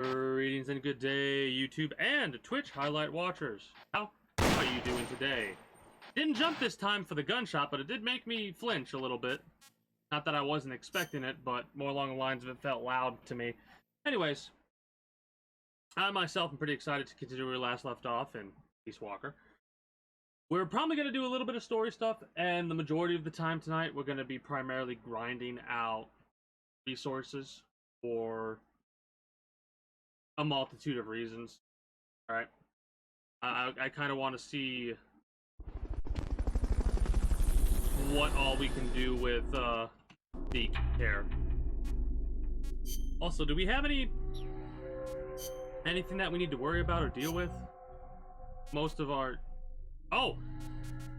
Greetings and good day, YouTube and Twitch highlight watchers. How are you doing today? Didn't jump this time for the gunshot, but it did make me flinch a little bit. Not that I wasn't expecting it, but more along the lines of it felt loud to me. Anyways, I myself am pretty excited to continue where we last left off in Peace Walker. We're probably going to do a little bit of story stuff, and the majority of the time tonight, we're going to be primarily grinding out resources for a multitude of reasons. Alright. I kind of want to see what all we can do with Zeke here. Also, do we have anything that we need to worry about or deal with? Most of our... Oh!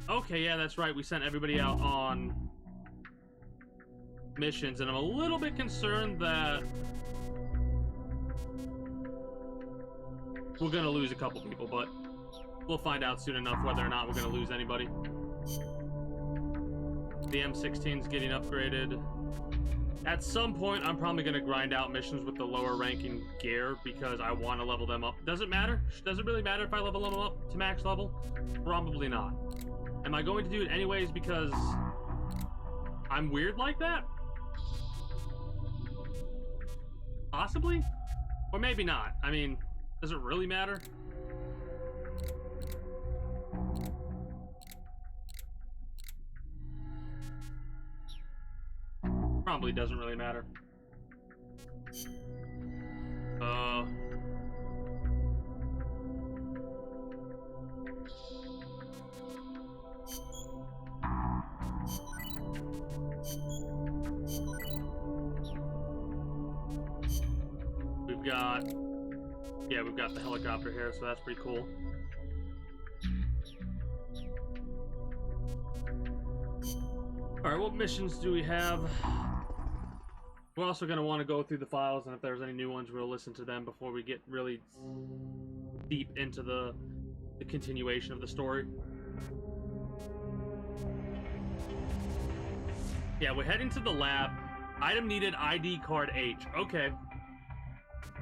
Okay, yeah, that's right. We sent everybody out on missions, and I'm a little bit concerned that we're gonna lose a couple people, but we'll find out soon enough whether or not we're gonna lose anybody. The M16's getting upgraded. At some point, I'm probably gonna grind out missions with the lower ranking gear because I want to level them up. Does it matter? Does it really matter if I level them up to max level? Probably not. Am I going to do it anyways because I'm weird like that? Possibly? Or maybe not. I mean, does it really matter? Probably doesn't really matter. We've got the helicopter here, so that's pretty cool. Alright, what missions do we have? We're also going to want to go through the files, and if there's any new ones, we'll listen to them before we get really deep into the continuation of the story. Yeah, we're heading to the lab. Item needed, ID card H. Okay.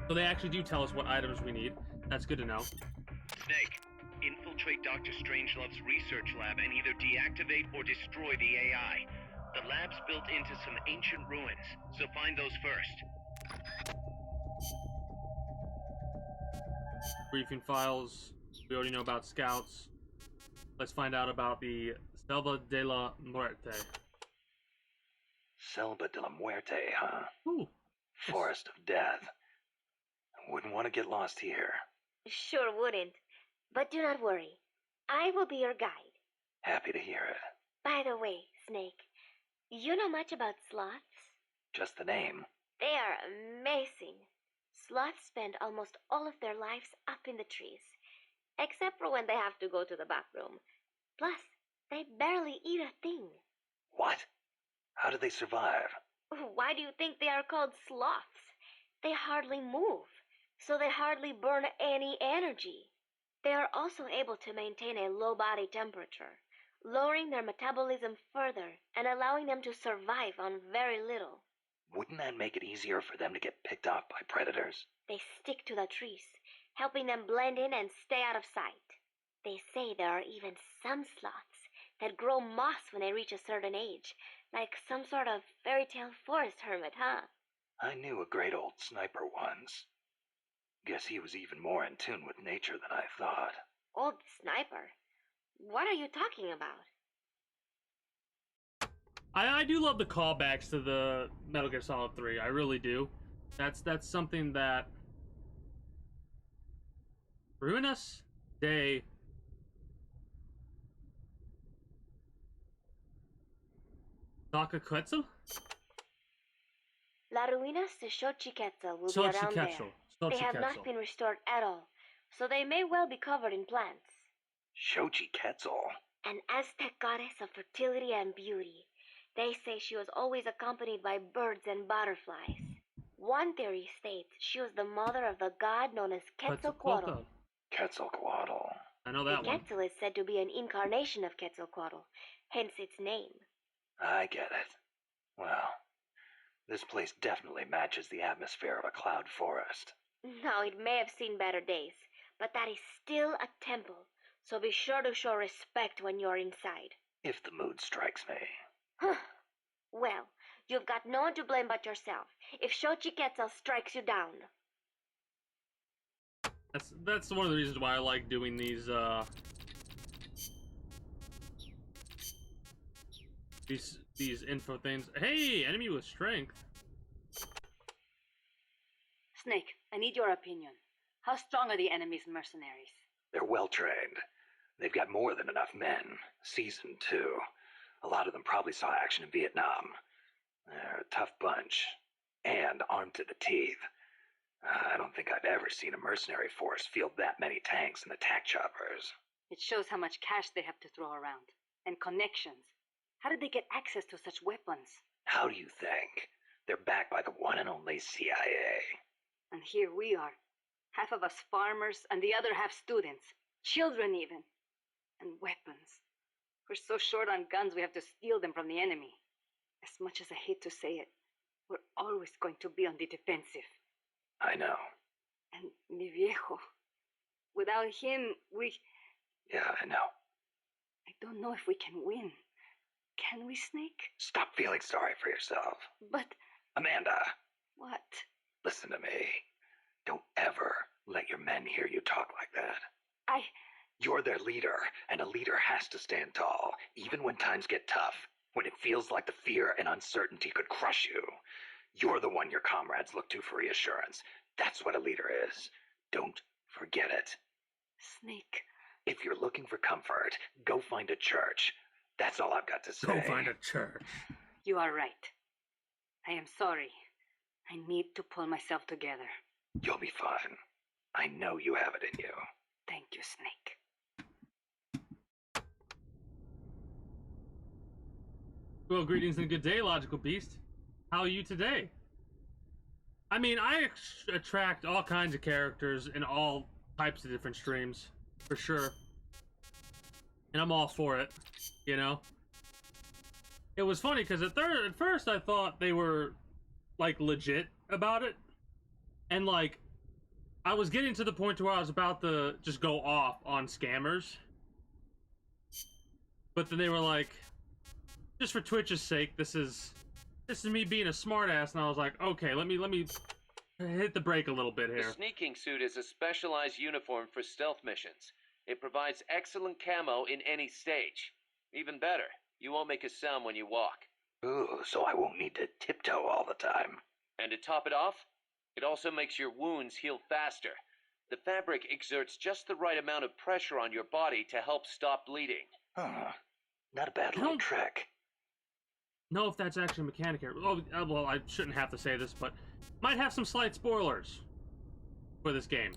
So they actually do tell us what items we need. That's good to know. Snake, infiltrate Dr. Strangelove's research lab and either deactivate or destroy the AI. The lab's built into some ancient ruins, so find those first. Briefing files. We already know about scouts. Let's find out about the Selva de la Muerte. Selva de la Muerte, huh? Ooh. Forest of Death. Wouldn't want to get lost here. Sure wouldn't. But do not worry. I will be your guide. Happy to hear it. By the way, Snake, you know much about sloths? Just the name. They are amazing. Sloths spend almost all of their lives up in the trees, except for when they have to go to the bathroom. Plus, they barely eat a thing. What? How do they survive? Why do you think they are called sloths? They hardly move, so they hardly burn any energy. They are also able to maintain a low body temperature, lowering their metabolism further and allowing them to survive on very little. Wouldn't that make it easier for them to get picked off by predators? They stick to the trees, helping them blend in and stay out of sight. They say there are even some sloths that grow moss when they reach a certain age, like some sort of fairy tale forest hermit, huh? I knew a great old sniper once. Guess he was even more in tune with nature than I thought. Old sniper? What are you talking about? I do love the callbacks to the Metal Gear Solid 3. I really do. That's something that Ruinas de Xochiquetzal? La Ruinas de Xochiquetzal will be around there. They have not been restored at all, so they may well be covered in plants. Xochiquetzal? An Aztec goddess of fertility and beauty. They say she was always accompanied by birds and butterflies. One theory states she was the mother of the god known as Quetzalcoatl. Quetzalcoatl. I know that one. Quetzal is said to be an incarnation of Quetzalcoatl, hence its name. I get it. Well, this place definitely matches the atmosphere of a cloud forest. Now, it may have seen better days, but that is still a temple, so be sure to show respect when you're inside. If the mood strikes me. Well, you've got no one to blame but yourself if Xochitl strikes you down. That's one of the reasons why I like doing these info things. Hey, enemy with strength. Snake, I need your opinion. How strong are the enemy's mercenaries? They're well trained. They've got more than enough men. Seasoned, too. A lot of them probably saw action in Vietnam. They're a tough bunch. And armed to the teeth. I don't think I've ever seen a mercenary force field that many tanks and attack choppers. It shows how much cash they have to throw around. And connections. How did they get access to such weapons? How do you think? They're backed by the one and only CIA. And here we are. Half of us farmers, and the other half students. Children, even. And weapons. We're so short on guns, we have to steal them from the enemy. As much as I hate to say it, we're always going to be on the defensive. I know. And mi viejo. Without him, Yeah, I know. I don't know if we can win. Can we, Snake? Stop feeling sorry for yourself. But... Amanda, what? listen to me. Don't ever let your men hear you talk like that. You're their leader, and a leader has to stand tall, even when times get tough, when it feels like the fear and uncertainty could crush you. You're the one your comrades look to for reassurance. That's what a leader is. Don't forget it. Snake. If you're looking for comfort, go find a church. That's all I've got to say. Go find a church. You are right. I am sorry. I need to pull myself together. You'll be fine. I know you have it in you. Thank you, Snake. Well, greetings and good day, Logical Beast. How are you today? I mean, I attract all kinds of characters in all types of different streams, for sure. And I'm all for it, you know? It was funny, because at first I thought they were, like, legit about it. And, like, I was getting to the point where I was about to just go off on scammers. But then they were like, just for Twitch's sake, this is me being a smartass, and I was like, okay, let me hit the brake a little bit here. The sneaking suit is a specialized uniform for stealth missions. It provides excellent camo in any stage. Even better, you won't make a sound when you walk. Ooh, so I won't need to tiptoe all the time. And to top it off, it also makes your wounds heal faster. The fabric exerts just the right amount of pressure on your body to help stop bleeding. Huh. Not a bad little trick. Know if that's actually a mechanic here. Oh, well, I shouldn't have to say this, but might have some slight spoilers for this game.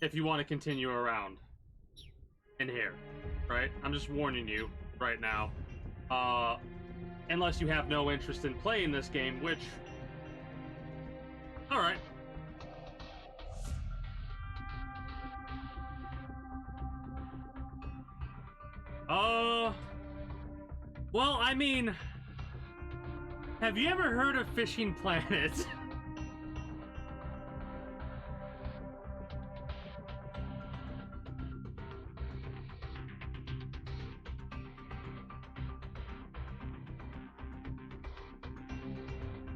If you want to continue around in here, right? I'm just warning you right now. Unless you have no interest in playing this game, which... Alright. Well, I mean... Have you ever heard of Fishing Planet?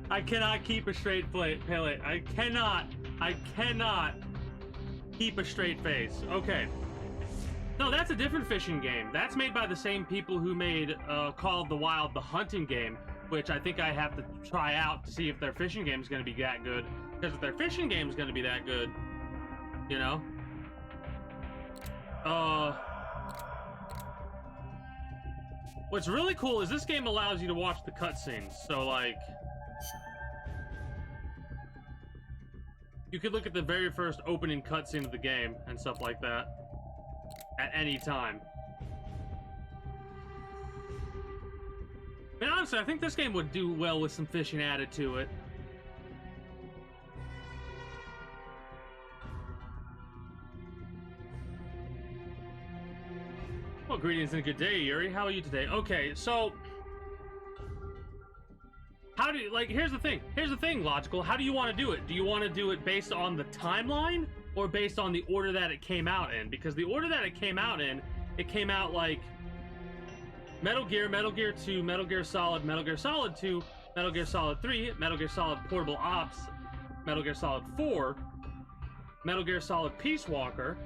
I cannot keep a straight face. I cannot keep a straight face. Okay. No, that's a different fishing game. That's made by the same people who made Call of the Wild, the hunting game, which I think I have to try out to see if their fishing game is going to be that good. Because if their fishing game is going to be that good, you know? What's really cool is this game allows you to watch the cutscenes. So, like... You could look at the very first opening cutscene of the game and stuff like that at any time. And honestly, I think this game would do well with some fishing added to it. Well, greetings and a good day, Yuri. How are you today? Okay, so... like, here's the thing. Here's the thing, Logical. How do you want to do it? Do you want to do it based on the timeline or based on the order that it came out in? Because the order that it came out in, it came out like Metal Gear 2, Metal Gear Solid 2, Metal Gear Solid 3, Metal Gear Solid Portable Ops, Metal Gear Solid 4, Metal Gear Solid Peace Walker,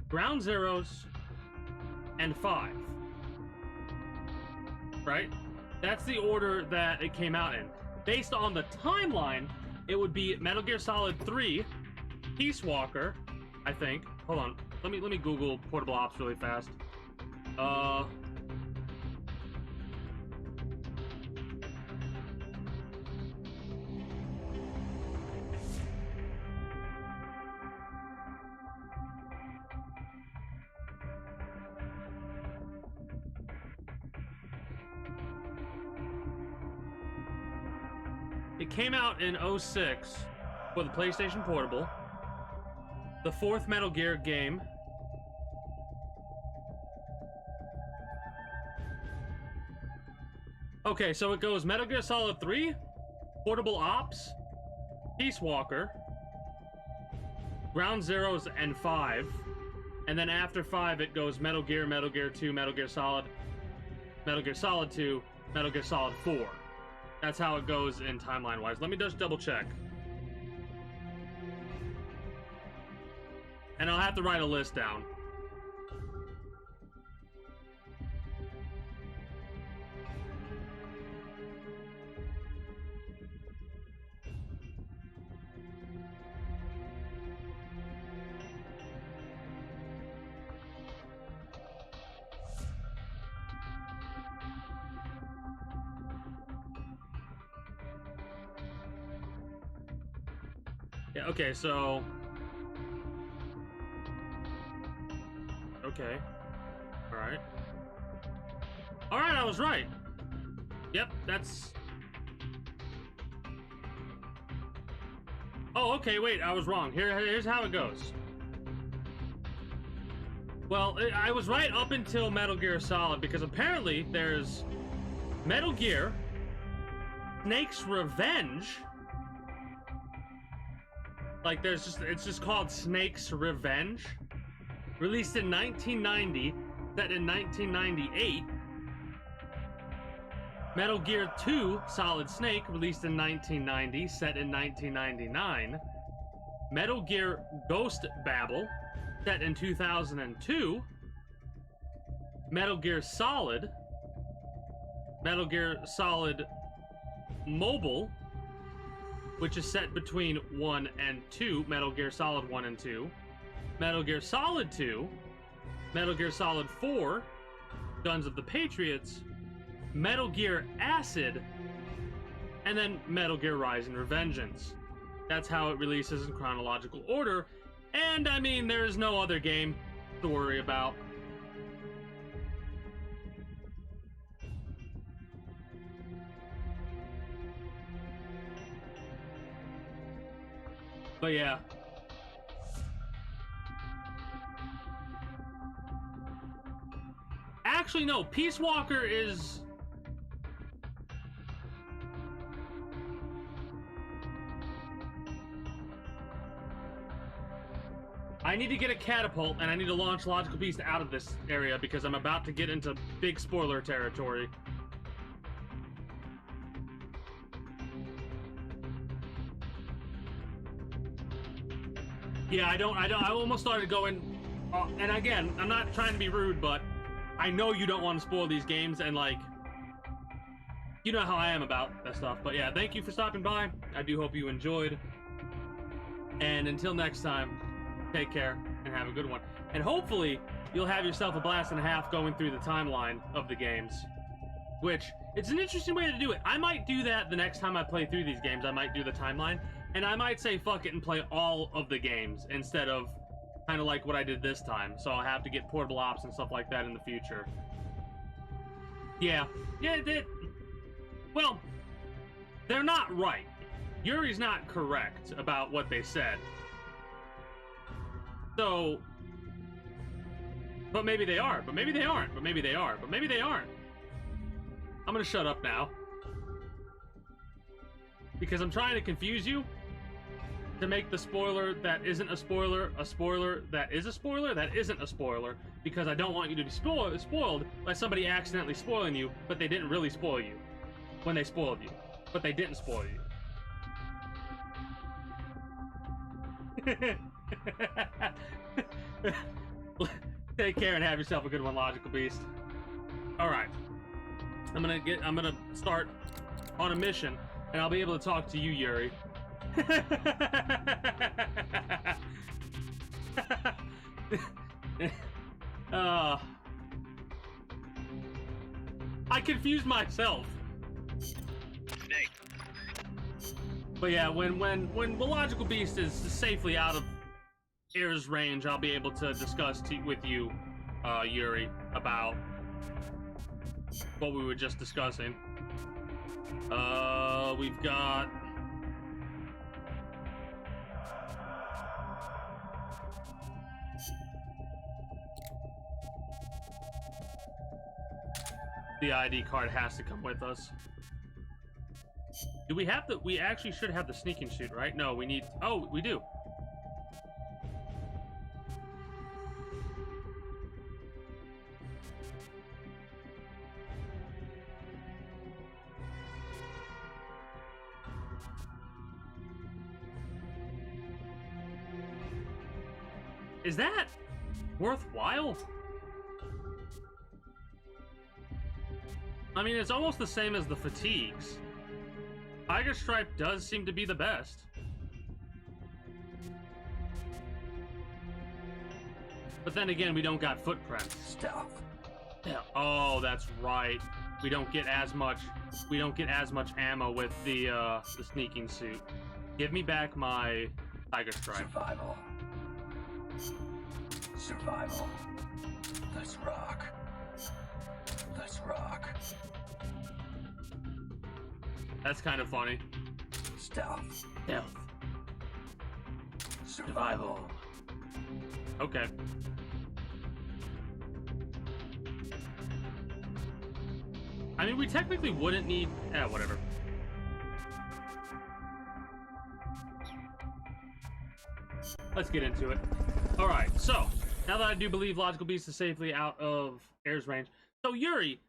Ground Zeroes, and 5. Right? That's the order that it came out in. Based on the timeline, it would be Metal Gear Solid 3, Peace Walker, I think. Hold on. Let me Google Portable Ops really fast. It came out in 06 for the PlayStation Portable. The 4th Metal Gear game. Okay, so it goes Metal Gear Solid 3, Portable Ops, Peace Walker, Ground Zeroes, and 5. And then after 5, it goes Metal Gear 2, Metal Gear Solid 2, Metal Gear Solid 4. That's how it goes in timeline-wise. Let me just double check. And I'll have to write a list down. Yeah, okay, so... Okay. Alright. Alright, I was right. Yep, that's... Oh, okay, wait, I was wrong. Here's how it goes. Well, I was right up until Metal Gear Solid, because apparently there's Metal Gear, Snake's Revenge... Like, it's just called Snake's Revenge. Released in 1990, set in 1998. Metal Gear 2, Solid Snake, released in 1990, set in 1999. Metal Gear Ghost Babel, set in 2002. Metal Gear Solid. Metal Gear Solid Mobile, which is set between 1 and 2, Metal Gear Solid 1 and 2, Metal Gear Solid 2, Metal Gear Solid 4, Guns of the Patriots, Metal Gear Acid, and then Metal Gear Rise and Revengeance. That's how it releases in chronological order, and I mean, there is no other game to worry about. But yeah. Actually, no. Peace Walker is... I need to get a catapult, and I need to launch Logical Beast out of this area because I'm about to get into big spoiler territory. Yeah, I almost started going, and again, I'm not trying to be rude, but I know you don't want to spoil these games, and like, you know how I am about that stuff. But yeah, thank you for stopping by. I do hope you enjoyed. And until next time, take care and have a good one. And hopefully, you'll have yourself a blast and a half going through the timeline of the games, which, it's an interesting way to do it. I might do that the next time I play through these games. I might do the timeline. And I might say fuck it and play all of the games instead of kind of like what I did this time. So I'll have to get Portable Ops and stuff like that in the future. Yeah. Well, they're not right. Yuri's not correct about what they said. So... But maybe they are. But maybe they aren't. But maybe they are. But maybe they aren't. I'm gonna shut up now. because I'm trying to confuse you to make the spoiler that isn't a spoiler that is a spoiler that isn't a spoiler, because I don't want you to be spoiled by somebody accidentally spoiling you, but they didn't really spoil you when they spoiled you, but they didn't spoil you. Take care and have yourself a good one, Logical Beast. All right, I'm gonna start on a mission, and I'll be able to talk to you, Yuri. I confused myself. Snake. But yeah, when the Logical Beast is safely out of Air's range, I'll be able to discuss with you, Yuri, about what we were just discussing. We've got the ID card has to come with us. Do we have the? We actually should have the sneaking suit, right? No, we need. Oh, we do. Is that worthwhile? I mean, it's almost the same as the fatigues. Tiger Stripe does seem to be the best. But then again, we don't got footprints. Stealth. Yeah. Oh, that's right. We don't get as much ammo with the sneaking suit. Give me back my Tiger Stripe. Survival. Survival. Let's rock. Let's rock. That's kind of funny. Stealth. Stealth. Survival. Okay. I mean, we technically wouldn't need... whatever. Let's get into it. Alright, so, now that I do believe Logical Beast is safely out of Air's range. So, Yuri,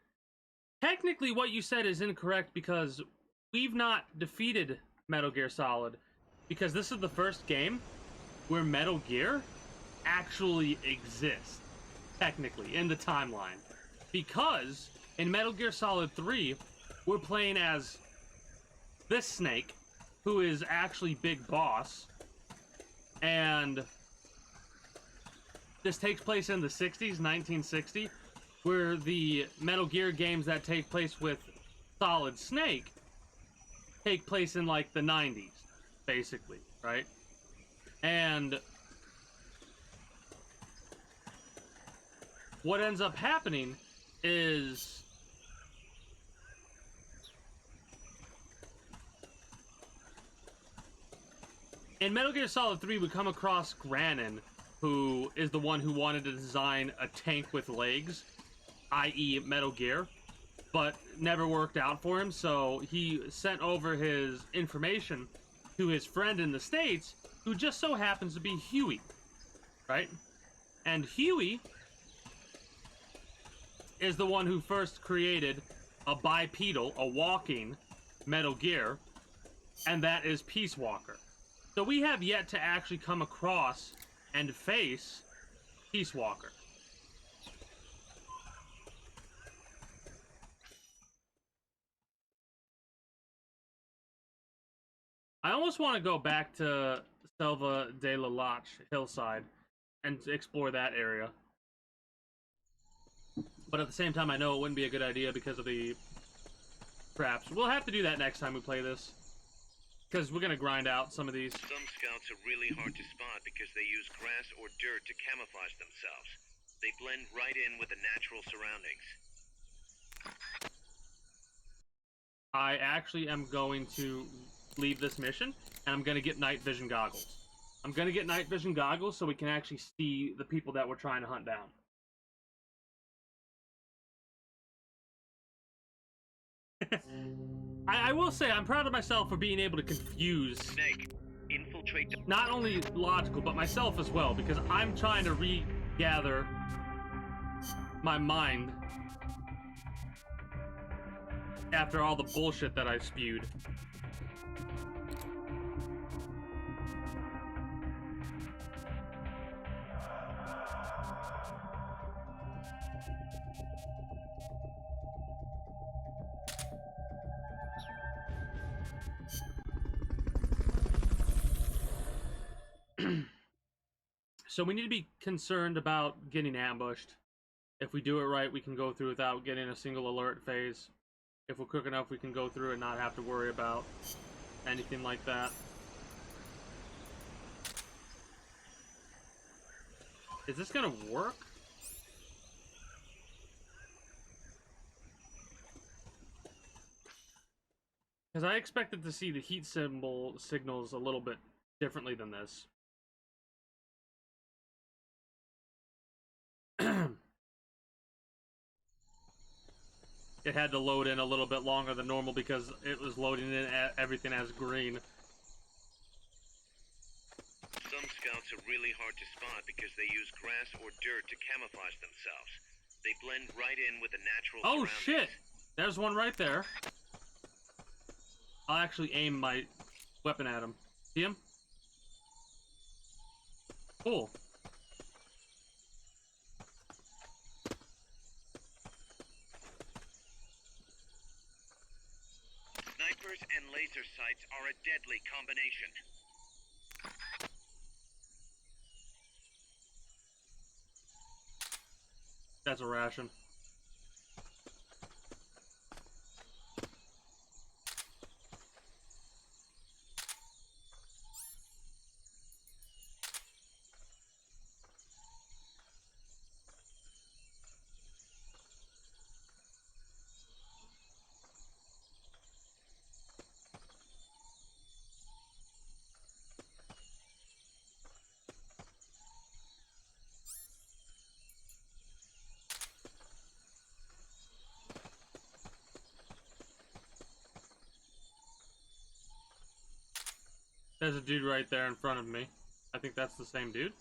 technically what you said is incorrect because we've not defeated Metal Gear Solid. Because this is the first game where Metal Gear actually exists, technically, in the timeline. Because in Metal Gear Solid 3, we're playing as this Snake, who is actually Big Boss, and this takes place in the 60s, 1960, where the Metal Gear games that take place with Solid Snake take place in, like, the 90s, basically, right? And what ends up happening is in Metal Gear Solid 3, we come across Granin, who is the one who wanted to design a tank with legs, i.e. Metal Gear, but never worked out for him, so he sent over his information to his friend in the States, who just so happens to be Huey, right? And Huey is the one who first created a bipedal, a walking Metal Gear, and that is Peace Walker. So we have yet to actually come across and face Peace Walker. I almost want to go back to Selva de la Lache hillside and explore that area. But at the same time, I know it wouldn't be a good idea because of the traps. We'll have to do that next time we play this, because we're going to grind out some of these. Some scouts are really hard to spot because they use grass or dirt to camouflage themselves. They blend right in with the natural surroundings. I actually am going to leave this mission, and I'm going to get night vision goggles. I'm going to get night vision goggles so we can actually see the people that we're trying to hunt down. I will say I'm proud of myself for being able to confuse Snake, infiltrate. not only logical, but myself as well, because I'm trying to regather my mind after all the bullshit that I spewed. So we need to be concerned about getting ambushed. If we do it right, we can go through without getting a single alert phase. If we're quick enough, we can go through and not have to worry about anything like that. Is this gonna work? Because I expected to see the heat symbol signals a little bit differently than this. It had to load in a little bit longer than normal because it was loading in everything as green. Some scouts are really hard to spot because they use grass or dirt to camouflage themselves. They blend right in with the natural Oh surroundings. shit! There's one right there. I'll actually aim my weapon at him. See him? Cool. Snipers and laser sights are a deadly combination. That's a ration. There's a dude right there in front of me. I think that's the same dude.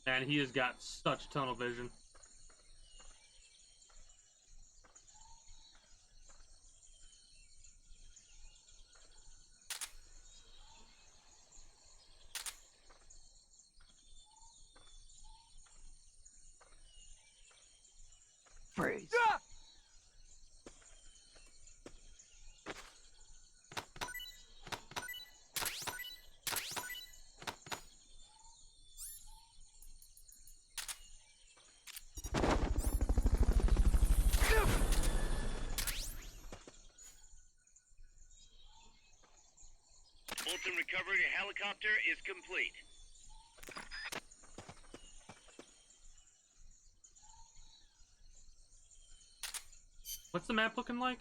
And he has got such tunnel vision. Freeze. Bolton recovery helicopter is complete. What's the map looking like?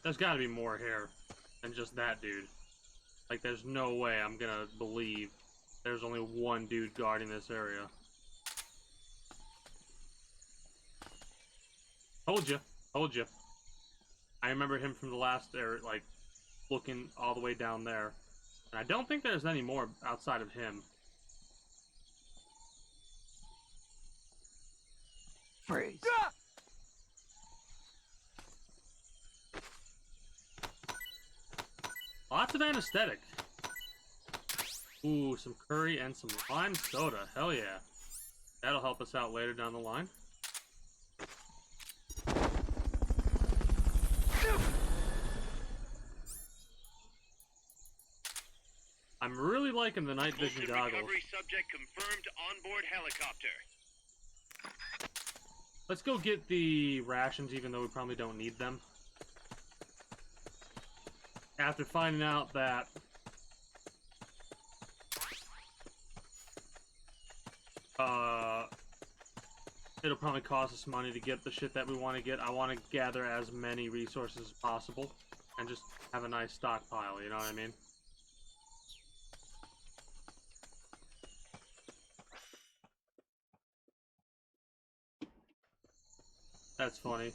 There's gotta be more here than just that dude. Like, there's no way I'm gonna believe there's only one dude guarding this area. Told you. Told you. I remember him from the last area, like, looking all the way down there. And I don't think there's any more outside of him. Freeze. Lots of anesthetic. Ooh, some curry and some lime soda. Hell yeah. That'll help us out later down the line. I'm really liking the night vision Bolton goggles. recovery subject confirmed onboard helicopter. Let's go get the rations, even though we probably don't need them. after finding out that it'll probably cost us money to get the shit that we want to get, I want to gather as many resources as possible and just have a nice stockpile, you know what I mean? That's funny.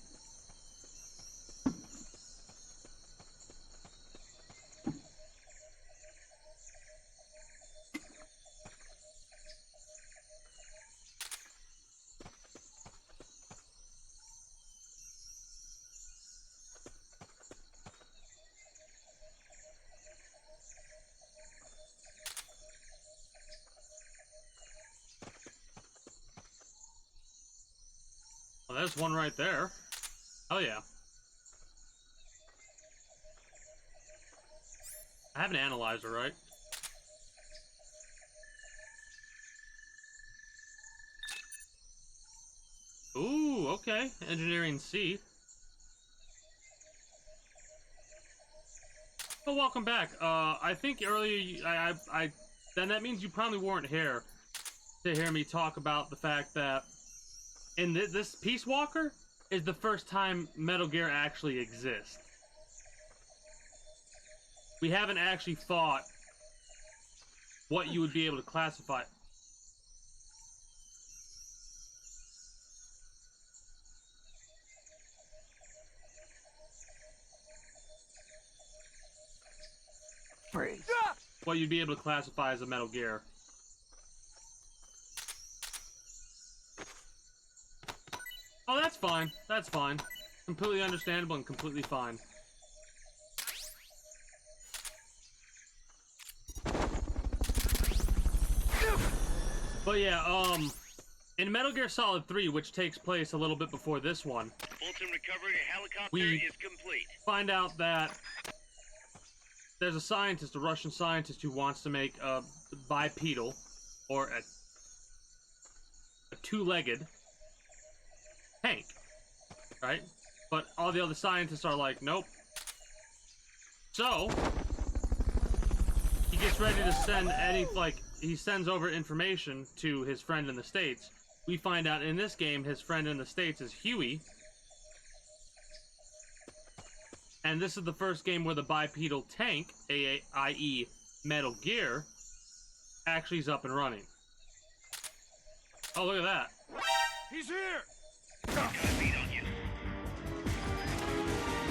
Well, there's one right there. Oh yeah. I have an analyzer, right? Ooh, okay. Engineering C. Oh, welcome back. I think earlier, then that means you probably weren't here to hear me talk about the fact that in this Peace Walker is the first time Metal Gear actually exists. We haven't actually fought what you would be able to classify. Freeze. What you'd be able to classify as a Metal Gear. Oh, that's fine. That's fine. Completely understandable and completely fine. But yeah, in Metal Gear Solid 3, which takes place a little bit before this one, Fulton recovered a helicopter we is complete. find out that there's a scientist, a Russian scientist, who wants to make a bipedal, or a two-legged tank, right? But all the other scientists are like, nope. So he gets ready to send he sends over information to his friend in the States. We find out in this game his friend in the States is Huey. And this is the first game where the bipedal tank, i.e. Metal Gear, actually is up and running. Oh, look at that. He's here! Got a beat on you.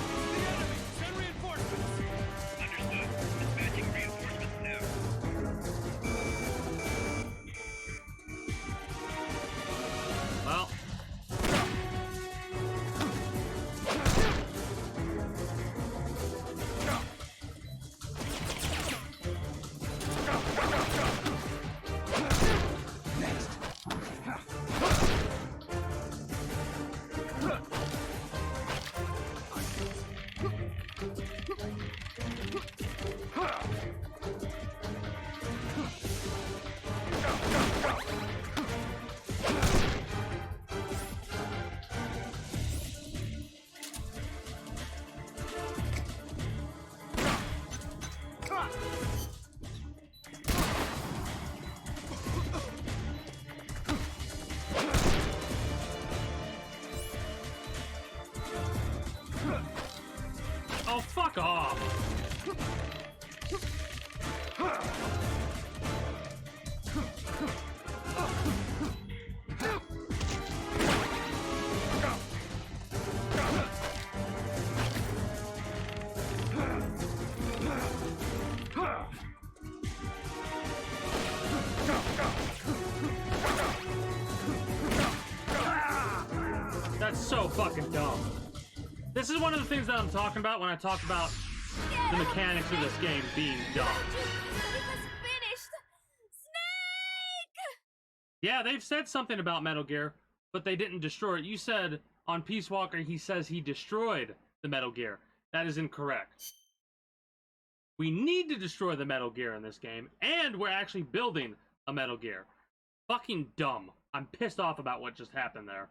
The enemy! Send reinforcements! Understood. Dispatching reinforcements now. Well. Oh, fuck off! That's so fucking dumb. This is one of the things that I'm talking about when I talk about the mechanics of this game being dumb. Yeah, they've said something about Metal Gear, but they didn't destroy it. You said on Peace Walker he says he destroyed the Metal Gear. That is incorrect. We need to destroy the Metal Gear in this game, and we're actually building a Metal Gear. Fucking dumb. I'm pissed off about what just happened there.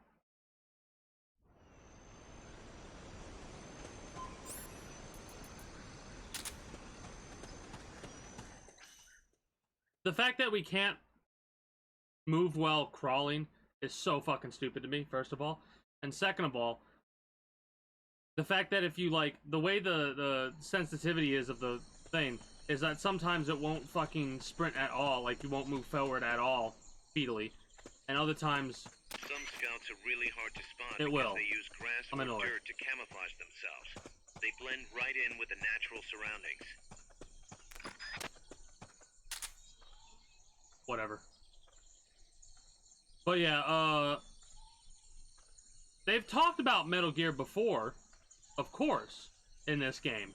The fact that we can't move while crawling is so fucking stupid to me, first of all. And second of all, the fact that if you, like, the way the sensitivity is of the thing is that sometimes it won't fucking sprint at all, like you won't move forward at all, speedily. And other times... Some scouts are really hard to spot it because will. they use grass I'm or annoyed. dirt to camouflage themselves. They blend right in with the natural surroundings. Whatever. But yeah, they've talked about Metal Gear before, of course, in this game.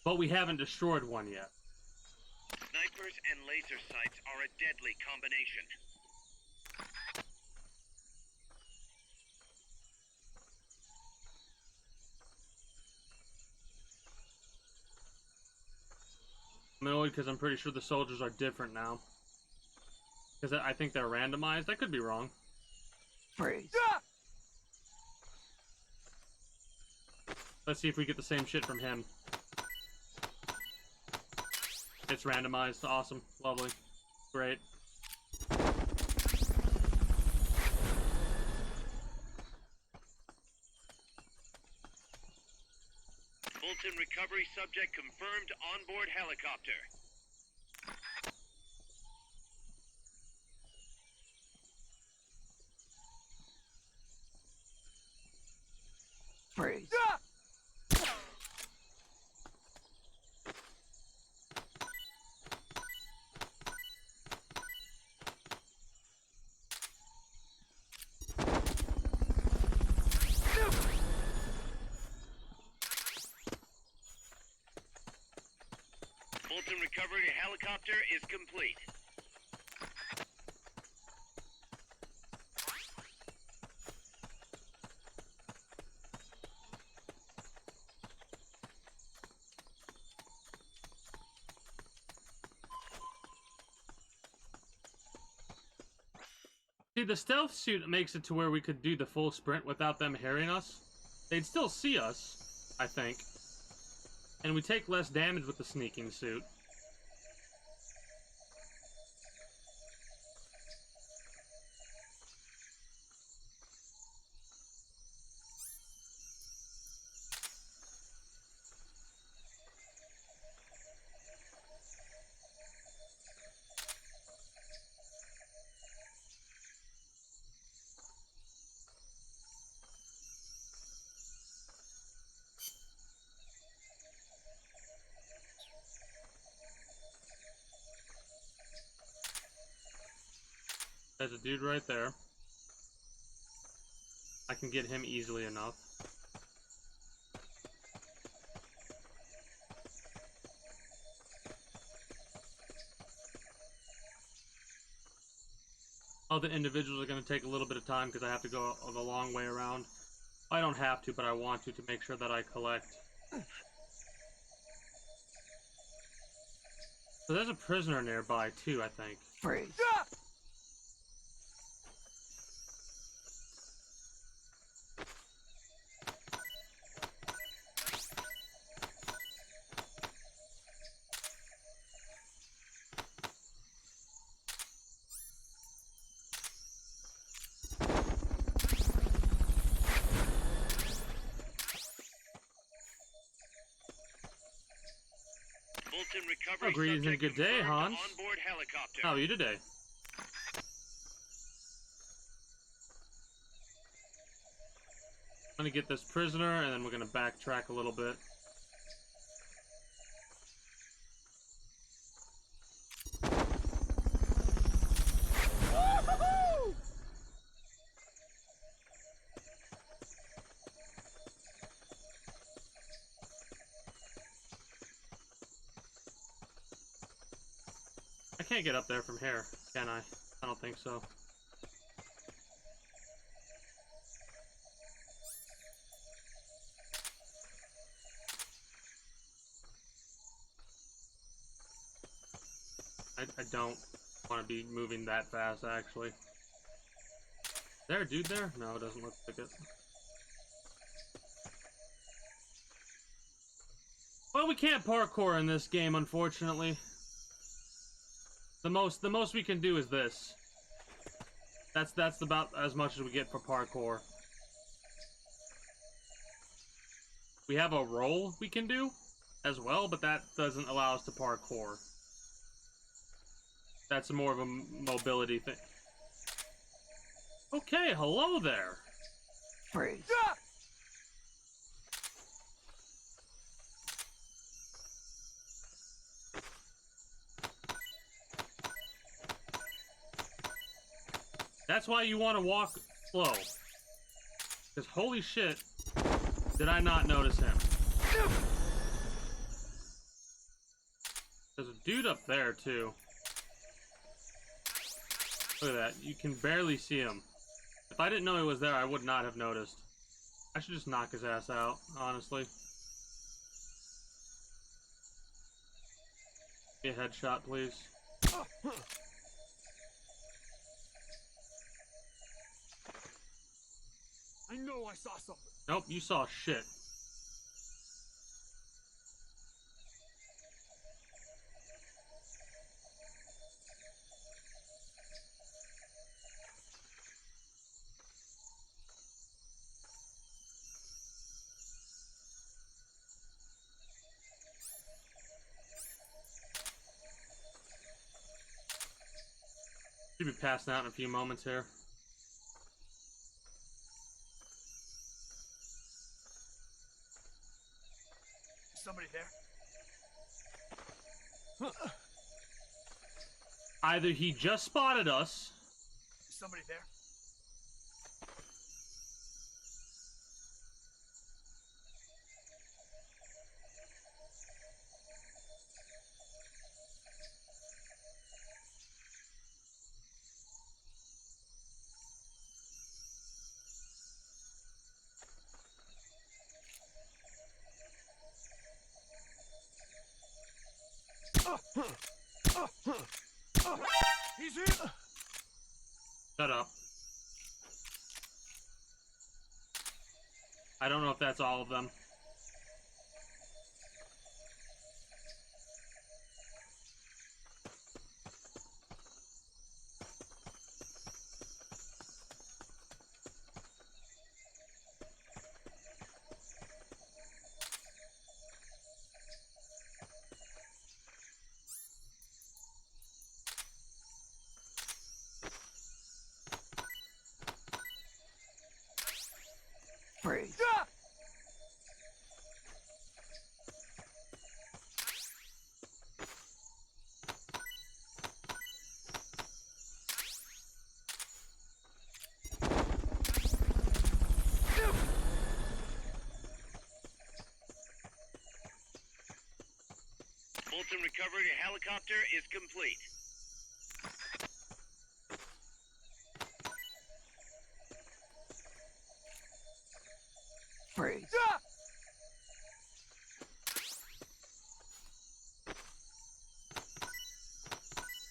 But we haven't destroyed one yet. Snipers and laser sights are a deadly combination. I'm annoyed because I'm pretty sure the soldiers are different now. Because I think they're randomized. I could be wrong. Freeze. Let's see if we get the same shit from him. It's randomized. Awesome. Lovely. Great. Fulton recovery subject confirmed onboard helicopter. Freeze. Fulton recovery helicopter is complete. See, the stealth suit makes it to where we could do the full sprint without them hearing us. They'd still see us, I think. And we take less damage with the sneaking suit. There's a dude right there. I can get him easily enough. Other individuals are going to take a little bit of time because I have to go the long way around. I don't have to, but I want to make sure that I collect. So there's a prisoner nearby too, I think. Freeze. Fulton recovery Oh, greetings and a good day, confirmed Hans. onboard helicopter. How are you today? I'm gonna get this prisoner, and then we're gonna backtrack a little bit. I can't get up there from here, can I? I don't think so. I don't want to be moving that fast, actually. Is there a dude there? No, it doesn't look like it. Well, we can't parkour in this game, unfortunately. The most we can do is this. That's about as much as we get for parkour. We have a roll we can do as well, but that doesn't allow us to parkour. That's more of a mobility thing. Okay, hello there. Freeze. That's why you want to walk slow. Because holy shit, did I not notice him. There's a dude up there too. Look at that, you can barely see him. If I didn't know he was there, I would not have noticed. I should just knock his ass out, honestly. Get a headshot, please. I know I saw something. Nope, you saw shit. Should be passing out in a few moments here. Somebody there? Either he just spotted us. Somebody there? He's here! Shut up. I don't know if that's all of them. Freeze. Fulton recovery helicopter is complete. Freeze.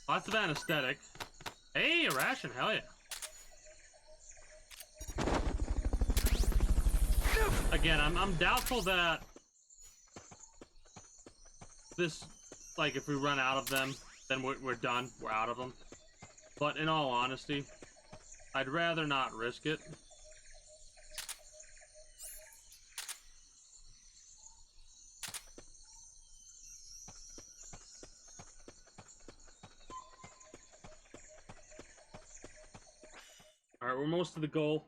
Lots of anesthetic. Hey, a ration, hell yeah. Again, I'm doubtful that this, like, if we run out of them, then we're done. We're out of them. But in all honesty, I'd rather not risk it. Alright, we're almost to the goal.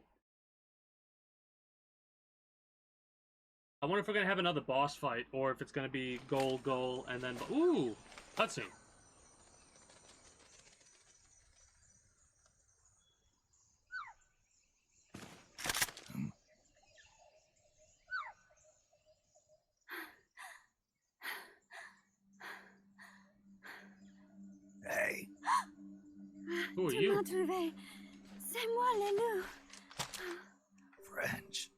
I wonder if we're gonna have another boss fight, or if it's gonna be goal, and then... Ooh! Cutscene. Hey. Who are Tu you? m'as trouvé. C'est moi, le loup. French.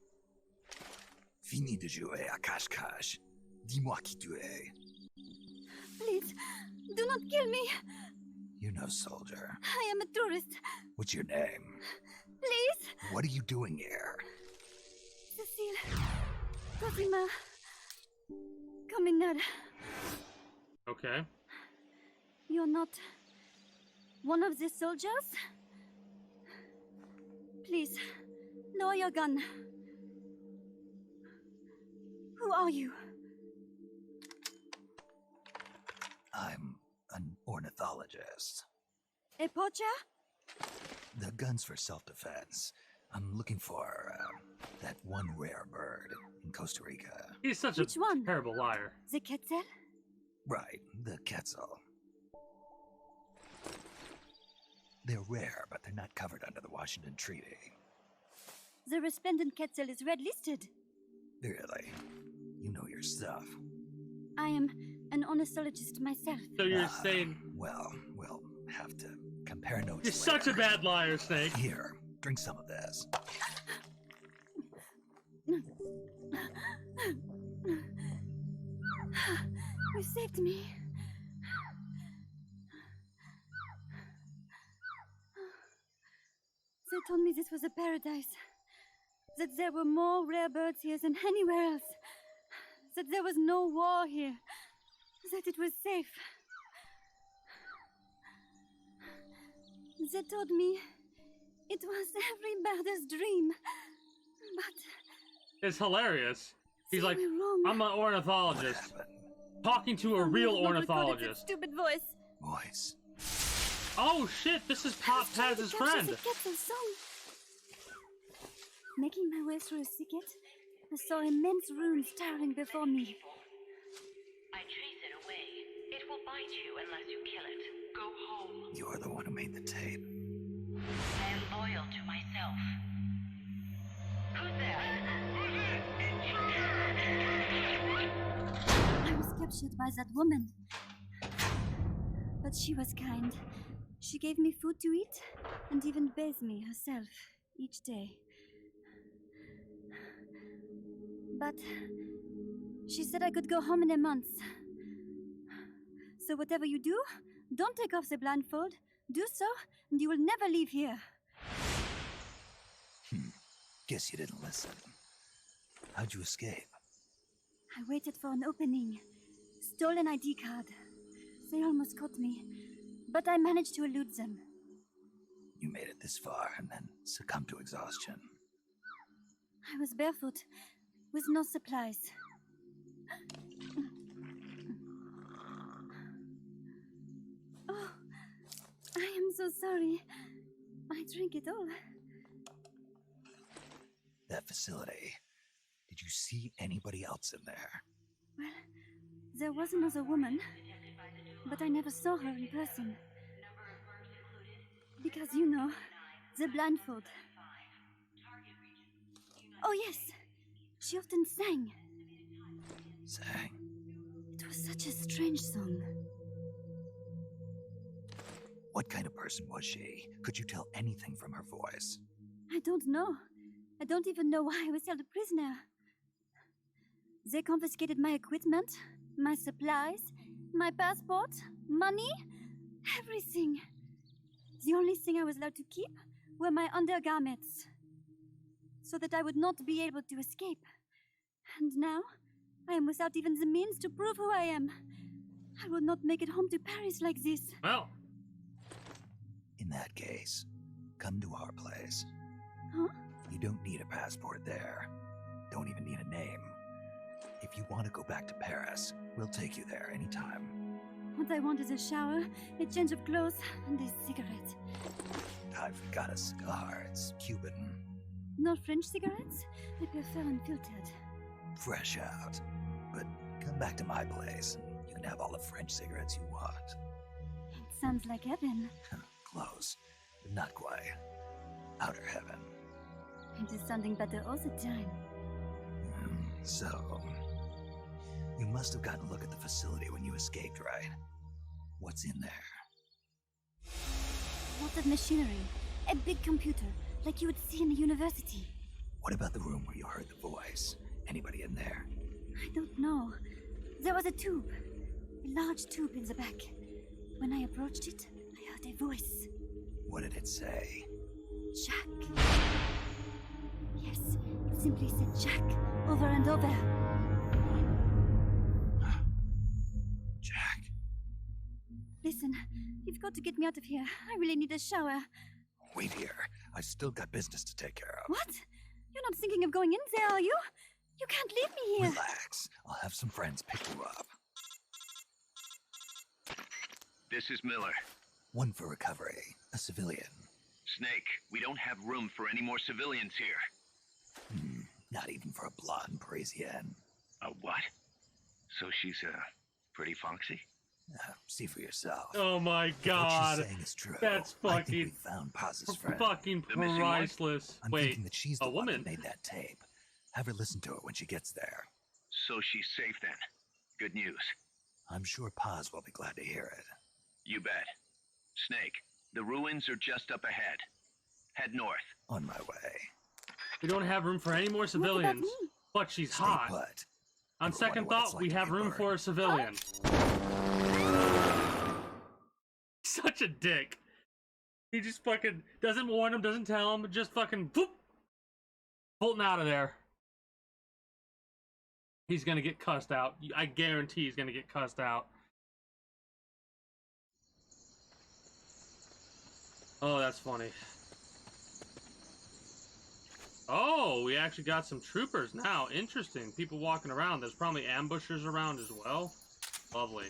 Fini de jouer à cache-cache. Dis-moi qui tu es. Please, do not kill me. You're no soldier. I am a tourist. What's your name? Please. What are you doing here? Cecile. Cosima. Caminada. Okay. You're not One of the soldiers? Please, lower your gun. Who are you? I'm an ornithologist. A poacher? The gun's for self-defense. I'm looking for that one rare bird in Costa Rica. He's such Which a one? terrible liar. The Quetzal? Right, the Quetzal. They're rare, but they're not covered under the Washington Treaty. The resplendent Quetzal is red-listed. Really? You know your stuff. I am an ornithologist myself. So you're saying Well, we'll have to compare notes you're such a later. bad liar, Snake. Here, drink some of this. You saved me. They told me this was a paradise. That there were more rare birds here than anywhere else. That there was no war here. That it was safe. They told me it was every birder's dream. But It's hilarious. He's they like, were wrong. I'm an ornithologist. Talking to a real Someone has not recorded that ornithologist. stupid voice. Voice. Oh shit, this is Pop Paz's friend. The Quetzal song. Making my way through a thicket, I saw immense ruins towering before me. I chase it away. It will bite you unless you kill it. Go home. You're the one who made the tape. I am loyal to myself. Who's there? I was captured by that woman. But she was kind. She gave me food to eat and even bathed me herself each day. But she said I could go home in a month. So whatever you do, don't take off the blindfold. Do so, and you will never leave here. Guess you didn't listen. How'd you escape? I waited for an opening. Stole an ID card. They almost caught me, but I managed to elude them. You made it this far and then succumbed to exhaustion. I was barefoot, with no supplies. Oh, I am so sorry. I drank it all. That facility. Did you see anybody else in there? Well, there was another woman, but I never saw her in person. Because, you know, the blindfold. Oh, yes. She often sang. Sang? It was such a strange song. What kind of person was she? Could you tell anything from her voice? I don't know. I don't even know why I was held a prisoner. They confiscated my equipment, my supplies, my passport, money, everything. The only thing I was allowed to keep were my undergarments, so that I would not be able to escape. And now, I am without even the means to prove who I am. I will not make it home to Paris like this. Well, In that case, come to our place. Huh? You don't need a passport there. Don't even need a name. If you want to go back to Paris, we'll take you there anytime. What I want is a shower, a change of clothes, and a cigarette. I've got a cigar. It's Cuban. No French cigarettes? I prefer unfiltered. Fresh out. But come back to my place, and you can have all the French cigarettes you want. It sounds like heaven. Close, but not quite. Outer heaven. It is sounding better all the time. So, you must have gotten a look at the facility when you escaped, right? What's in there? Lots of machinery. A big computer, like you would see in a university. What about the room where you heard the voice? Anybody in there? I don't know. There was a tube. A large tube in the back. When I approached it, I heard a voice. What did it say? Jack. Yes, it simply said Jack over and over. Jack. Listen, You've got to get me out of here. I really need a shower. Wait here. I've still got business to take care of. What? You're not thinking of going in there, are you? You can't leave me here. Relax. I'll have some friends pick you up. This is Miller. One for recovery. A civilian. Snake, we don't have room for any more civilians here. Not even for a blonde Parisienne. A what? So she's, pretty foxy? See for yourself. Oh my god. What she's saying is true. That's I think fucking we found Paz's friend. fucking The missing one? priceless. I'm Wait, thinking that she's the a one woman? that made that tape. Have her listen to it when she gets there. So she's safe then. Good news. I'm sure Paz will be glad to hear it. You bet. Snake, the ruins are just up ahead. Head north. On my way. We don't have room for any more What about civilians. me? But she's Stay hot. put. On Ever second wonder what it's thought, like we to have be room burned? for a civilian. Such a dick. He just fucking doesn't warn him, doesn't tell him, just fucking boop, bolting out of there. He's gonna get cussed out. I guarantee he's gonna get cussed out. Oh, that's funny. Oh, we actually got some troopers now. Interesting. People walking around. There's probably ambushers around as well. Lovely.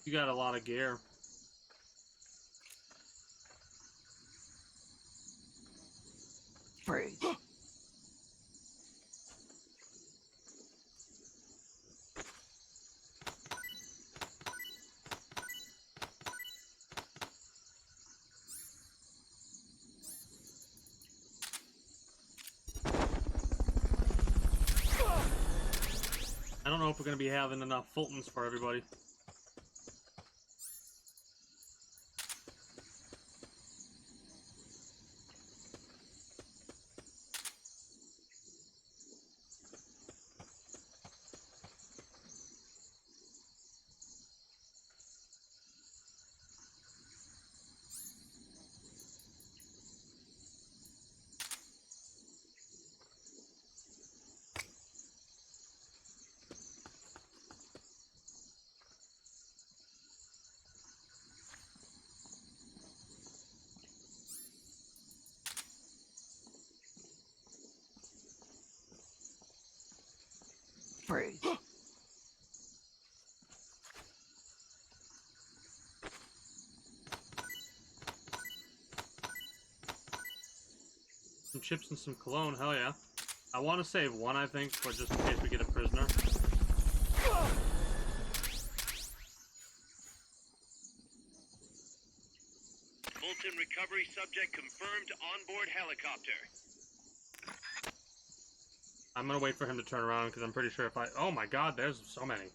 You got a lot of gear. Freeze. I don't know if we're going to be having enough Fultons for everybody. Freeze. Some chips and some cologne, hell yeah. I want to save one, I think, for just in case we get a prisoner. Fulton recovery subject confirmed onboard helicopter. I'm gonna wait for him to turn around because I'm pretty sure if I... Oh my god, there's so many.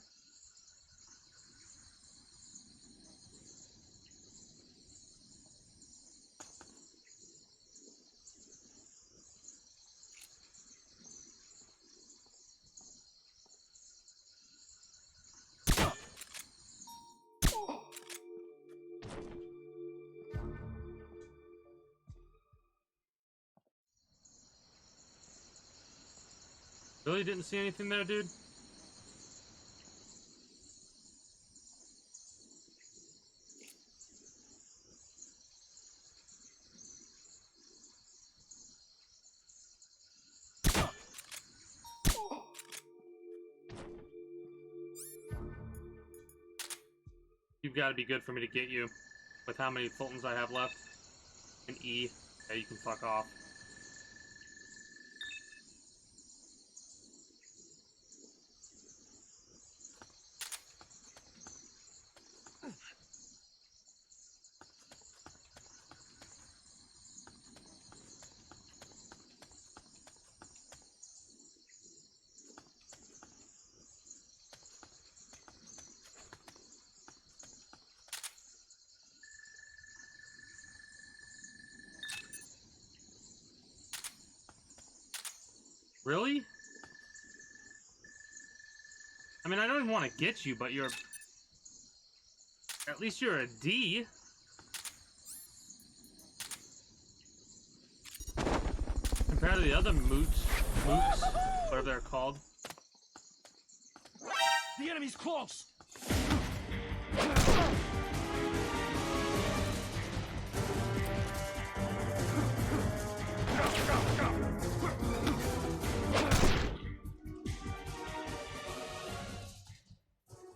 Really didn't see anything there, dude? You've got to be good for me to get you. With how many Fultons I have left. An E. Yeah, you can fuck off. Really? I mean, I don't even want to get you, but you're... At least you're a D. Compared to the other moots, whatever they're called. The enemy's close!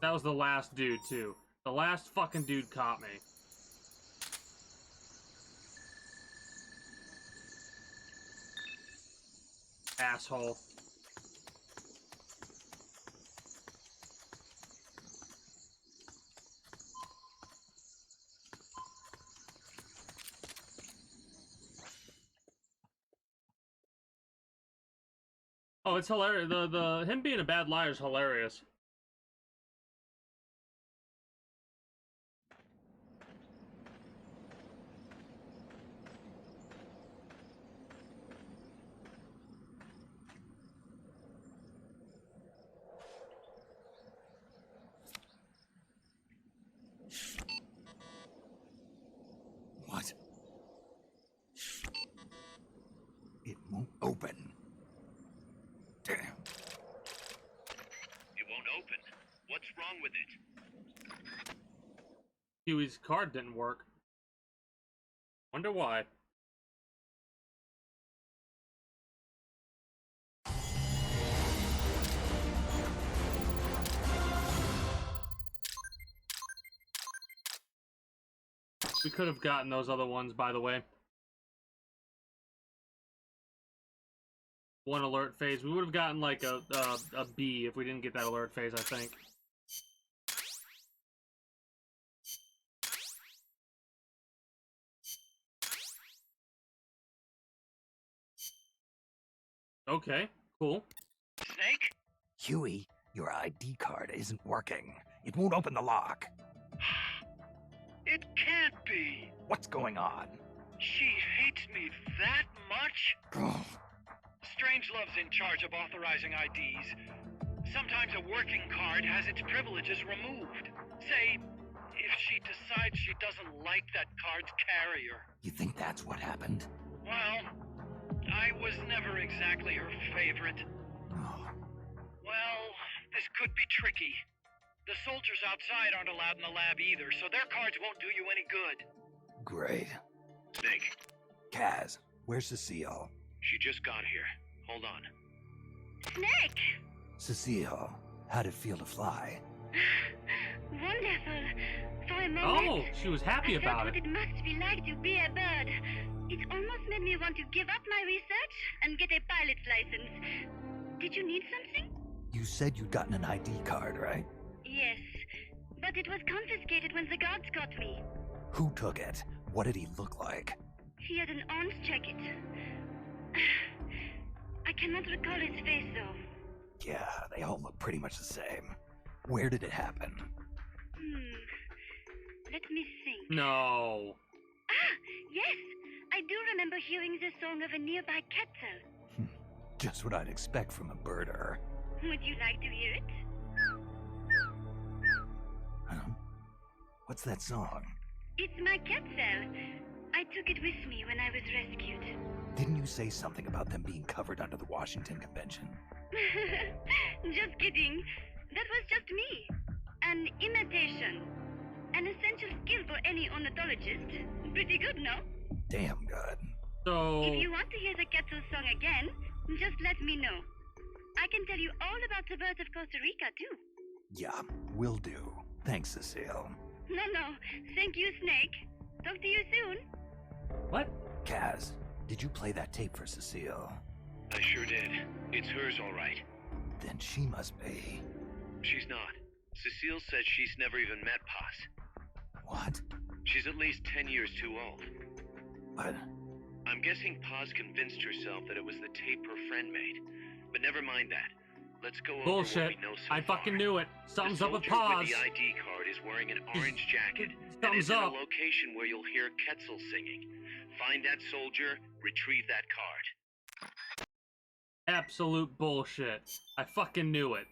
That was the last dude, too. The last fucking dude caught me. Asshole. Oh, it's hilarious. Him being a bad liar is hilarious. What? It won't open. Damn. It won't open. What's wrong with it? Huey's card didn't work. Wonder why. We could have gotten those other ones, by the way. One alert phase. We would have gotten like a B if we didn't get that alert phase, I think. Okay, cool. Snake? Huey, your ID card isn't working. It won't open the lock. It can't be. What's going on? She hates me that much? Strangelove's in charge of authorizing IDs. Sometimes a working card has its privileges removed. Say, if she decides she doesn't like that card's carrier. You think that's what happened? Well, I was never exactly her favorite. Oh. Well, this could be tricky. The soldiers outside aren't allowed in the lab either, so their cards won't do you any good. Great. Snake, Kaz, where's Cecile? she just got here. Hold on. Snake! Cecile, how'd it feel to fly? Wonderful. For a moment, Oh, she was happy I about felt it. what it must be like to be a bird. It almost made me want to give up my research and get a pilot's license. Did you need something? You said you'd gotten an ID card, right? Yes, but it was confiscated when the guards got me. Who took it? What did he look like? He had an orange jacket. I cannot recall his face, though. Yeah, they all look pretty much the same. Where did it happen? Let me think. No. Ah, yes! I do remember hearing the song of a nearby kettle. Just what I'd expect from a birder. Would you like to hear it? Huh? What's that song? It's my kettle. I took it with me when I was rescued. Didn't you say something about them being covered under the Washington Convention? Just kidding. That was just me. An imitation. An essential skill for any ornithologist. Pretty good, no? Damn good. So... If you want to hear the kettle song again, just let me know. I can tell you all about the birds of Costa Rica, too. Yeah, will do. Thanks, Cecile. No. Thank you, Snake. Talk to you soon. What? Kaz, did you play that tape for Cecile? I sure did. It's hers, all right. Then she must be... She's not. Cecile says she's never even met Paz. What? She's at least 10 years too old. But... I'm guessing Paz convinced herself that it was the tape her friend made. But never mind that. Let's go over Bullshit. what we know so I fucking far. knew it. Something's The up with soldier Paz. with the ID card is wearing an orange jacket and Thumbs is in up. a location where you'll hear Quetzal singing. Find that soldier, retrieve that card. Absolute bullshit. I fucking knew it.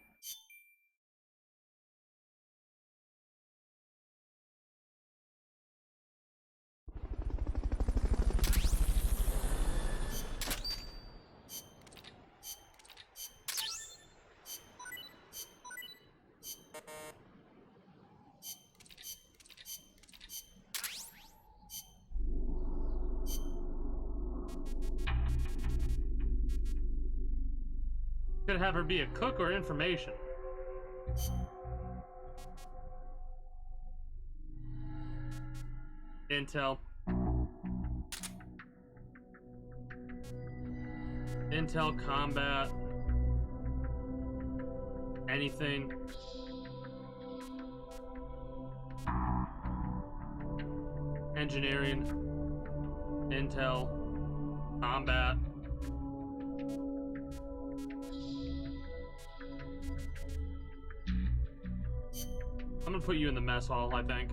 Could have her be a cook or information. Intel. Intel, combat. Anything. Engineering. Intel. Combat. I'm gonna put you in the mess hall, I think.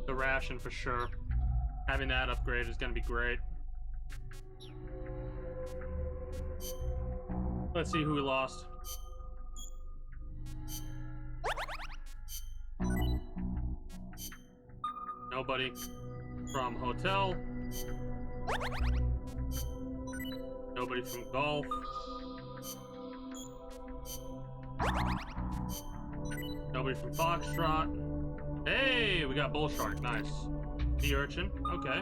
The ration for sure. Having that upgrade is gonna be great. Let's see who we lost. Nobody from hotel. Nobody from golf. Nobody from Foxtrot. Hey, we got Bull Shark. Nice. Sea Urchin. Okay.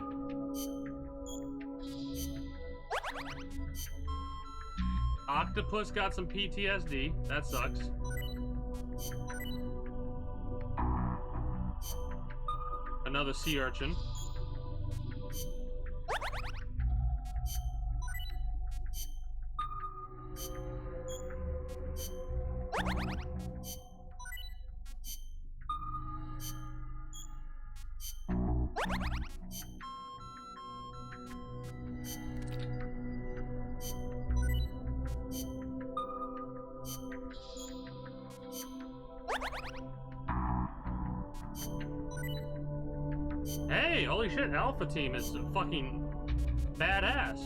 Octopus got some PTSD. That sucks. Another Sea Urchin. Hey, holy shit, Alpha Team is fucking badass.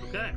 Okay.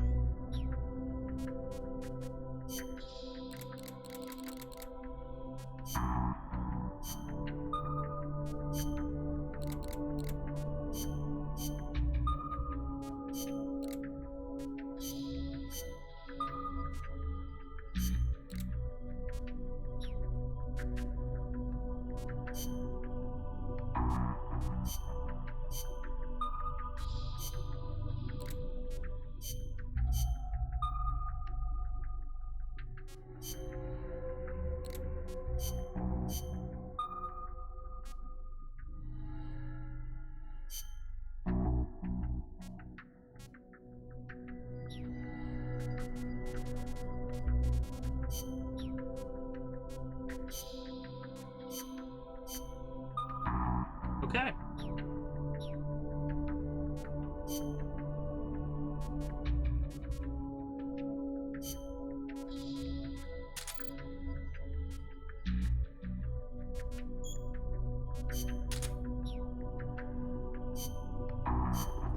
Okay.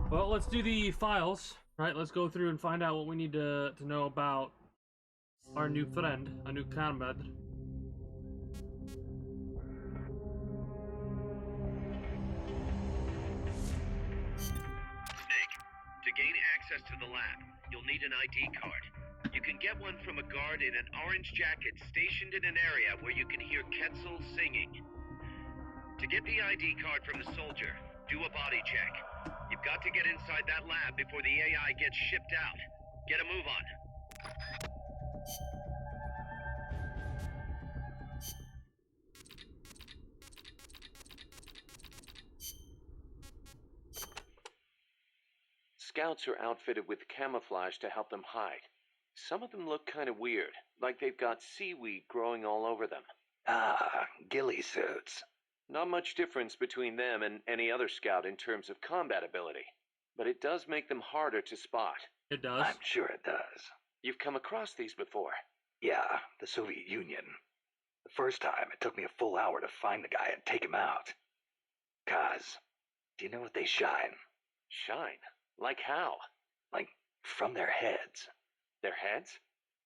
Well, let's do the files, right? Let's go through and find out what we need to know about our new friend, our new comrade. Snake, to gain access to the lab, you'll need an ID card. You can get one from a guard in an orange jacket stationed in an area where you can hear Quetzal singing. To get the ID card from the soldier, do a body check. You've got to get inside that lab before the AI gets shipped out. Get a move on. Scouts are outfitted with camouflage to help them hide. Some of them look kind of weird, like they've got seaweed growing all over them. Ah, ghillie suits. Not much difference between them and any other scout in terms of combat ability, but it does make them harder to spot. It does. I'm sure it does. You've come across these before? Yeah, the Soviet Union. The first time, it took me a full hour to find the guy and take him out. Kaz, do you know if they shine? Shine? Like how? Like, from their heads. Their heads?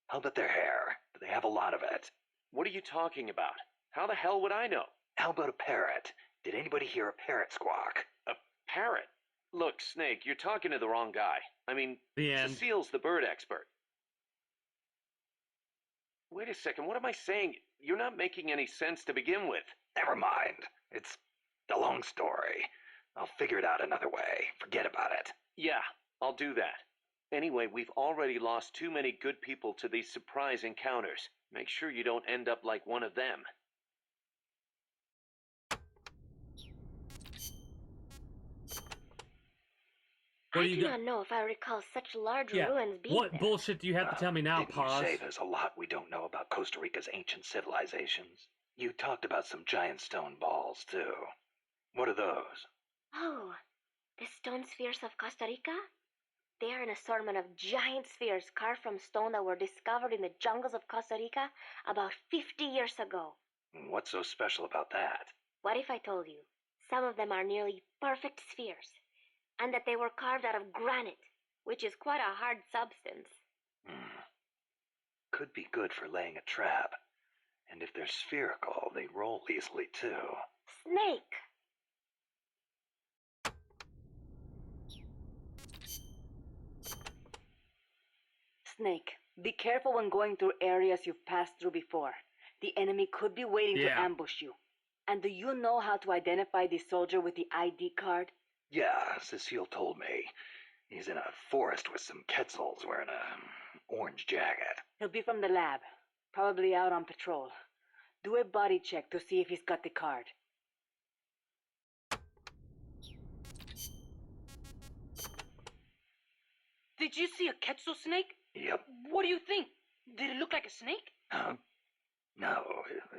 How about their hair? Do they have a lot of it? What are you talking about? How the hell would I know? How about a parrot? Did anybody hear a parrot squawk? A parrot? Look, Snake, you're talking to the wrong guy. I mean, The end. Cecile's the bird expert. Wait a second, what am I saying? You're not making any sense to begin with. Never mind. It's a long story. I'll figure it out another way. Forget about it. Yeah, I'll do that. Anyway, we've already lost too many good people to these surprise encounters. Make sure you don't end up like one of them. What I do do you not know if I recall such large Yeah. ruins being What there. bullshit do you have to tell me now, Didn't Paz? you say there's a lot we don't know about Costa Rica's ancient civilizations? You talked about some giant stone balls, too. What are those? Oh, the stone spheres of Costa Rica? They are an assortment of giant spheres carved from stone that were discovered in the jungles of Costa Rica about 50 years ago. What's so special about that? What if I told you some of them are nearly perfect spheres, and that they were carved out of granite, which is quite a hard substance? Could be good for laying a trap. And if they're spherical, they roll easily, too. Snake! Snake, be careful when going through areas you've passed through before. The enemy could be waiting to Yeah. ambush you. And do you know how to identify the soldier with the ID card? Yeah, Cecile told me. He's in a forest with some Quetzals wearing a orange jacket. He'll be from the lab, probably out on patrol. Do a body check to see if he's got the card. Did you see a Quetzal snake? Yep. What do you think? Did it look like a snake? Huh? No,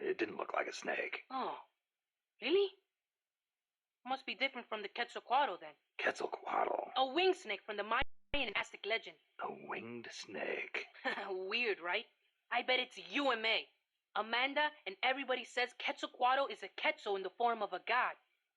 it didn't look like a snake. Oh, really? Must be different from the Quetzalcoatl then. Quetzalcoatl. A winged snake from the Mayan and Aztec legend. A winged snake. Weird, right? I bet it's UMA. Amanda and everybody says Quetzalcoatl is a Quetzal in the form of a god.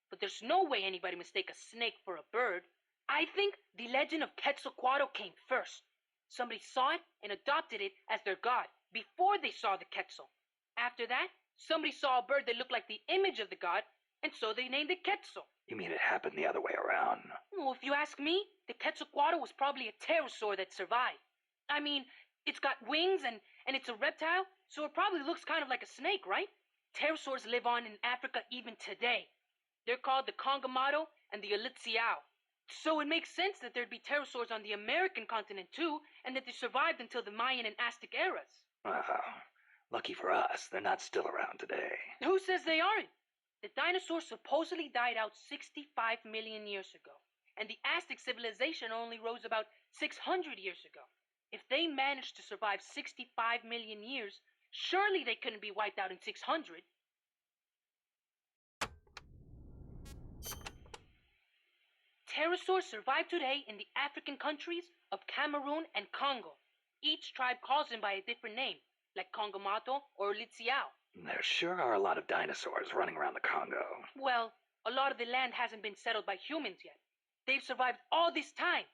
But there's no way anybody mistake a snake for a bird. I think the legend of Quetzalcoatl came first. Somebody saw it and adopted it as their god before they saw the Quetzal. After that, somebody saw a bird that looked like the image of the god, and so they named it Quetzal. You mean it happened the other way around? Well, if you ask me, the Quetzalcoatl was probably a pterosaur that survived. I mean, it's got wings and it's a reptile, so it probably looks kind of like a snake, right? Pterosaurs live on in Africa even today. They're called the Congamato and the Elitziao. So it makes sense that there'd be pterosaurs on the American continent too, and that they survived until the Mayan and Aztec eras. Well, lucky for us, they're not still around today. Who says they aren't? The dinosaurs supposedly died out 65 million years ago, and the Aztec civilization only rose about 600 years ago. If they managed to survive 65 million years, surely they couldn't be wiped out in 600. Pterosaurs survive today in the African countries of Cameroon and Congo. Each tribe calls them by a different name, like Congomato or Litziao. There sure are a lot of dinosaurs running around the Congo. Well, a lot of the land hasn't been settled by humans yet. They've survived all this time,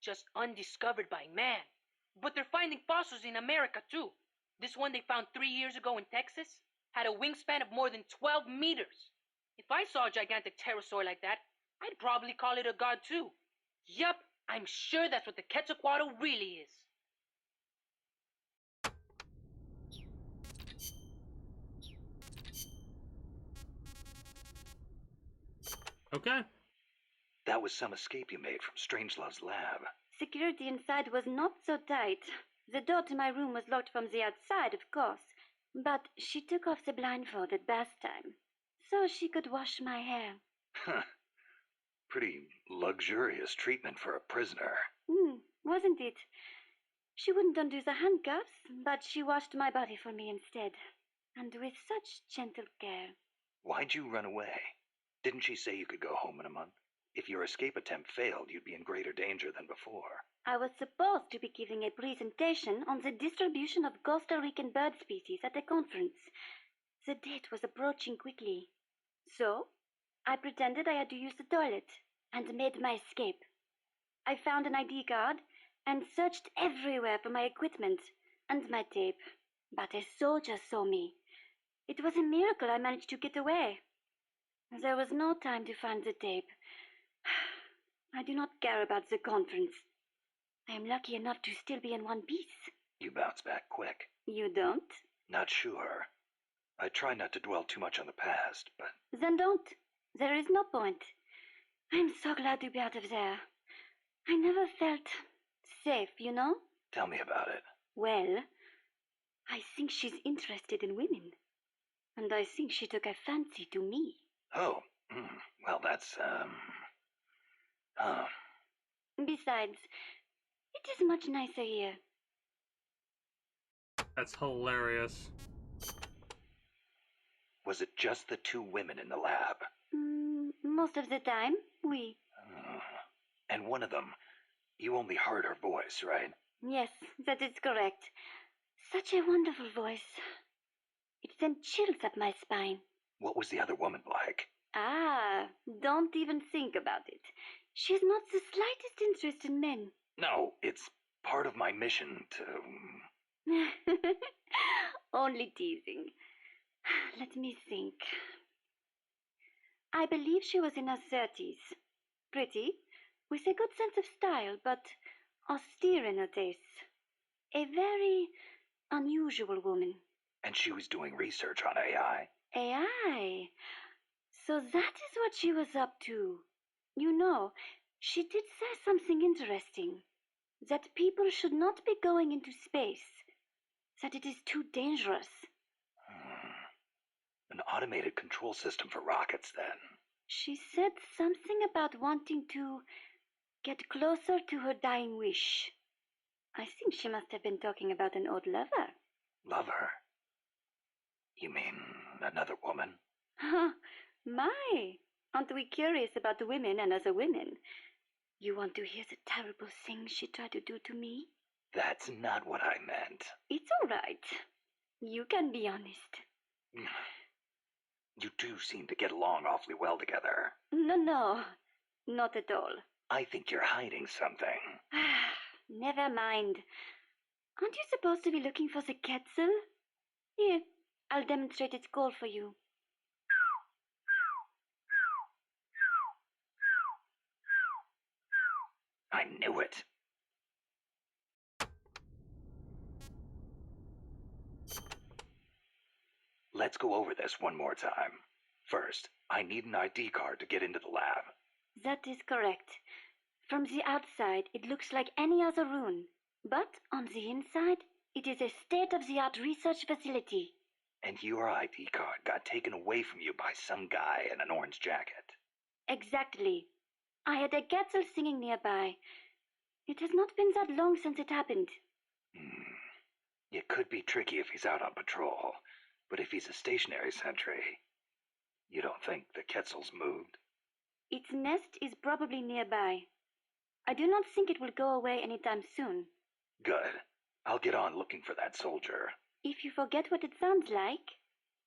just undiscovered by man. But they're finding fossils in America too. This one they found 3 years ago in Texas had a wingspan of more than 12 meters. If I saw a gigantic pterosaur like that, I'd probably call it a god too. Yup, I'm sure that's what the Quetzalcoatl really is. Okay. That was some escape you made from Strangelove's lab. Security inside was not so tight. The door to my room was locked from the outside, of course, but she took off the blindfold at bath time, so she could wash my hair. Huh. Pretty luxurious treatment for a prisoner. Wasn't it? She wouldn't undo the handcuffs, but she washed my body for me instead, and with such gentle care. Why'd you run away? Didn't she say you could go home in a month? If your escape attempt failed, you'd be in greater danger than before. I was supposed to be giving a presentation on the distribution of Costa Rican bird species at a conference. The date was approaching quickly. So, I pretended I had to use the toilet and made my escape. I found an ID card and searched everywhere for my equipment and my tape. But a soldier saw me. It was a miracle I managed to get away. There was no time to find the tape. I do not care about the conference. I am lucky enough to still be in one piece. You bounce back quick. You don't? Not sure. I try not to dwell too much on the past, but... Then don't. There is no point. I'm so glad to be out of there. I never felt safe, you know? Tell me about it. Well, I think she's interested in women. And I think she took a fancy to me. Oh, well, that's, Besides, it is much nicer here. That's hilarious. Was it just the two women in the lab? Most of the time, oui. And one of them, you only heard her voice, right? Yes, that is correct. Such a wonderful voice. It sent chills up my spine. What was the other woman like? Don't even think about it. She has not the slightest interest in men. No, it's part of my mission to... Only teasing. Let me think. I believe she was in her 30s. Pretty, with a good sense of style, but austere in her tastes. A very unusual woman. And she was doing research on AI? AI? So that is what she was up to. You know, she did say something interesting. That people should not be going into space. That it is too dangerous. An automated control system for rockets, then. She said something about wanting to get closer to her dying wish. I think she must have been talking about an old lover. Lover? You mean another woman? My, aren't we curious about women and other women? You want to hear the terrible things she tried to do to me? That's not what I meant. It's all right. You can be honest. You two seem to get along awfully well together. No, not at all. I think you're hiding something. Never mind. Aren't you supposed to be looking for the Quetzal? Here, I'll demonstrate its call for you. I knew it. Let's go over this one more time. First, I need an ID card to get into the lab. That is correct. From the outside, it looks like any other room. But on the inside, it is a state-of-the-art research facility. And your ID card got taken away from you by some guy in an orange jacket. Exactly. I had a Quetzal singing nearby. It has not been that long since it happened. It could be tricky if he's out on patrol, but if he's a stationary sentry, you don't think the Quetzal's moved? Its nest is probably nearby. I do not think it will go away anytime soon. Good. I'll get on looking for that soldier. If you forget what it sounds like,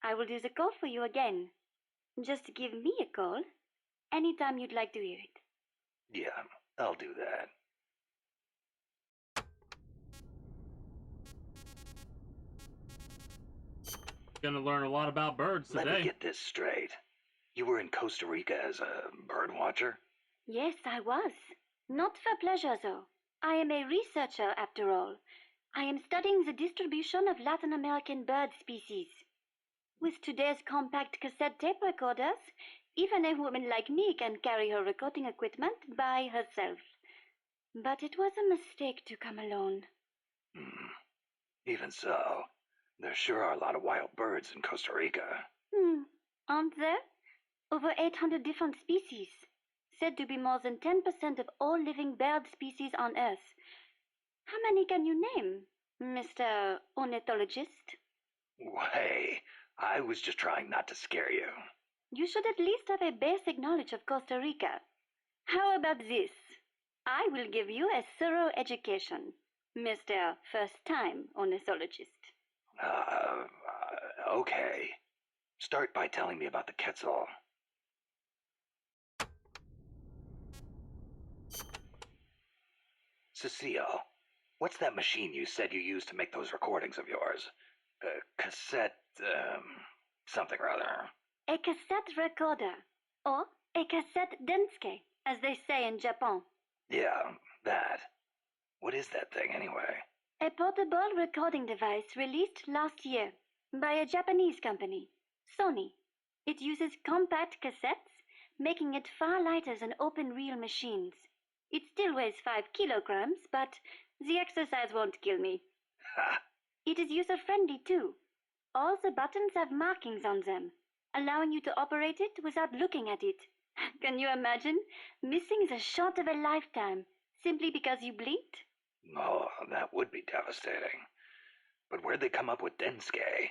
I will do the call for you again. Just give me a call anytime you'd like to hear it. Yeah, I'll do that. Gonna learn a lot about birds today. Let me get this straight. You were in Costa Rica as a bird watcher? Yes, I was. Not for pleasure, though. I am a researcher, after all. I am studying the distribution of Latin American bird species. With today's compact cassette tape recorders, even a woman like me can carry her recording equipment by herself. But it was a mistake to come alone. Even so, there sure are a lot of wild birds in Costa Rica. Aren't there? Over 800 different species. Said to be more than 10% of all living bird species on Earth. How many can you name, Mr. Ornithologist? Hey, I was just trying not to scare you. You should at least have a basic knowledge of Costa Rica. How about this? I will give you a thorough education, Mr. First-Time Ornithologist. Okay. Start by telling me about the Quetzal. Cecile, what's that machine you said you used to make those recordings of yours? Cassette, something or other. A cassette recorder, or a cassette denske, as they say in Japan. Yeah, that. What is that thing anyway? A portable recording device released last year by a Japanese company, Sony. It uses compact cassettes, making it far lighter than open-reel machines. It still weighs 5 kilograms, but the exercise won't kill me. Ha! It is user-friendly too. All the buttons have markings on them, allowing you to operate it without looking at it. Can you imagine missing the shot of a lifetime simply because you blinked? Oh, that would be devastating. But where'd they come up with Densuke?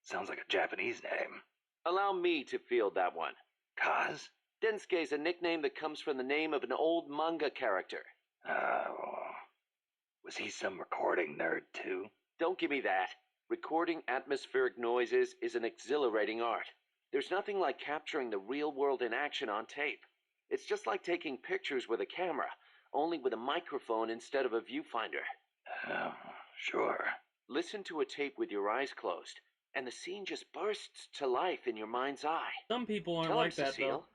Sounds like a Japanese name. Allow me to field that one. Kaz? Densuke is a nickname that comes from the name of an old manga character. Was he some recording nerd too? Don't give me that. Recording atmospheric noises is an exhilarating art. There's nothing like capturing the real world in action on tape. It's just like taking pictures with a camera, only with a microphone instead of a viewfinder. Sure. Listen to a tape with your eyes closed, and the scene just bursts to life in your mind's eye. Some people aren't Tell like him, that, Cecile.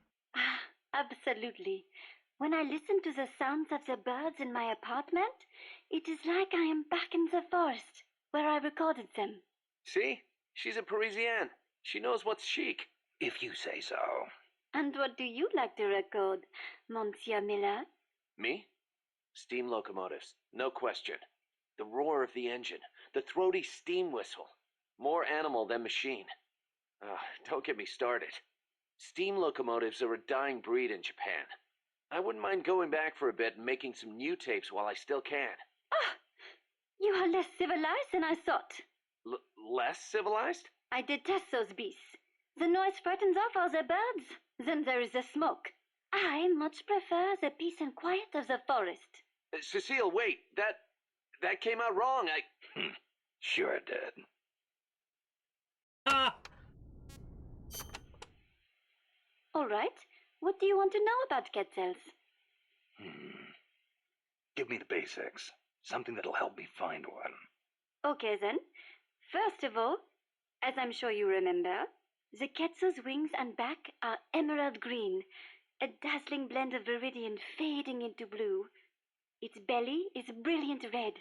Absolutely. When I listen to the sounds of the birds in my apartment, it is like I am back in the forest where I recorded them. See? She's a Parisienne. She knows what's chic. If you say so. And what do you like to record, Monsieur Miller? Me? Steam locomotives, no question. The roar of the engine, the throaty steam whistle. More animal than machine. Don't get me started. Steam locomotives are a dying breed in Japan. I wouldn't mind going back for a bit and making some new tapes while I still can. You are less civilized than I thought. Less civilized? I detest those beasts. The noise frightens off all the birds. Then there is the smoke. I much prefer the peace and quiet of the forest. Cecile, wait. That came out wrong. Sure it did. Ah! All right. What do you want to know about Quetzals? Give me the basics. Something that'll help me find one. Okay then. First of all, as I'm sure you remember, the Quetzal's wings and back are emerald green, a dazzling blend of viridian fading into blue. Its belly is brilliant red,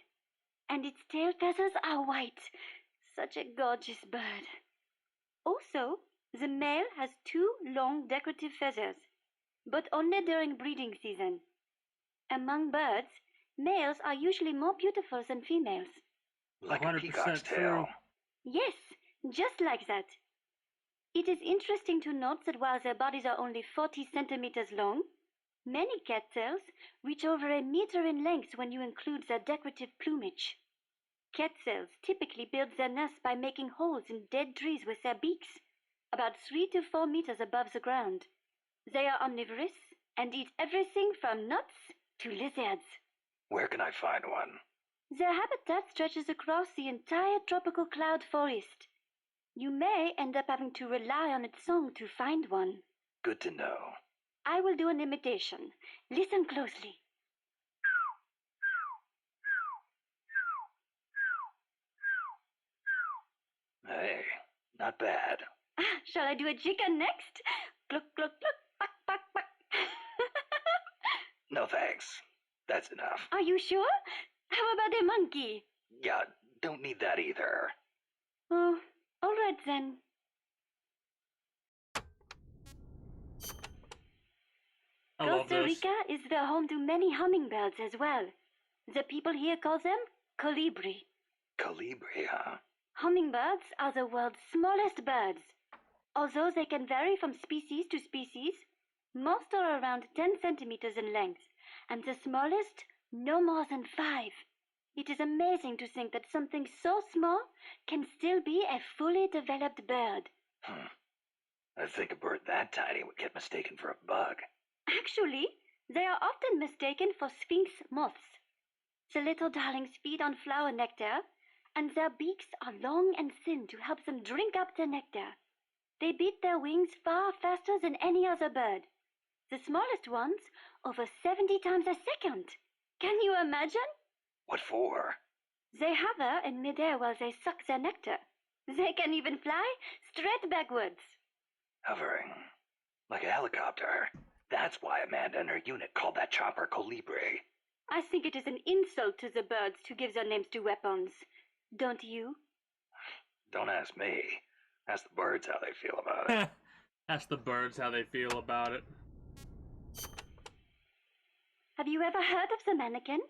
and its tail feathers are white. Such a gorgeous bird. Also, the male has 2 long decorative feathers, but only during breeding season. Among birds, males are usually more beautiful than females. Like a 100% peacock's true. tail. Yes, just like that. It is interesting to note that while their bodies are only 40 centimeters long, many Quetzals reach over 1 meter in length when you include their decorative plumage. Quetzals typically build their nests by making holes in dead trees with their beaks, about 3 to 4 meters above the ground. They are omnivorous and eat everything from nuts to lizards. Where can I find one? Their habitat stretches across the entire tropical cloud forest. You may end up having to rely on its song to find one. Good to know. I will do an imitation. Listen closely. Hey, not bad. Shall I do a chicken next? Cluck, cluck, cluck, buck, buck, buck. No thanks. That's enough. Are you sure? How about a monkey? Yeah, don't need that either. Oh, all right then. Costa Rica is the home to many hummingbirds as well. The people here call them colibri. Colibri, huh? Hummingbirds are the world's smallest birds. Although they can vary from species to species, most are around 10 centimeters in length, and the smallest no more than 5. It is amazing to think that something so small can still be a fully developed bird. I think a bird that tiny would get mistaken for a bug. Actually, they are often mistaken for sphinx moths. The little darlings feed on flower nectar, and their beaks are long and thin to help them drink up the nectar. They beat their wings far faster than any other bird. The smallest ones over 70 times a second. Can you imagine? What for? They hover in midair while they suck their nectar. They can even fly straight backwards. Hovering. Like a helicopter. That's why Amanda and her unit called that chopper Colibri. I think it is an insult to the birds to give their names to weapons. Don't you? Don't ask me. Ask the birds how they feel about it. Ask the birds how they feel about it. Have you ever heard of the mannequins?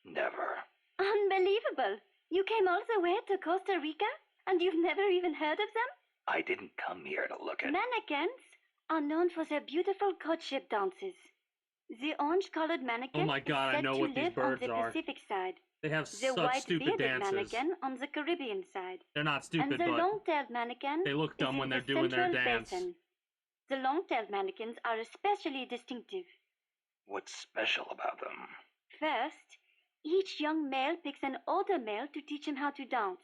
Never. Unbelievable! You came all the way to Costa Rica and you've never even heard of them? I didn't come here to look at... Mannequins are known for their beautiful courtship dances. The orange-colored mannequin oh my God, is said I know to what these live birds on the are. Pacific side. They have The such stupid white-bearded dances. mannequin on the Caribbean side. They're not stupid, and the but long-tailed mannequin they look dumb is when in they're the doing their Central dance. Basin. The long-tailed mannequins are especially distinctive. What's special about them? First, each young male picks an older male to teach him how to dance.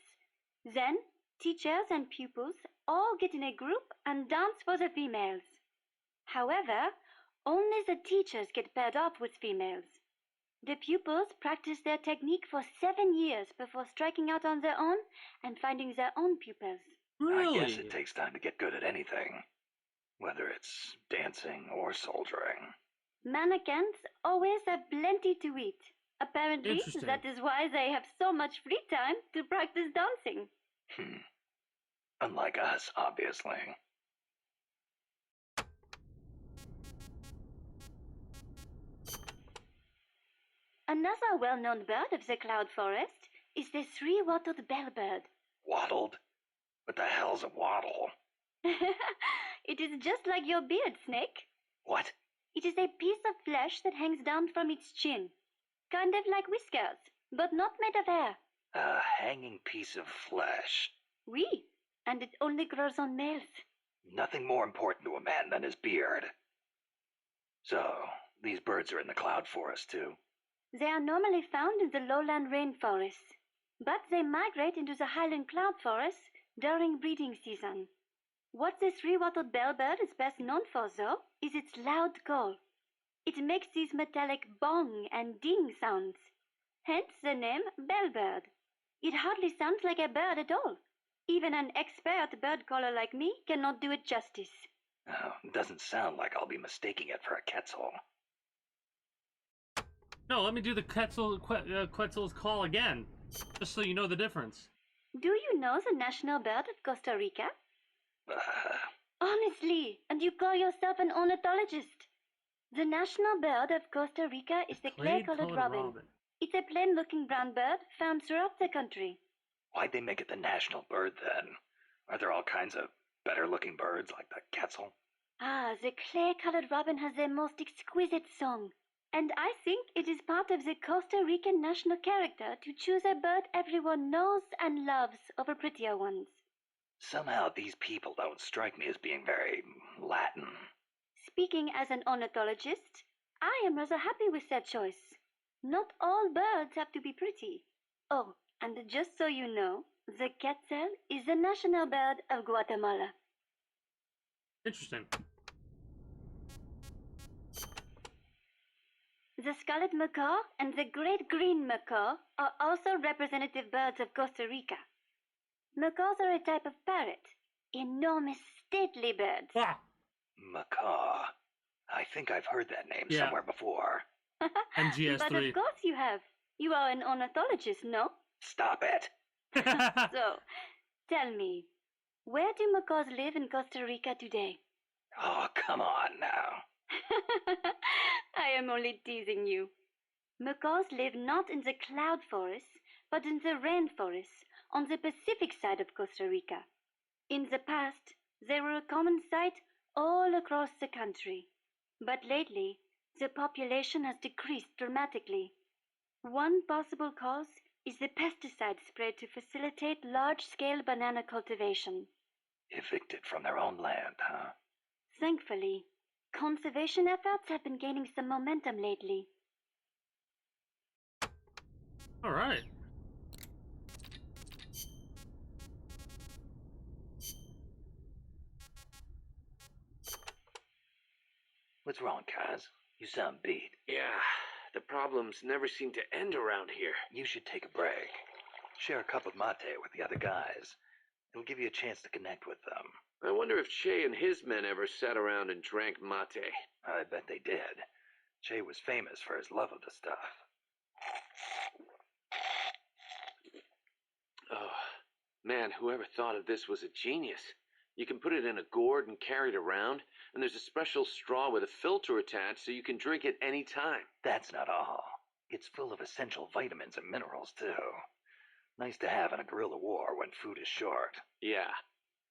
Then, teachers and pupils all get in a group and dance for the females. However, only the teachers get paired up with females. The pupils practice their technique for 7 years before striking out on their own and finding their own pupils. Really? I guess it takes time to get good at anything. Whether it's dancing or soldiering. Mannequins always have plenty to eat. Apparently, Interesting. that is why they have so much free time to practice dancing. Unlike us, obviously. Another well-known bird of the cloud forest is the three-wattled bellbird. Wattled? What the hell's a wattle? It is just like your beard, Snake. What? It is a piece of flesh that hangs down from its chin. Kind of like whiskers, but not made of hair. A hanging piece of flesh. Oui, and it only grows on males. Nothing more important to a man than his beard. So, these birds are in the cloud forest too? They are normally found in the lowland rainforests, but they migrate into the highland cloud forests during breeding season. What the three-wattled bellbird is best known for, though, is its loud call. It makes these metallic bong and ding sounds, hence the name bellbird. It hardly sounds like a bird at all. Even an expert bird caller like me cannot do it justice. Oh, doesn't sound like I'll be mistaking it for a quetzal. No, let me do the Quetzal's call again, just so you know the difference. Do you know the national bird of Costa Rica? Honestly, and you call yourself an ornithologist? The national bird of Costa Rica is the clay-colored robin. It's a plain-looking brown bird found throughout the country. Why'd they make it the national bird then? Are there all kinds of better-looking birds like the quetzal? Ah, the clay-colored robin has the most exquisite song. And I think it is part of the Costa Rican national character to choose a bird everyone knows and loves over prettier ones. Somehow these people don't strike me as being very Latin. Speaking as an ornithologist, I am rather happy with that choice. Not all birds have to be pretty. Oh, and just so you know, the quetzal is the national bird of Guatemala. Interesting. The scarlet macaw and the great green macaw are also representative birds of Costa Rica. Macaws are a type of parrot, enormous, stately birds. Ah! Macaw. I think I've heard that name somewhere before. MGS3. But of course you have. You are an ornithologist, no? Stop it. So, tell me, where do macaws live in Costa Rica today? Oh, come on now. I am only teasing you. Macaws live not in the cloud forests, but in the rainforests on the Pacific side of Costa Rica. In the past, they were a common sight all across the country. But lately, the population has decreased dramatically. One possible cause is the pesticide sprayed to facilitate large-scale banana cultivation. Evicted from their own land, huh? Thankfully, conservation efforts have been gaining some momentum lately. All right. What's wrong, Kaz? You sound beat. Yeah, the problems never seem to end around here. You should take a break. Share a cup of mate with the other guys. It'll give you a chance to connect with them. I wonder if Che and his men ever sat around and drank mate. I bet they did. Che was famous for his love of the stuff. Oh, man, whoever thought of this was a genius. You can put it in a gourd and carry it around, and there's a special straw with a filter attached so you can drink it any time. That's not all. It's full of essential vitamins and minerals, too. Nice to have in a guerrilla war when food is short. Yeah.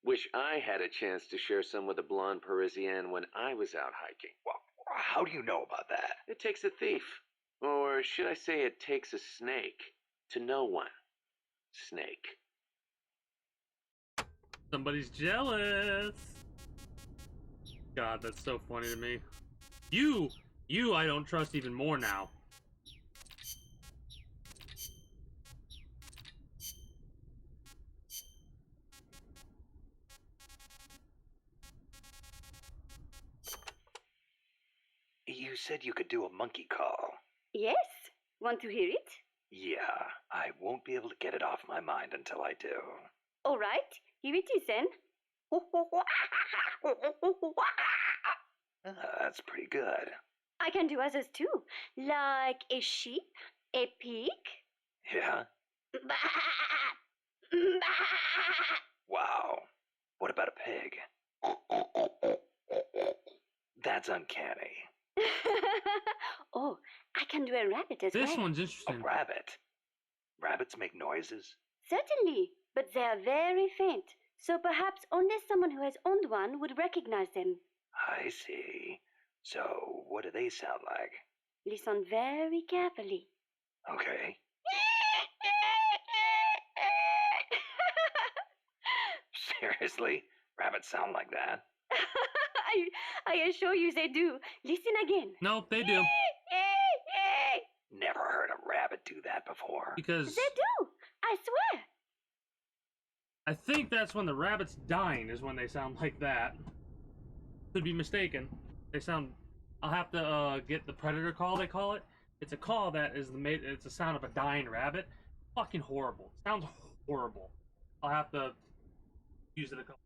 Wish I had a chance to share some with the blonde Parisienne when I was out hiking. Well, how do you know about that? It takes a thief. Or should I say it takes a snake to know one. Snake. Somebody's jealous. God, that's so funny to me. You I don't trust even more now. You said you could do a monkey call. Yes? Want to hear it? Yeah, I won't be able to get it off my mind until I do. All right, here it is then. That's pretty good. I can do others too, like a sheep, a pig. Yeah? Wow. What about a pig? That's uncanny. Oh, I can do a rabbit as well. This one's A interesting. rabbit? Rabbits make noises? Certainly, but they are very faint, so perhaps only someone who has owned one would recognize them. I see. So, what do they sound like? Listen very carefully. Okay. Seriously? Rabbits sound like that? I assure you they do. Listen again. No, they do. Never heard a rabbit do that before. Because They do. I swear. I think that's when the rabbit's dying is when they sound like that. Could be mistaken. They sound... I'll have to get the predator call, they call it. It's a call that is it's the sound of a dying rabbit. Fucking horrible. Sounds horrible. I'll have to use it a couple.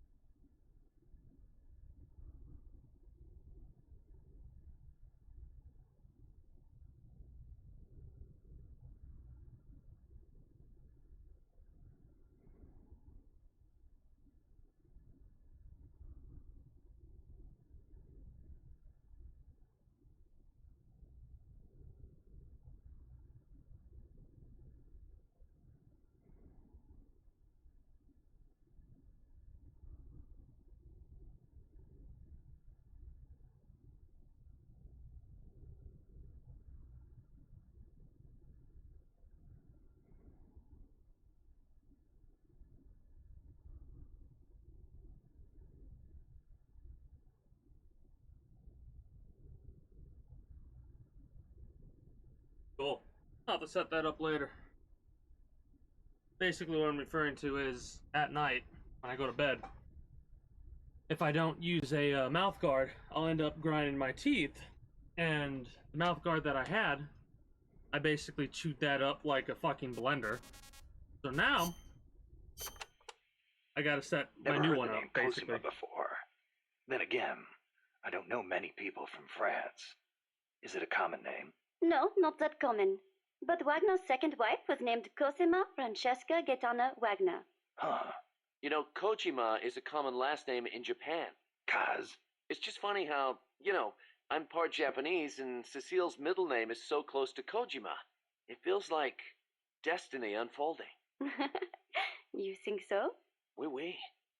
have to set that up later. Basically what I'm referring to is, at night, when I go to bed, if I don't use a mouth guard, I'll end up grinding my teeth, and the mouth guard that I had, I basically chewed that up like a fucking blender. So now, I gotta set my new one up, basically. Cosima before. Then again, I don't know many people from France. Is it a common name? No, not that common. But Wagner's second wife was named Cosima Francesca Gaetana Wagner. Huh. You know, Kojima is a common last name in Japan. Kaz? It's just funny how, I'm part Japanese and Cecile's middle name is so close to Kojima. It feels like destiny unfolding. You think so? Oui, oui.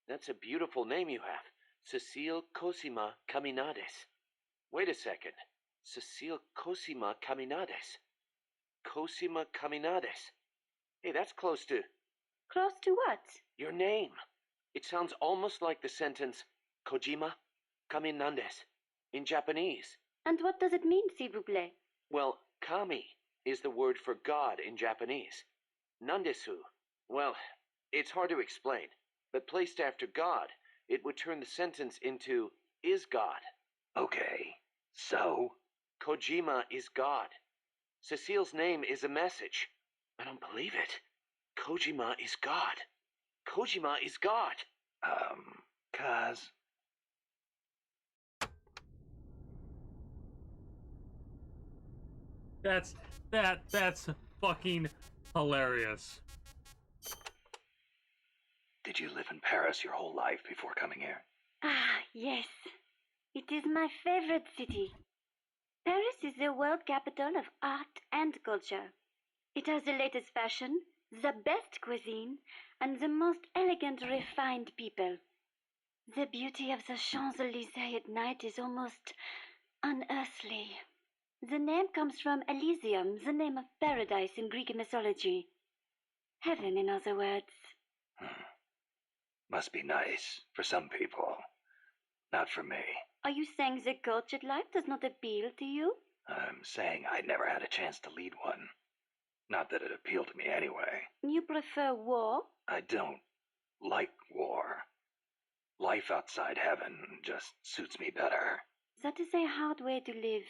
That's a beautiful name you have. Cecile Cosima Caminades. Wait a second. Cecile Cosima Caminades. Cosima Caminades. Hey, that's close to... Close to what? Your name. It sounds almost like the sentence Kojima Caminades in Japanese. And what does it mean, s'il vous plaît? Well, kami is the word for God in Japanese. Nandesu. Well, it's hard to explain, but placed after God, it would turn the sentence into is God. Okay, so? Kojima is God. Cecile's name is a message. I don't believe it. Kojima is God. Kojima is God. Kaz? That's fucking hilarious. Did you live in Paris your whole life before coming here? Ah, yes. It is my favorite city. Paris is the world capital of art and culture. It has the latest fashion, the best cuisine, and the most elegant, refined people. The beauty of the Champs-Élysées at night is almost unearthly. The name comes from Elysium, the name of paradise in Greek mythology. Heaven, in other words. Must be nice for some people. Not for me. Are you saying the cultured life does not appeal to you? I'm saying I'd never had a chance to lead one. Not that it appealed to me anyway. You prefer war? I don't like war. Life outside heaven just suits me better. That is a hard way to live.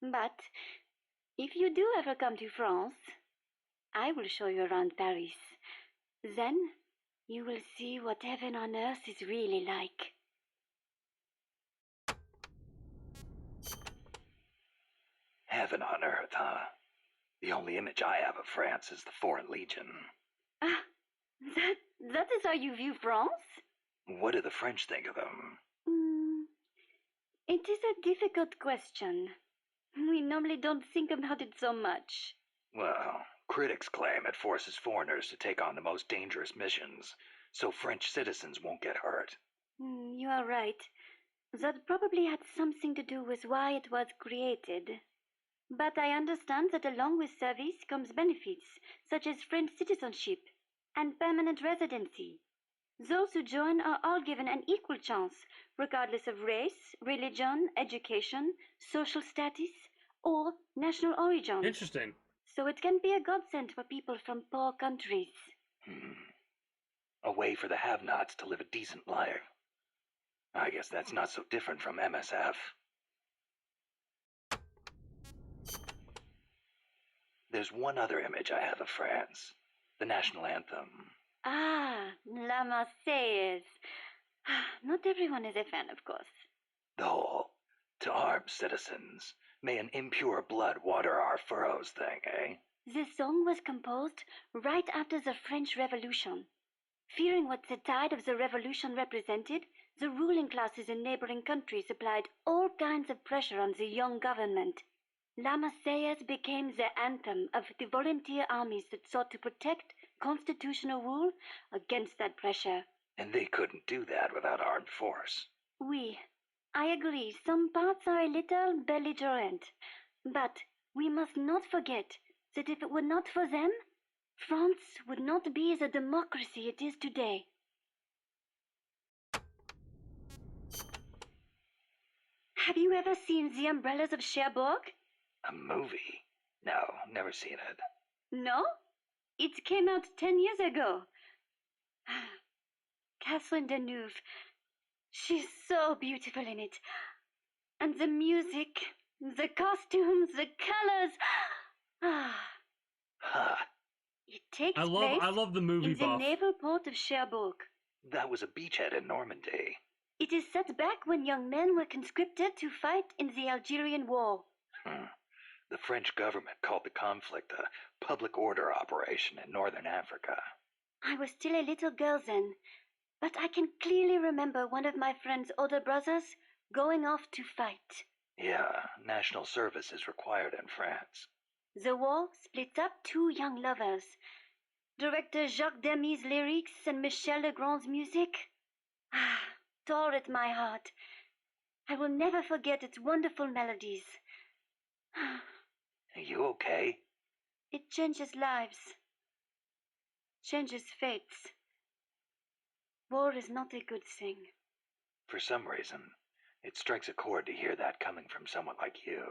But if you do ever come to France, I will show you around Paris. Then you will see what heaven on earth is really like. Heaven on earth, huh? The only image I have of France is the Foreign Legion. Ah, that is how you view France? What do the French think of them? It is a difficult question. We normally don't think about it so much. Well, critics claim it forces foreigners to take on the most dangerous missions, so French citizens won't get hurt. You are right. That probably had something to do with why it was created. But I understand that along with service comes benefits, such as French citizenship and permanent residency. Those who join are all given an equal chance, regardless of race, religion, education, social status, or national origin. Interesting. So it can be a godsend for people from poor countries. A way for the have-nots to live a decent life. I guess that's not so different from MSF. There's one other image I have of France. The National Anthem. Ah, La Marseillaise. Not everyone is a fan, of course. The whole, to armed citizens, may an impure blood water our furrows thing, eh? The song was composed right after the French Revolution. Fearing what the tide of the revolution represented, the ruling classes in neighboring countries applied all kinds of pressure on the young government. La Marseillaise became the anthem of the volunteer armies that sought to protect constitutional rule against that pressure. And they couldn't do that without armed force. Oui, I agree. Some parts are a little belligerent. But we must not forget that if it were not for them, France would not be the democracy it is today. Have you ever seen The Umbrellas of Cherbourg? A movie? No, never seen it. No? It came out 10 years ago. Catherine Deneuve. She's so beautiful in it. And the music, the costumes, the colors. Huh. It takes I love the movie in the buff. naval port of Cherbourg. That was a beachhead in Normandy. It is set back when young men were conscripted to fight in the Algerian War. The French government called the conflict a public order operation in northern Africa. I was still a little girl then, but I can clearly remember one of my friend's older brothers going off to fight. Yeah, national service is required in France. The war split up two young lovers. Director Jacques Demy's lyrics and Michel Legrand's music tore at my heart. I will never forget its wonderful melodies. Are you okay? It changes lives, changes fates. War is not a good thing. For some reason, it strikes a chord to hear that coming from someone like you.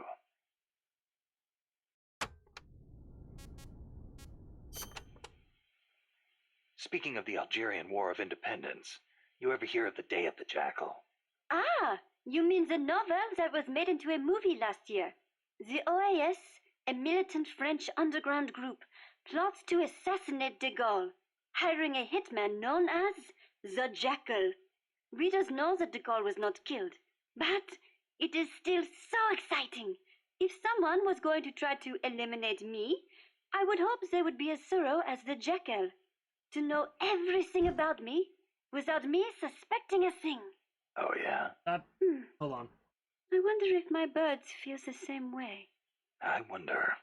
Speaking of the Algerian War of Independence, you ever hear of the Day of the Jackal? Ah, you mean the novel that was made into a movie last year? The OAS, a militant French underground group, plots to assassinate de Gaulle, hiring a hitman known as the Jackal. Readers know that de Gaulle was not killed, but it is still so exciting. If someone was going to try to eliminate me, I would hope they would be as thorough as the Jackal, to know everything about me without me suspecting a thing. Oh, yeah? Hold on. I wonder if my birds feel the same way. I wonder.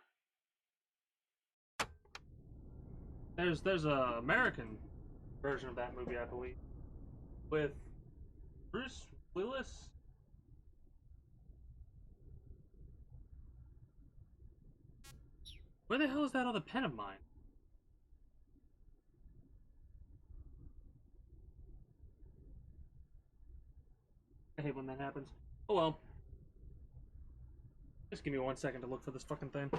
There's a American version of that movie, I believe, with Bruce Willis. Where the hell is that other pen of mine? I hate when that happens. Oh well. Just give me 1 second to look for this fucking thing.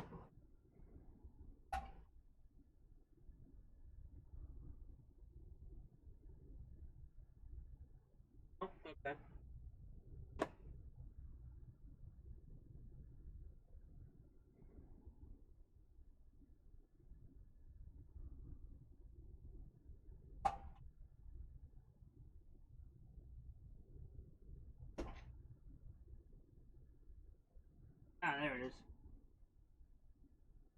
Oh, okay. Ah, there it is.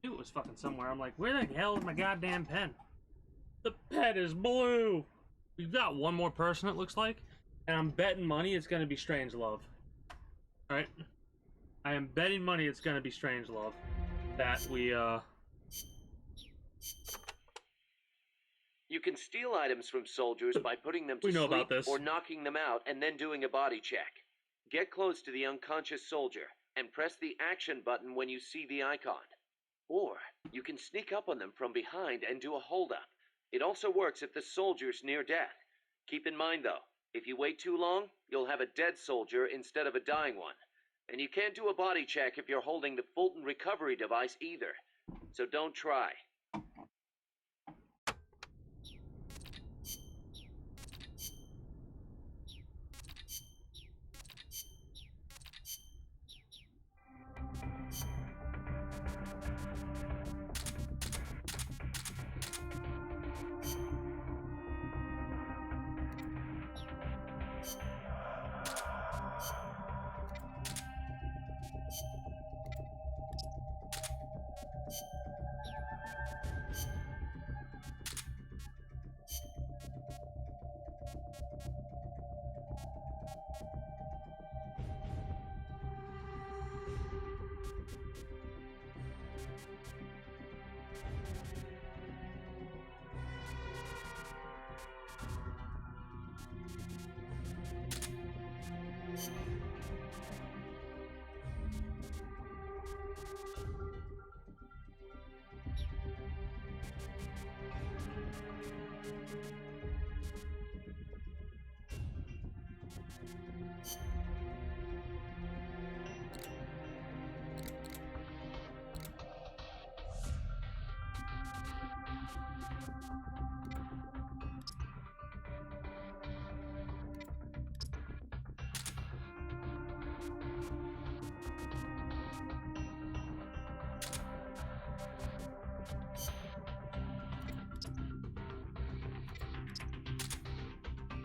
I knew it was fucking somewhere. I'm like, where the hell is my goddamn pen? The pen is blue! We've got one more person, it looks like. And I'm betting money it's gonna be Strangelove. Alright? I am betting money it's gonna be Strangelove. That we, You can steal items from soldiers by putting them to We know sleep about this. or knocking them out and then doing a body check. Get close to the unconscious soldier and press the action button when you see the icon. Or you can sneak up on them from behind and do a hold-up. It also works if the soldier's near death. Keep in mind, though, if you wait too long, you'll have a dead soldier instead of a dying one. And you can't do a body check if you're holding the Fulton recovery device either. So don't try.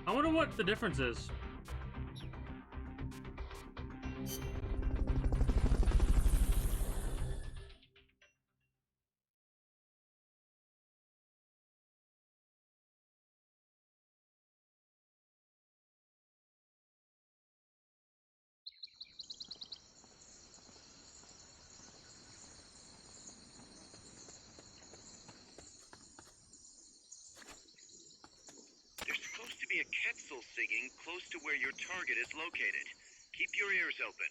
I wonder what the difference is. There's supposed to be a Quetzal singing close to where your target is located. Keep your ears open.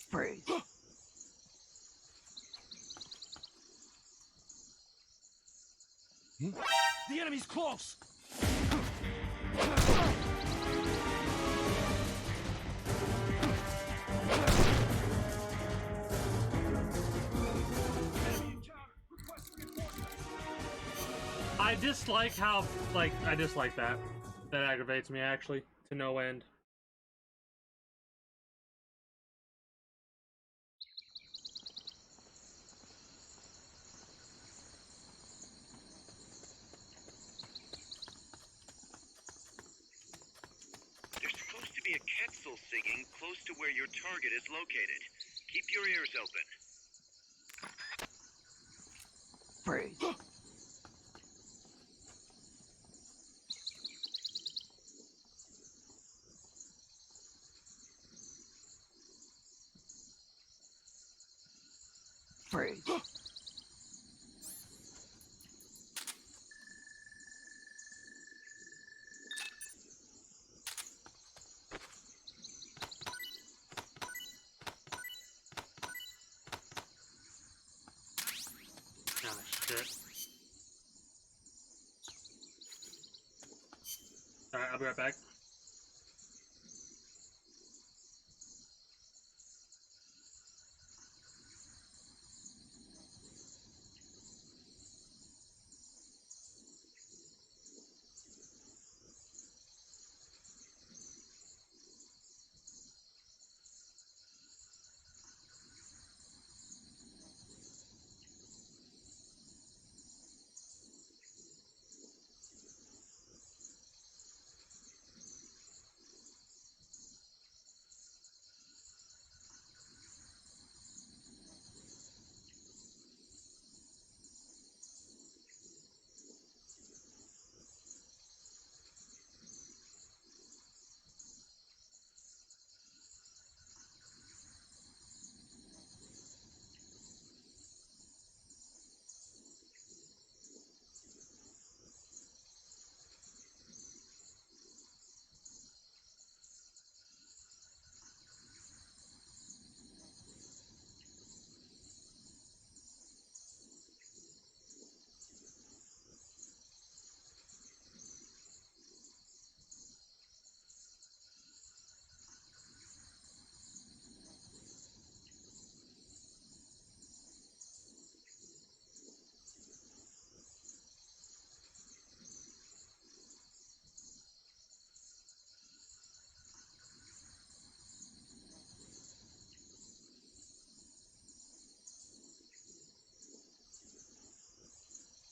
Freeze. The enemy's close! I dislike how, like, I dislike that. That aggravates me, actually, to no end. There's supposed to be a Quetzal singing close to where your target is located. Keep your ears open. Freeze. Freeze. Ah, shit. Alright, I'll be right back.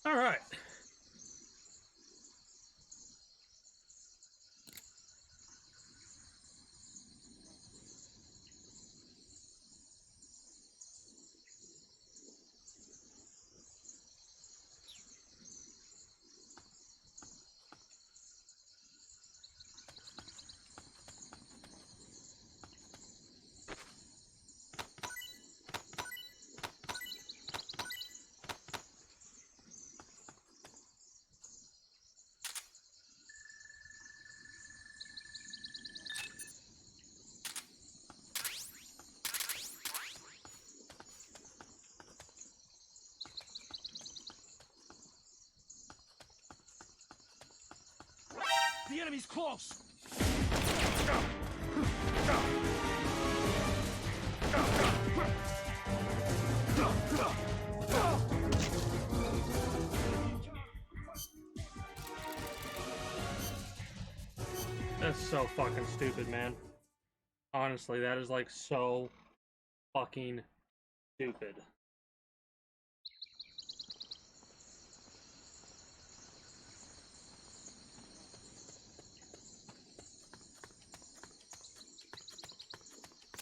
Alright. enemy's close! That's so fucking stupid, man. Honestly, that is like so fucking stupid.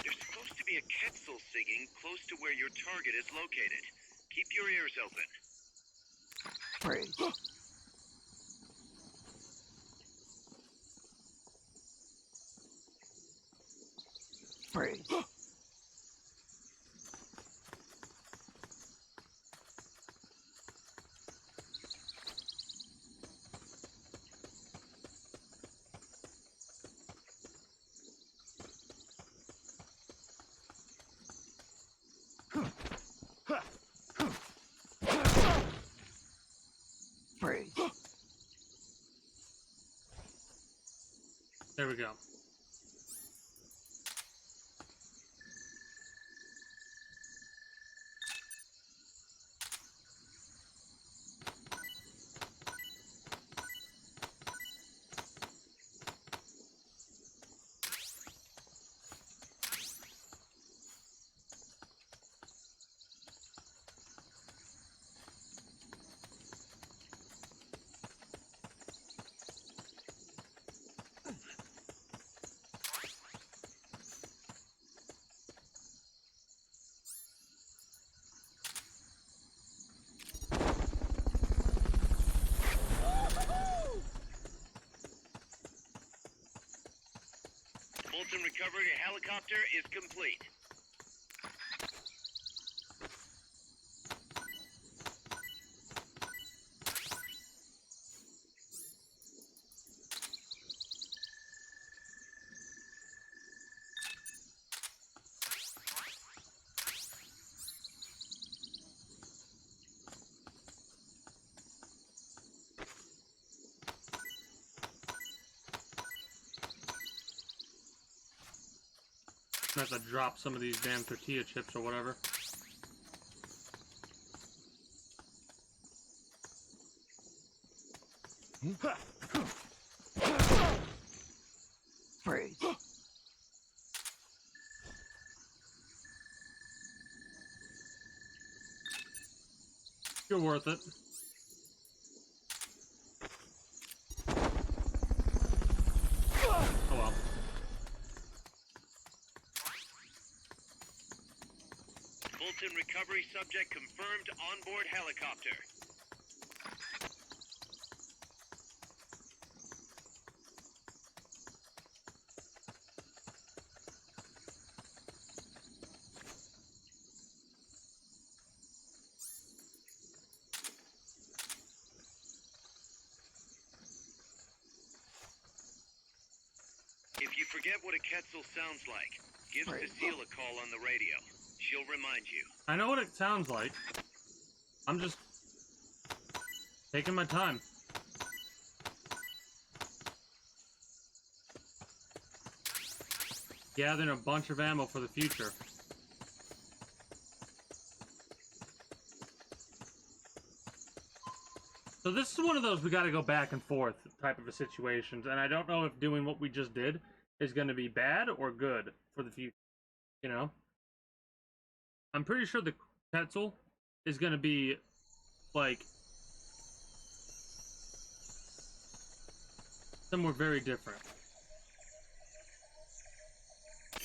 There's supposed to be a Quetzal singing close to where your target is located. Keep your ears open. Freeze. Freeze. Freeze. There we go. Fulton recovery helicopter is complete. I have to drop some of these damn tortilla chips or whatever. Freeze. You're worth it. Oh well. Fulton recovery subject confirmed onboard helicopter. If you forget what a Quetzal sounds like, give Cecile a call on the radio. She'll remind you. I know what it sounds like. I'm just taking my time. Gathering a bunch of ammo for the future. So this is one of those we gotta go back and forth type of a situations, and I don't know if doing what we just did is gonna be bad or good for the future, you know? I'm pretty sure the Quetzal is gonna be, like, somewhere very different.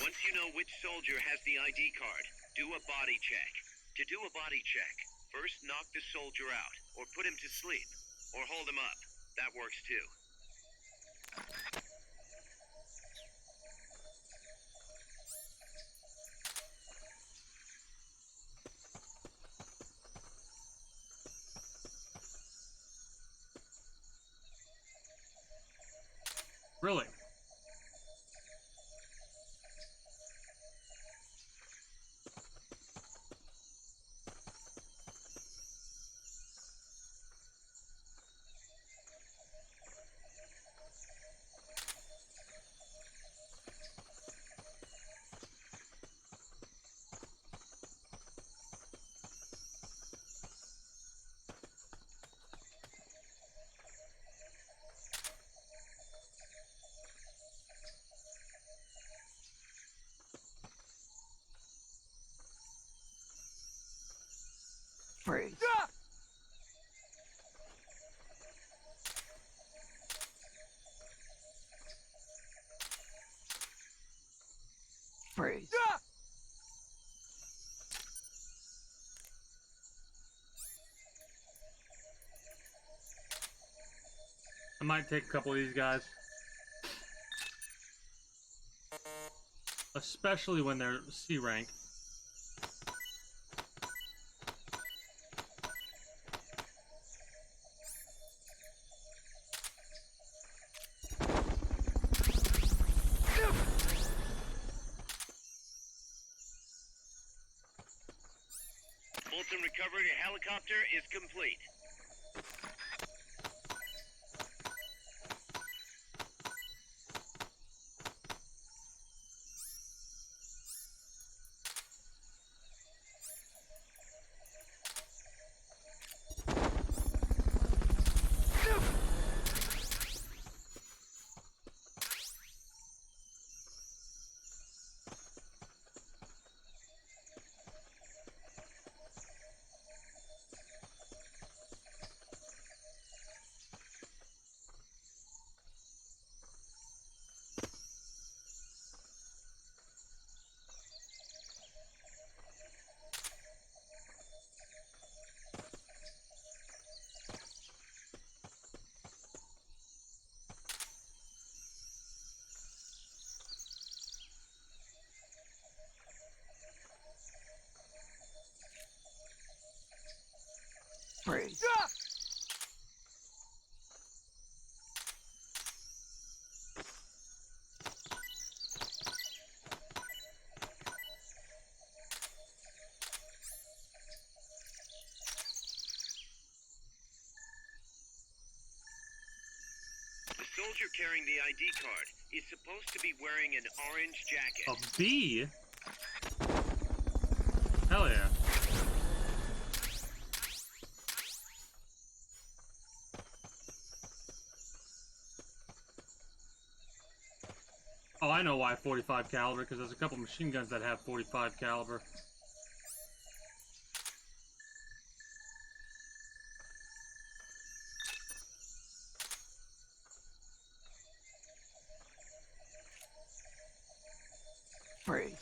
Once you know which soldier has the ID card, do a body check. To do a body check, first knock the soldier out, or put him to sleep, or hold him up. That works too. Really? Freeze. I might take a couple of these guys. Especially when they're C rank. Fulton recovery helicopter is complete. Freeze. The soldier carrying the ID card is supposed to be wearing an orange jacket. A bee? Hell yeah. Oh, I know why 45 caliber, because there's a couple machine guns that have 45 caliber. Freeze.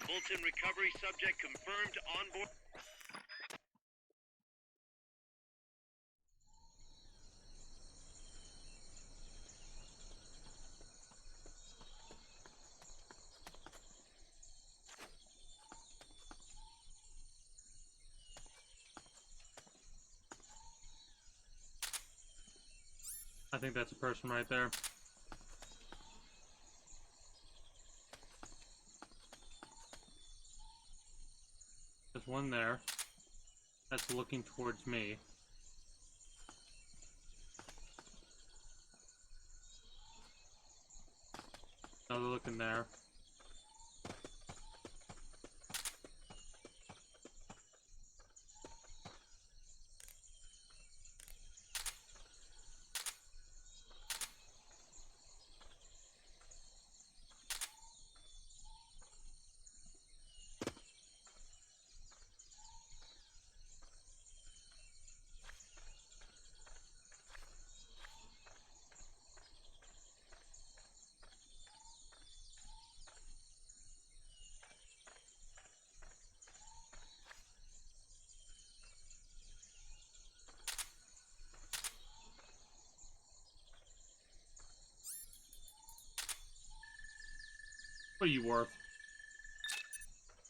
Fulton recovery subject confirmed on board. I think that's a person right there. There's one there that's looking towards me. Another looking there. What are you worth?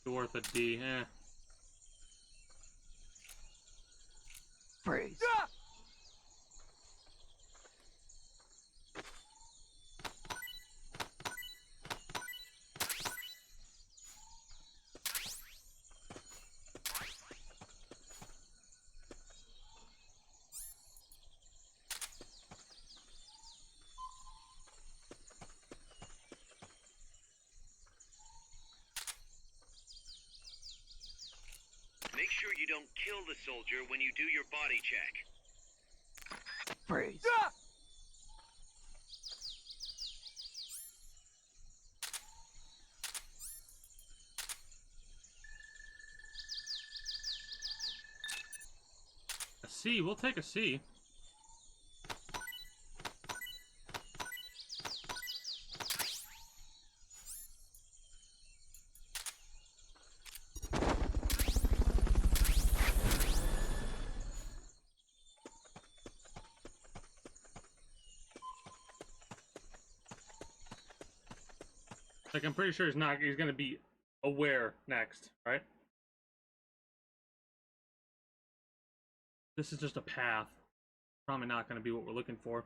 You're worth a D, eh. Freeze. Make sure you don't kill the soldier when you do your body check. Freeze. A C. We'll take a C. Like, I'm pretty sure he's gonna be aware next, right? This is just a path. Probably not gonna be what we're looking for.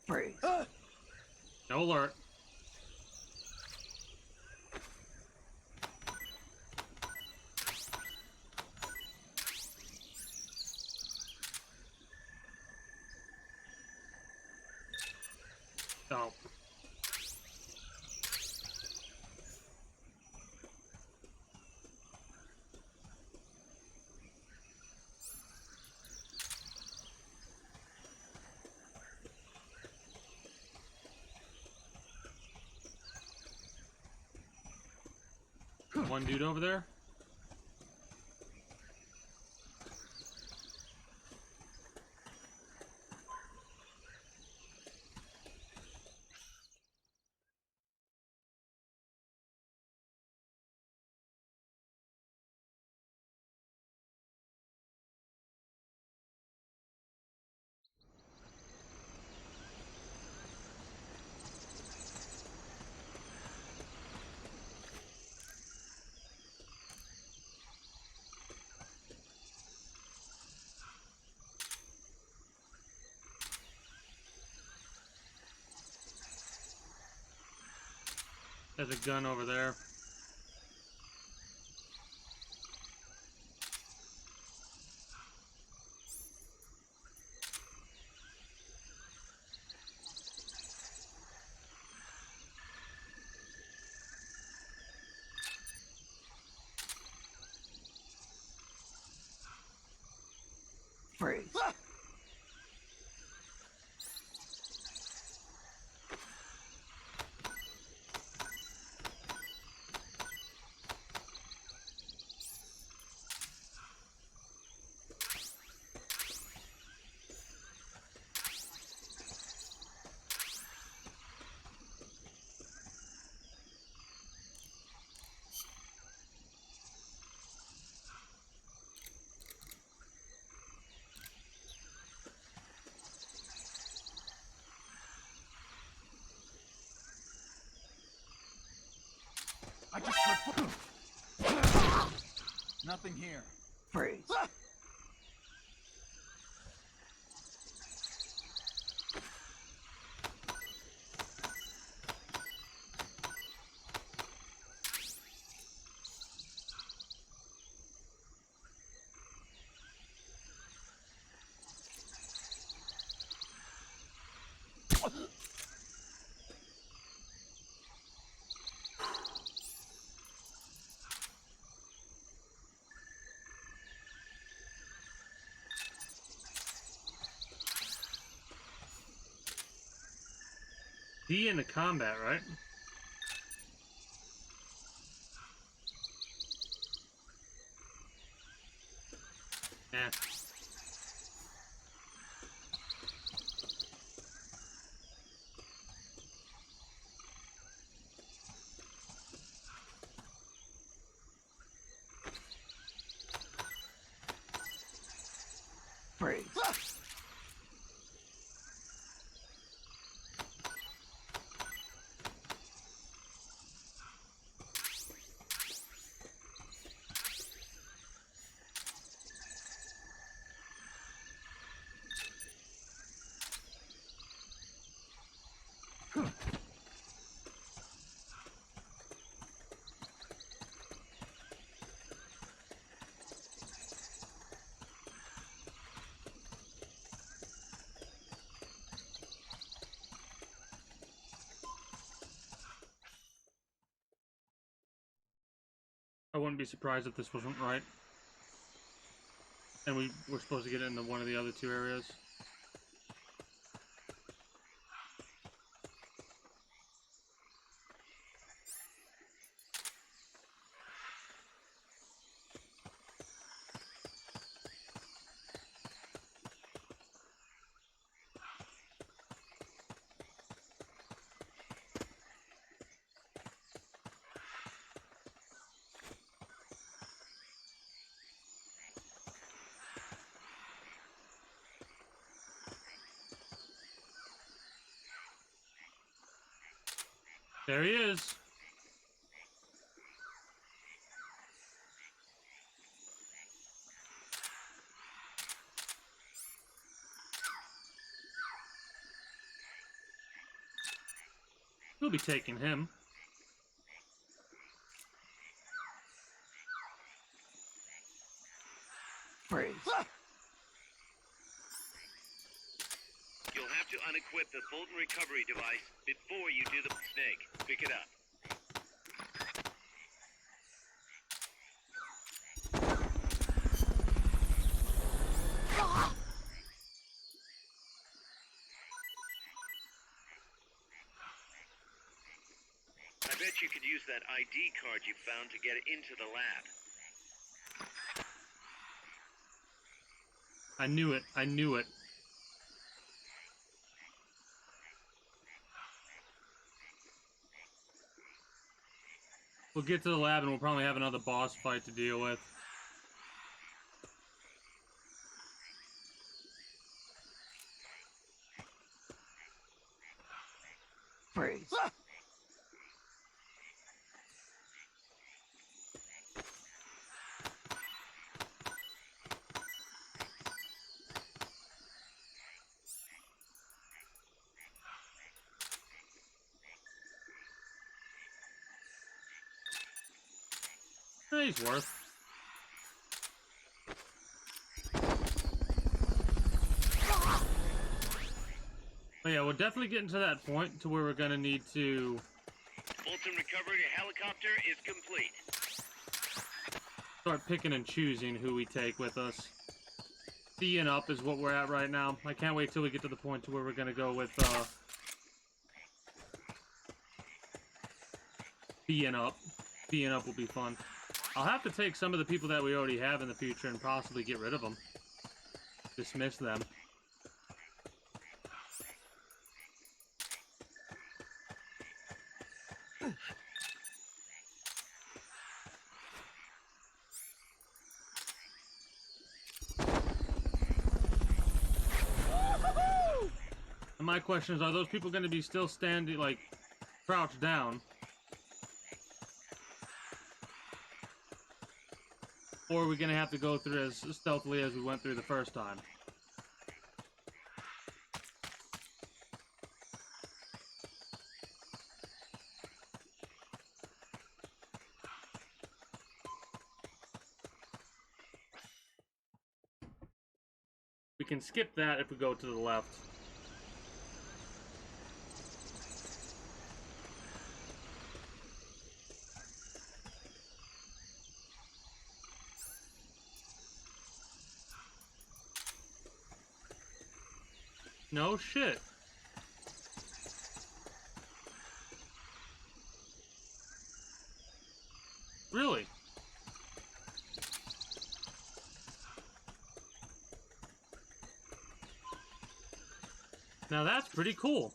Freeze. No alert. Oh. One dude over there. There's a gun over there. Freeze. I just heard. Nothing here. Freeze. D in the combat, right? Yeah. Freeze. be surprised if this wasn't right. And we're supposed to get into one of the other two areas. There he is. We'll be taking him. Freeze. You'll have to unequip the Fulton recovery device before you do the snake. Pick it up. I bet you could use that ID card you found to get into the lab. I knew it. I knew it. We'll get to the lab and we'll probably have another boss fight to deal with. Freeze. He's worth. But yeah, we're definitely getting to that point to where we're gonna need to... Fulton recovery helicopter is complete. Start picking and choosing who we take with us. Being up is what we're at right now. I can't wait till we get to the point to where we're gonna go with, being up. Being up will be fun. I'll have to take some of the people that we already have in the future and possibly get rid of them. Dismiss them. And my question is, are those people going to be still standing, like, crouched down? Or are we going to have to go through as stealthily as we went through the first time? We can skip that if we go to the left. No shit. Really? Now that's pretty cool.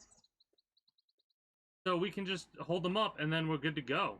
So we can just hold them up and then we're good to go.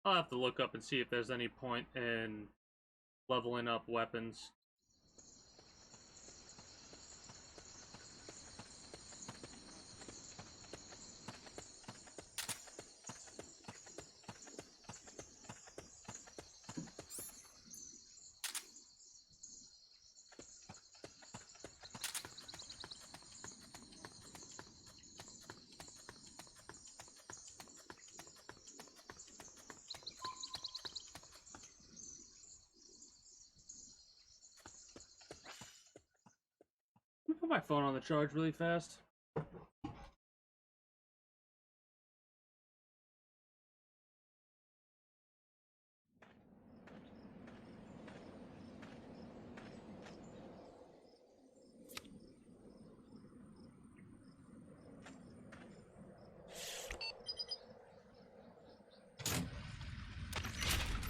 I'll have to look up and see if there's any point in leveling up weapons. Let me put my phone on the charge really fast.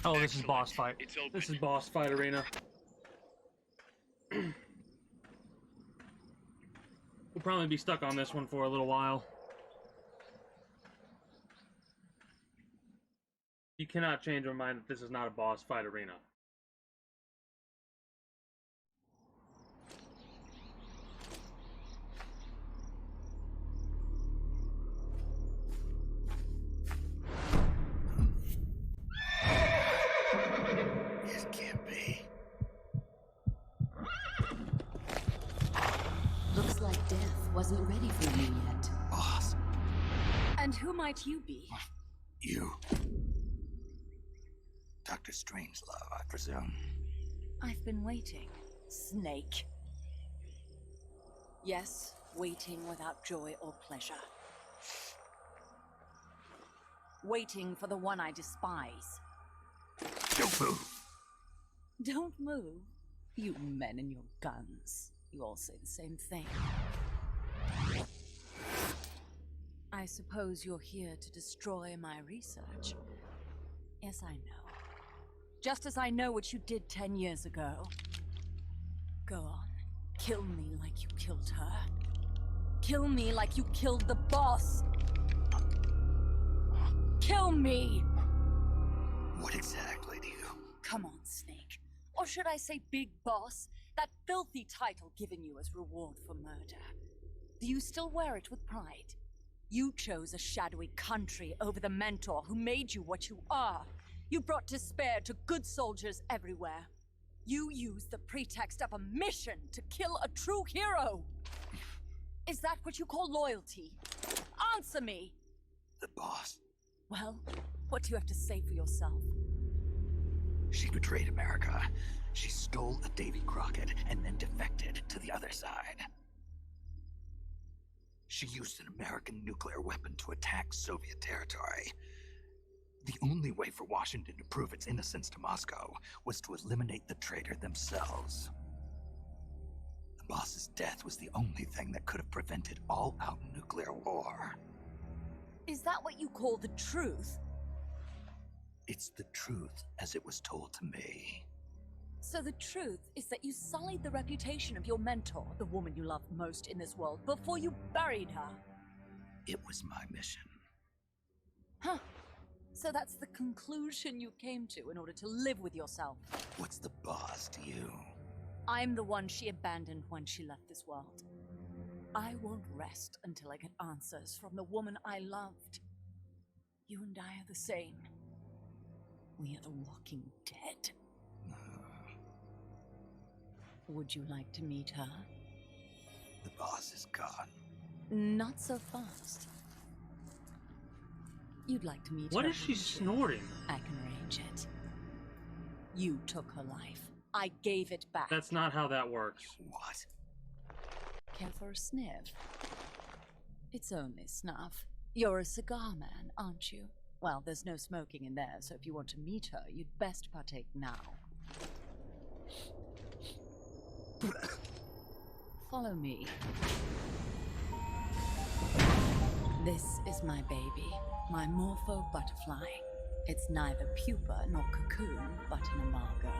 Oh, this is boss fight. This is boss fight arena. We'll probably be stuck on this one for a little while. You cannot change your mind that this is not a boss fight arena. It can't be. Looks like death wasn't ready for me yet. Boss. And who might you be? You. Dr. Strangelove, I presume. I've been waiting, Snake. Yes, waiting without joy or pleasure. Waiting for the one I despise. Don't move. Don't move. You men and your guns. You all say the same thing. I suppose you're here to destroy my research. Yes, I know. Just as I know what you did 10 years ago. Go on. Kill me like you killed her. Kill me like you killed the boss. Kill me! What exactly do you... Come on, Snake. Or should I say Big Boss? That filthy title given you as reward for murder. Do you still wear it with pride? You chose a shadowy country over the mentor who made you what you are. You brought despair to good soldiers everywhere. You used the pretext of a mission to kill a true hero. Is that what you call loyalty? Answer me! The boss. Well, what do you have to say for yourself? She betrayed America. She stole a Davy Crockett and then defected to the other side. She used an American nuclear weapon to attack Soviet territory. The only way for Washington to prove its innocence to Moscow was to eliminate the traitor themselves. The boss's death was the only thing that could have prevented all-out nuclear war. Is that what you call the truth? It's the truth as it was told to me. So the truth is that you sullied the reputation of your mentor, the woman you loved most in this world, before you buried her. It was my mission. Huh. So that's the conclusion you came to in order to live with yourself. What's the boss to you? I'm the one she abandoned when she left this world. I won't rest until I get answers from the woman I loved. You and I are the same. We are the walking dead. Would you like to meet her? The boss is gone. Not so fast. You'd like to meet her. What is she snorting? I can arrange it. You took her life. I gave it back. That's not how that works. What? Care for a sniff? It's only snuff. You're a cigar man, aren't you? Well, there's no smoking in there, so if you want to meet her, you'd best partake now. Follow me. This is my baby, my morpho butterfly. It's neither pupa nor cocoon, but an Amar girl.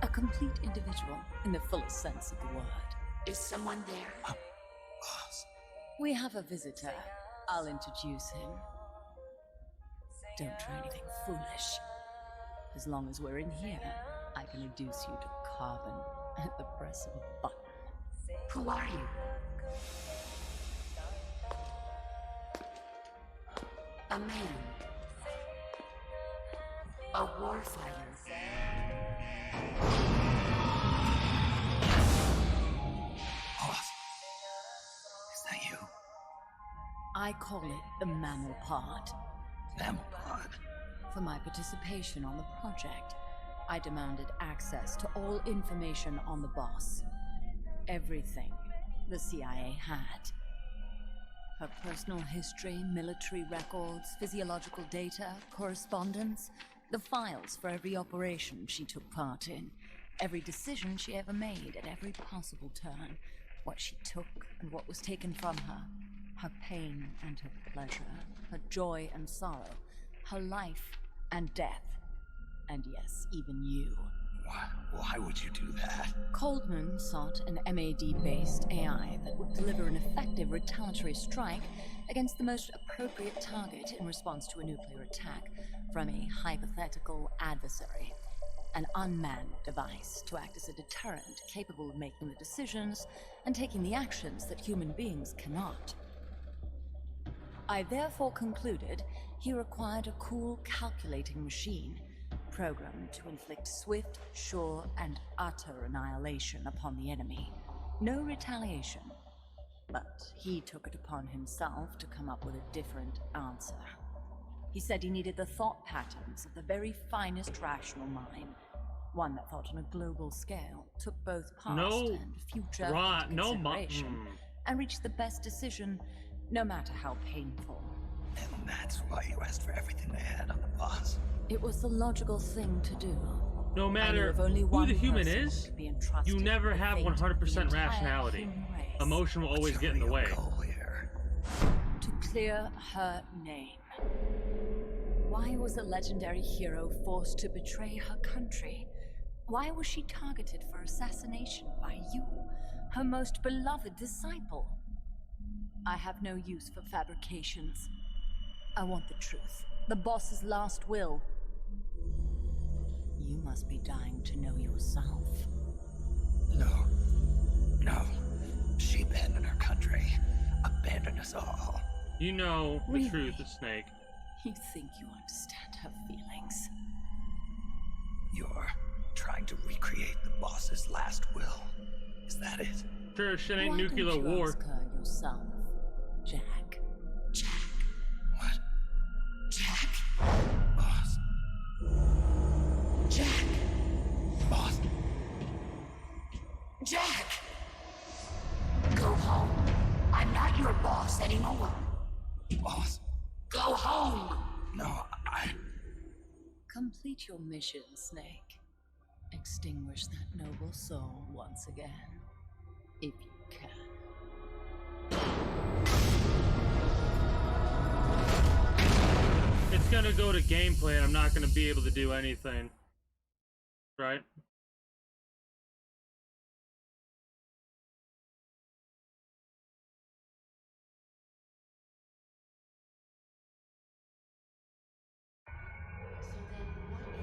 A complete individual in the fullest sense of the word. Is someone there? Boss. We have a visitor. I'll introduce him. Don't try anything foolish. As long as we're in here, I can reduce you to carbon at the press of a button. Who are you? A man. A warfighter. Boss, is that you? I call it the mammal pod. Mammal pod? For my participation on the project, I demanded access to all information on the boss. Everything the CIA had. Her personal history, military records, physiological data, correspondence, the files for every operation she took part in, every decision she ever made at every possible turn, what she took and what was taken from her pain and her pleasure, her joy and sorrow, her life and death, and yes, even you. Why would you do that? Coldman sought an MAD-based AI that would deliver an effective retaliatory strike against the most appropriate target in response to a nuclear attack from a hypothetical adversary. An unmanned device to act as a deterrent capable of making the decisions and taking the actions that human beings cannot. I therefore concluded he required a cool calculating machine programmed to inflict swift, sure, and utter annihilation upon the enemy. No retaliation. But he took it upon himself to come up with a different answer. He said he needed the thought patterns of the very finest rational mind, one that thought on a global scale, took both past and future into consideration, and reached the best decision, no matter how painful. And that's why you asked for everything they had on the boss. It was the logical thing to do. No matter who the human is, you never have 100% rationality. Emotion will always get in the way. To clear her name. Why was a legendary hero forced to betray her country? Why was she targeted for assassination by you, her most beloved disciple? I have no use for fabrications. I want the truth. The boss's last will. You must be dying to know yourself. No. She abandoned her country. Abandoned us all. You know the truth, Snake. You think you understand her feelings? You're trying to recreate the boss's last will. Is that it? Sure, shit ain't nuclear war. Why don't you ask her yourself, Jack? What? Jack? Boss. Jack! Boss. Jack! Go home. I'm not your boss anymore. Boss. Go home! No, Complete your mission, Snake. Extinguish that noble soul once again, if you can. It's gonna go to gameplay and I'm not gonna be able to do anything. Right?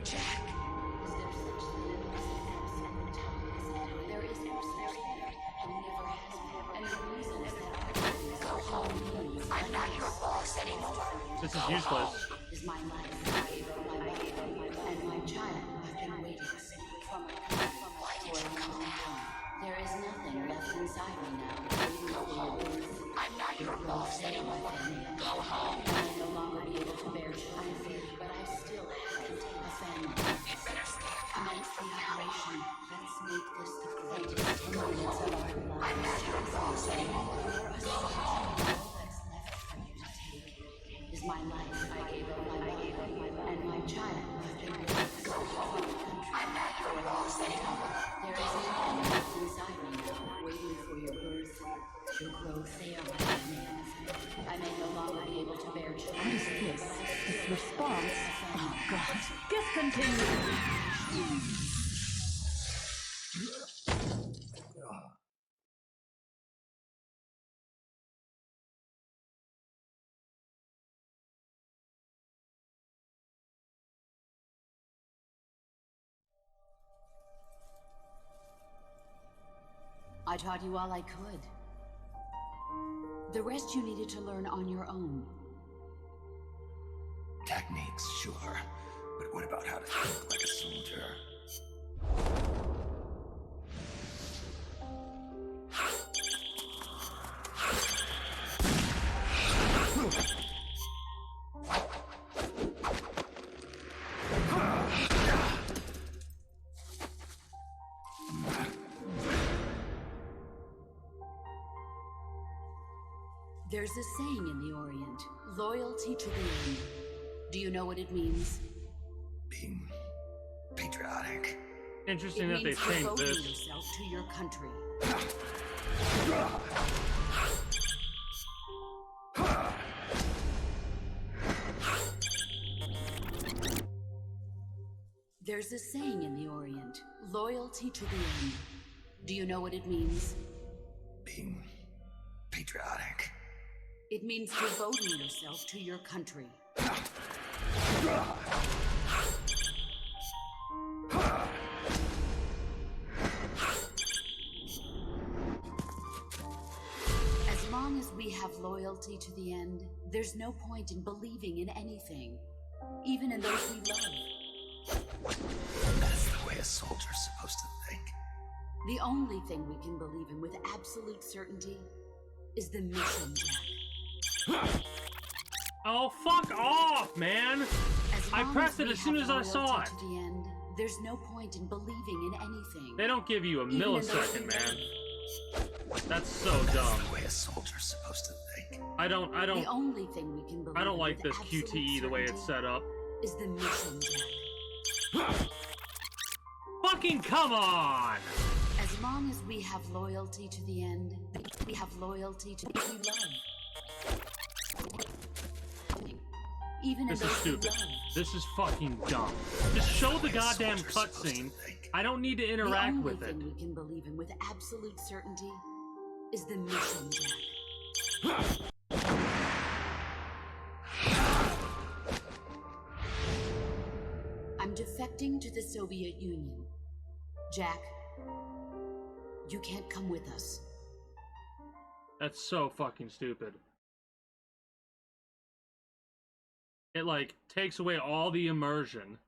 Jack! Go home. I'm not your boss anymore. This is useless. Is my life. And my child have been waiting for why did you come home? There is nothing left inside me now. Go home. I'm not your boss anymore. Go home. I may no longer be able to bear children, but I still have a family. You better stay. Commence the operation. Let's make this the greatest 10 minutes of our lives. I'm not your boss anymore. Go home. All that's left for you to take is my life. I gave up my life, and my child has been born. Go home. I'm not your boss anymore. There is nothing left inside me now, waiting for your birth, your growth. They are my family. I may no longer be able to bear children. What is this? This response? Oh God. Discontinue. I taught you all I could. The rest you needed to learn on your own. Techniques, sure. But what about how to think like a soldier? There's a saying in the Orient, loyalty to the end. Do you know what it means? Being patriotic. Interesting that they means changed devoting this. yourself to your country. There's a saying in the Orient, loyalty to the end. Do you know what it means? Being patriotic. It means devoting yourself to your country. As long as we have loyalty to the end, there's no point in believing in anything, even in those we love. That's the way a soldier's supposed to think. The only thing we can believe in with absolute certainty is the mission, Jack. Oh, fuck off, man! I pressed it as soon as I saw it. To the end, there's no point in believing in anything. They don't give you a Even in those millisecond, we man. love. That's so dumb. That's the way a soldier's supposed to think. I don't The only thing we can believe I don't in like with this absolute QTE the way it's certainty set up. is the mission, Jack. Fucking come on! As long as we have loyalty to the end, we have loyalty to those we love. Even This in is those we stupid. love. This is fucking dumb. Just show the goddamn cutscene. I don't need to interact with The it. only thing we can believe in with absolute certainty is the mission, Jack. I'm defecting to the Soviet Union. Jack, you can't come with us. That's so fucking stupid. It, like, takes away all the immersion.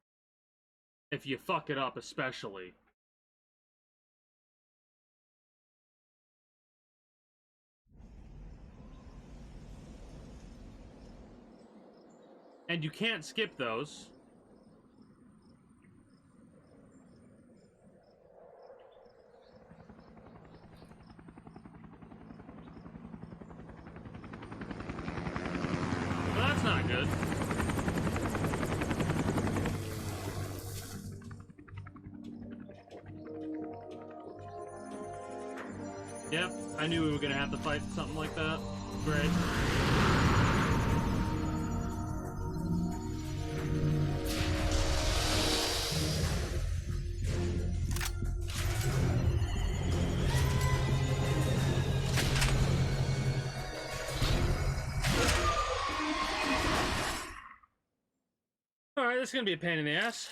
If you fuck it up, especially. And you can't skip those. Well, that's not good. Yep, I knew we were gonna have to fight something like that. Great. Alright, this is gonna be a pain in the ass.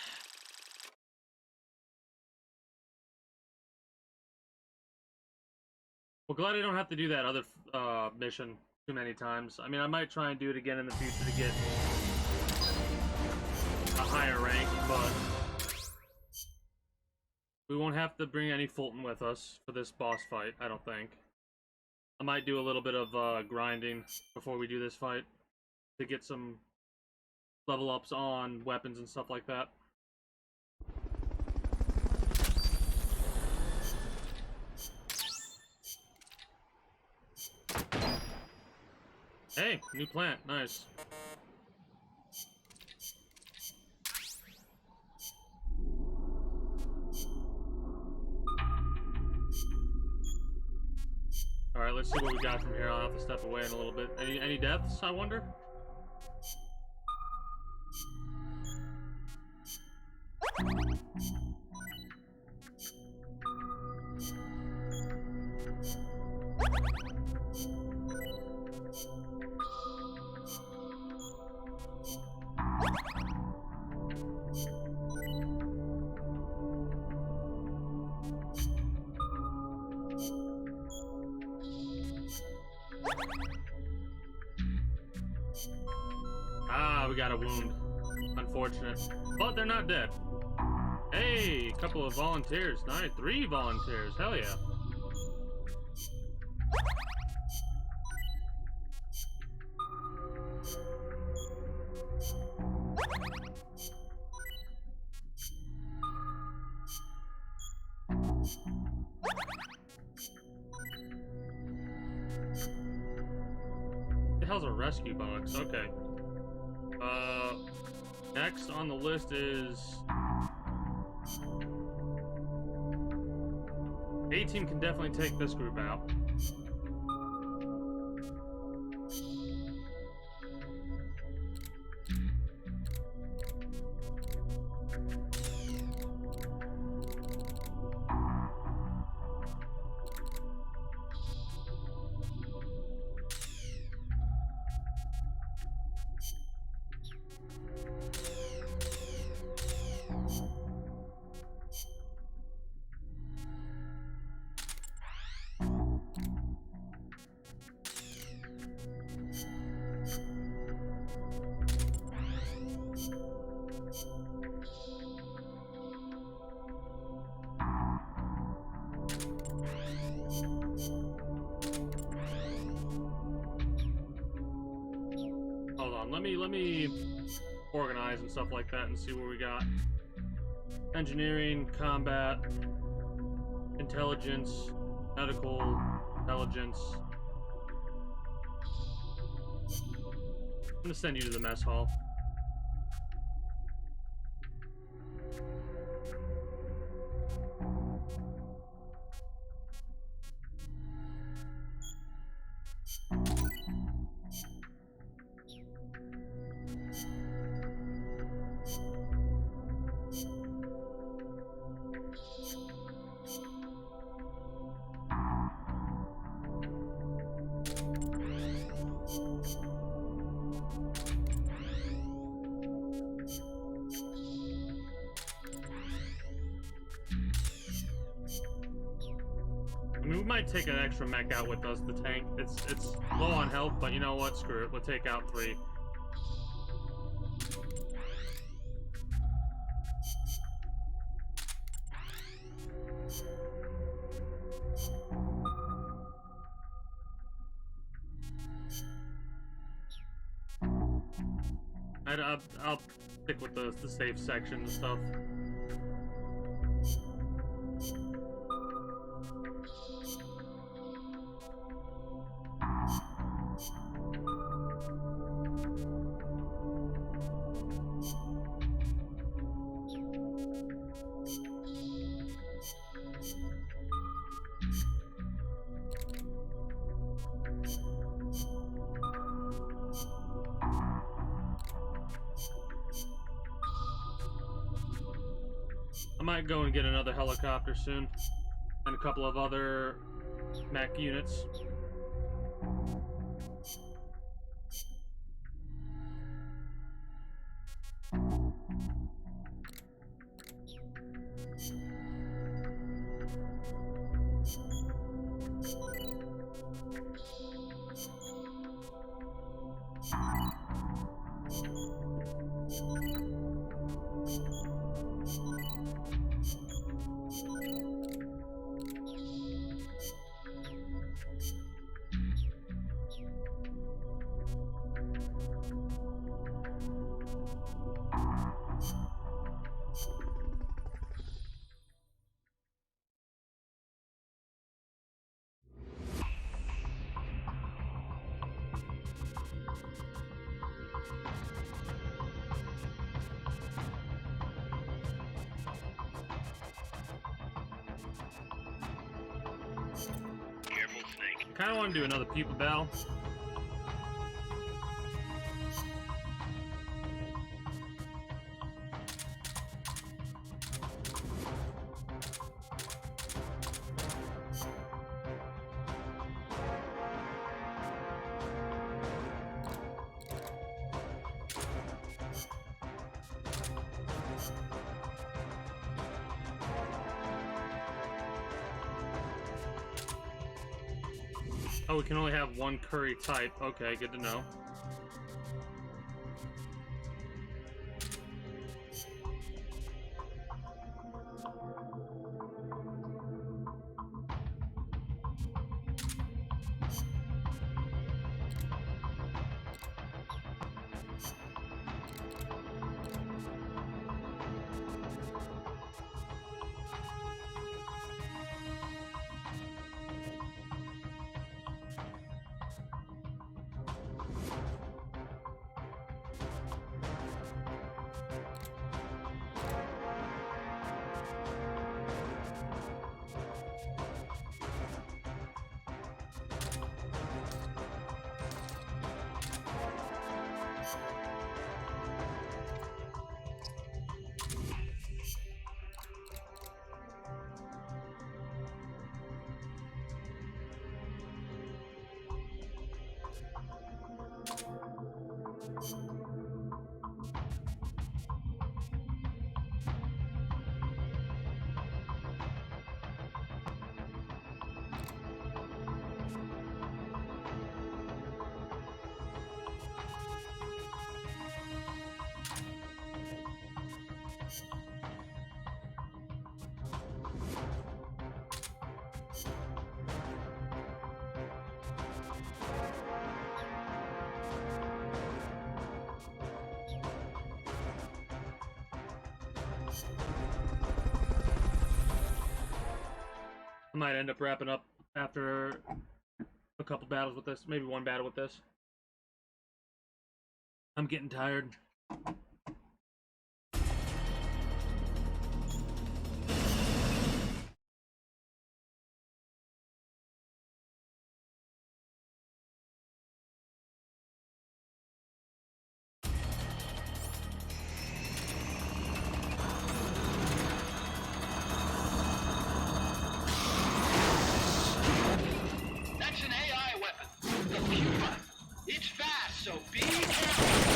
Well, glad I don't have to do that other mission too many times. I mean, I might try and do it again in the future to get a higher rank, but we won't have to bring any Fulton with us for this boss fight, I don't think. I might do a little bit of grinding before we do this fight to get some level ups on weapons and stuff like that. Hey, new plant, nice. Alright, let's see what we got from here. I'll have to step away in a little bit. Any deaths, I wonder? Ah, we got a wound. Unfortunate. But they're not dead. Hey, a couple of volunteers. Nice. 3 volunteers. Hell yeah. The hell's a rescue box? Okay. Next on the list is A-Team can definitely take this group out. Let me organize and stuff like that and see where we got. Engineering, combat, intelligence, medical, intelligence. I'm gonna send you to the mess hall. I mean, we might take an extra mech out with us, the tank. It's low on health, but you know what? Screw it. We'll take out 3. I'll stick with the safe section and stuff. I might go and get another helicopter soon, and a couple of other mech units. Kind of want to do another people battle. Oh, we can only have one curry type. Okay, good to know. I might end up wrapping up after a couple battles with this. Maybe one battle with this. I'm getting tired. That's an AI weapon. The Puma. It's fast, so be careful.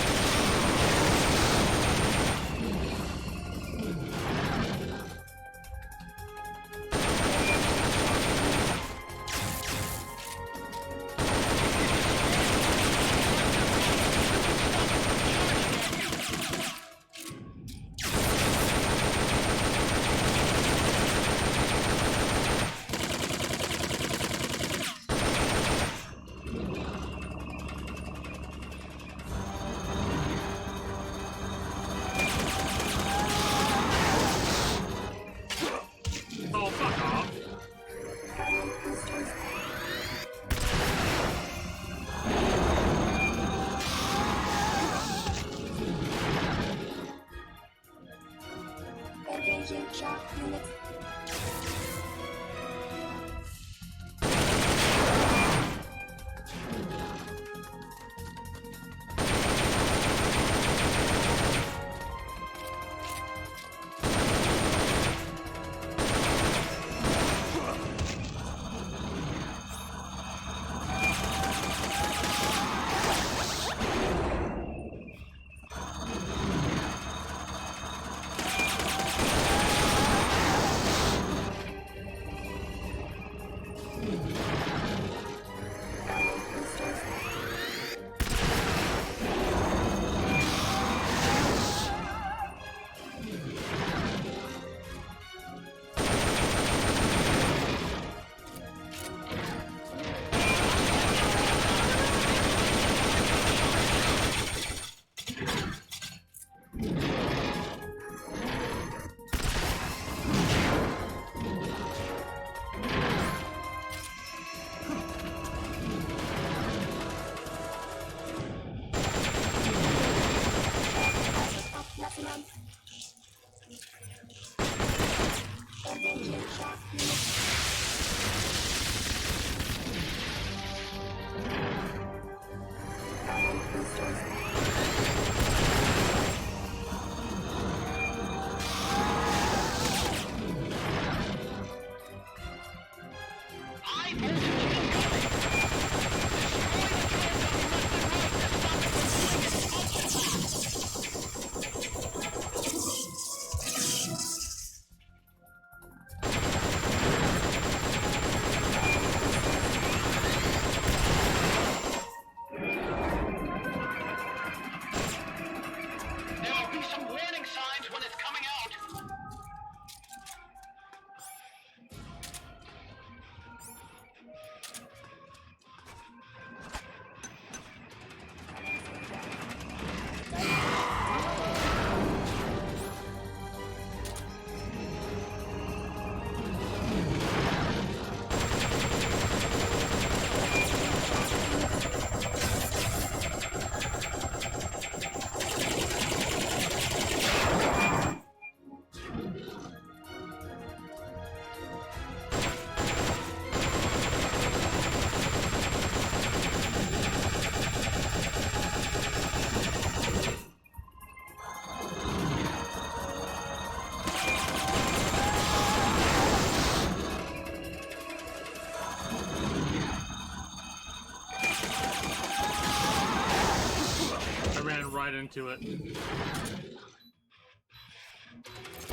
right into it. They've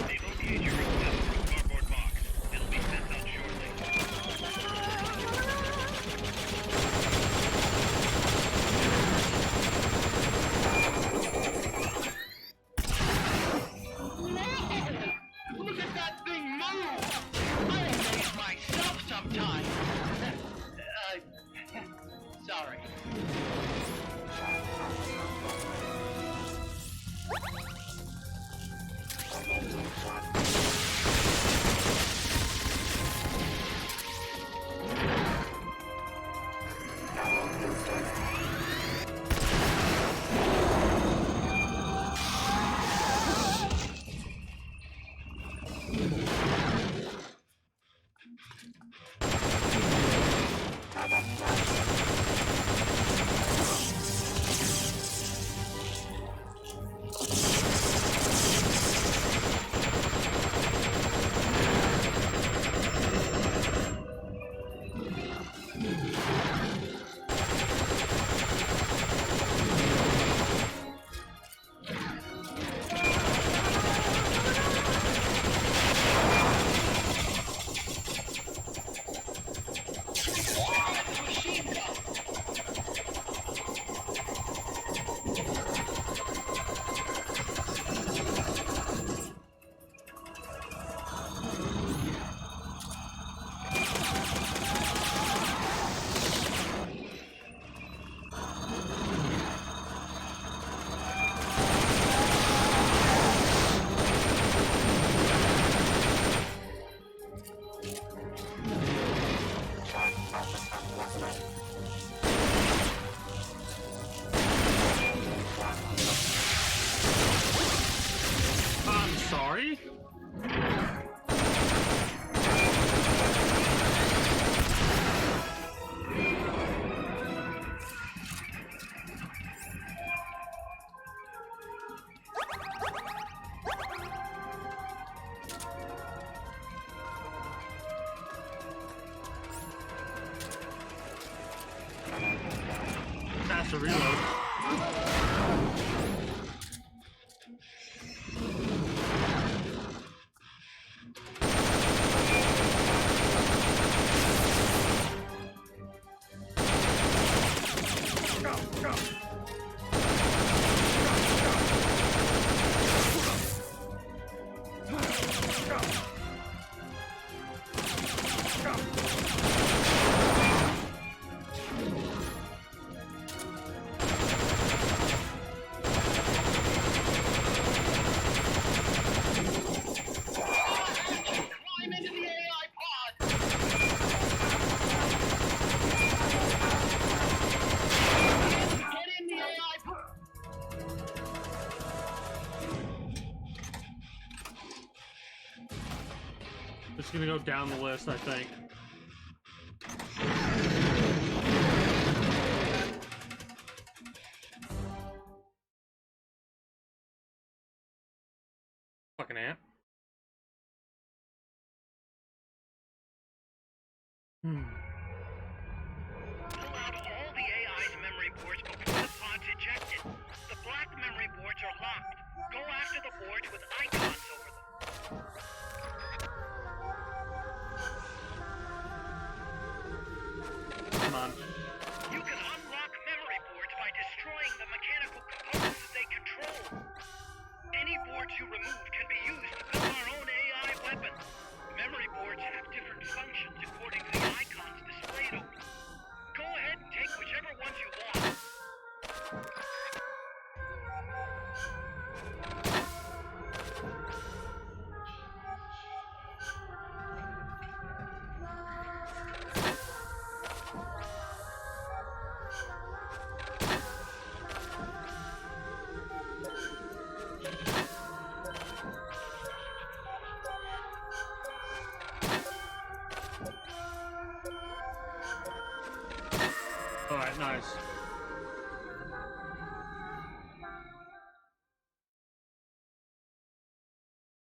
okayed your request for a cardboard box. It'll be sent out shortly. Man! Look at that thing move! I amaze myself sometimes. Sorry. I'm sorry? Faster reload. Climb into the AI pod! Get in the AI pod! Just gonna go down the list, I think. Fucking ant. Pull out all the AI's memory boards before the pod's ejected. The black memory boards are locked. Go after the boards with icons over them. Come on. You can unlock memory boards by destroying the mechanical components that they control. Any boards you remove can be used to build our own AI weapon. Memory boards have different functions according to the icons displayed over them. Go ahead and take whichever ones you want. Alright, nice.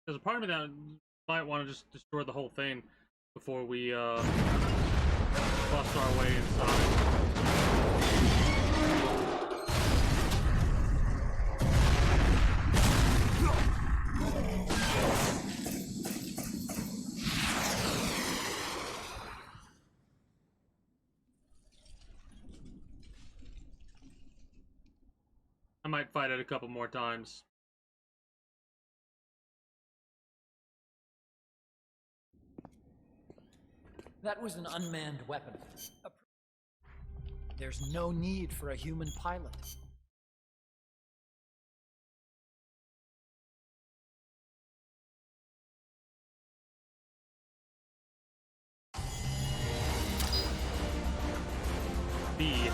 There's a part of me that might want to just destroy the whole thing before we bust our way inside. I might fight it a couple more times. That was an unmanned weapon. There's no need for a human pilot. B.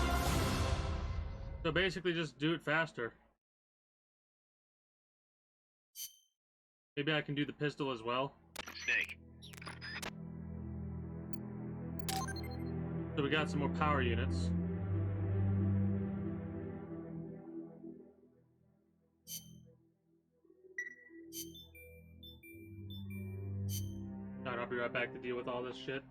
So basically just do it faster. Maybe I can do the pistol as well. Snake. So we got some more power units. Alright, I'll be right back to deal with all this shit.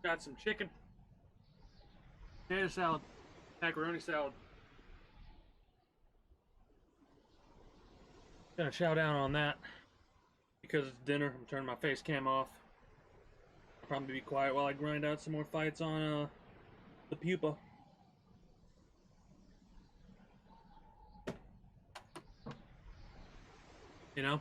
Got some chicken, potato salad, macaroni salad. Gonna chow down on that because it's dinner. I'm turning my face cam off. I'll probably be quiet while I grind out some more fights on the pupa. You know?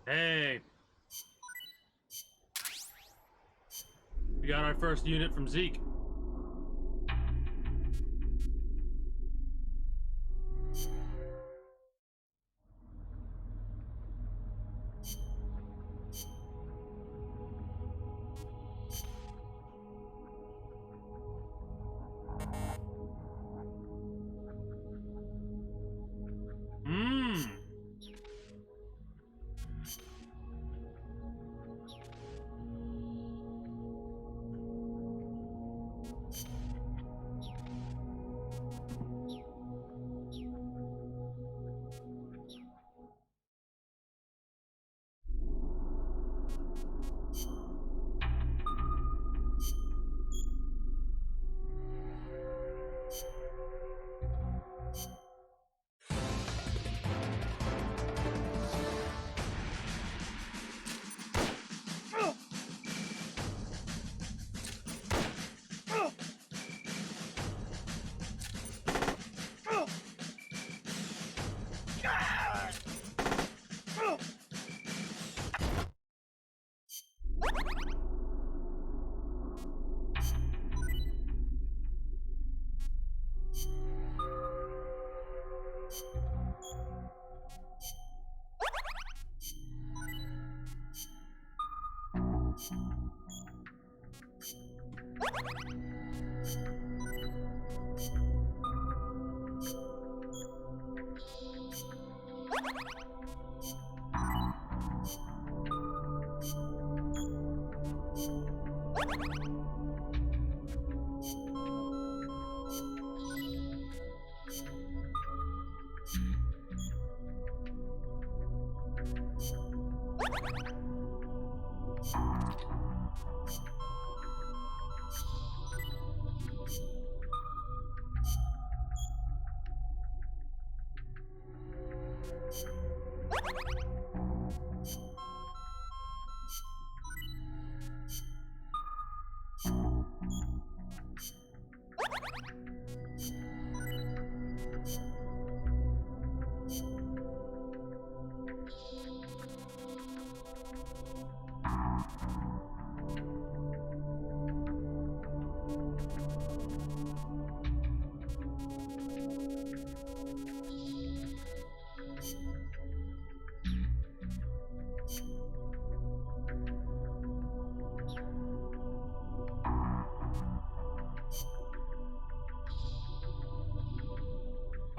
Hey! We got our first unit from Zeke.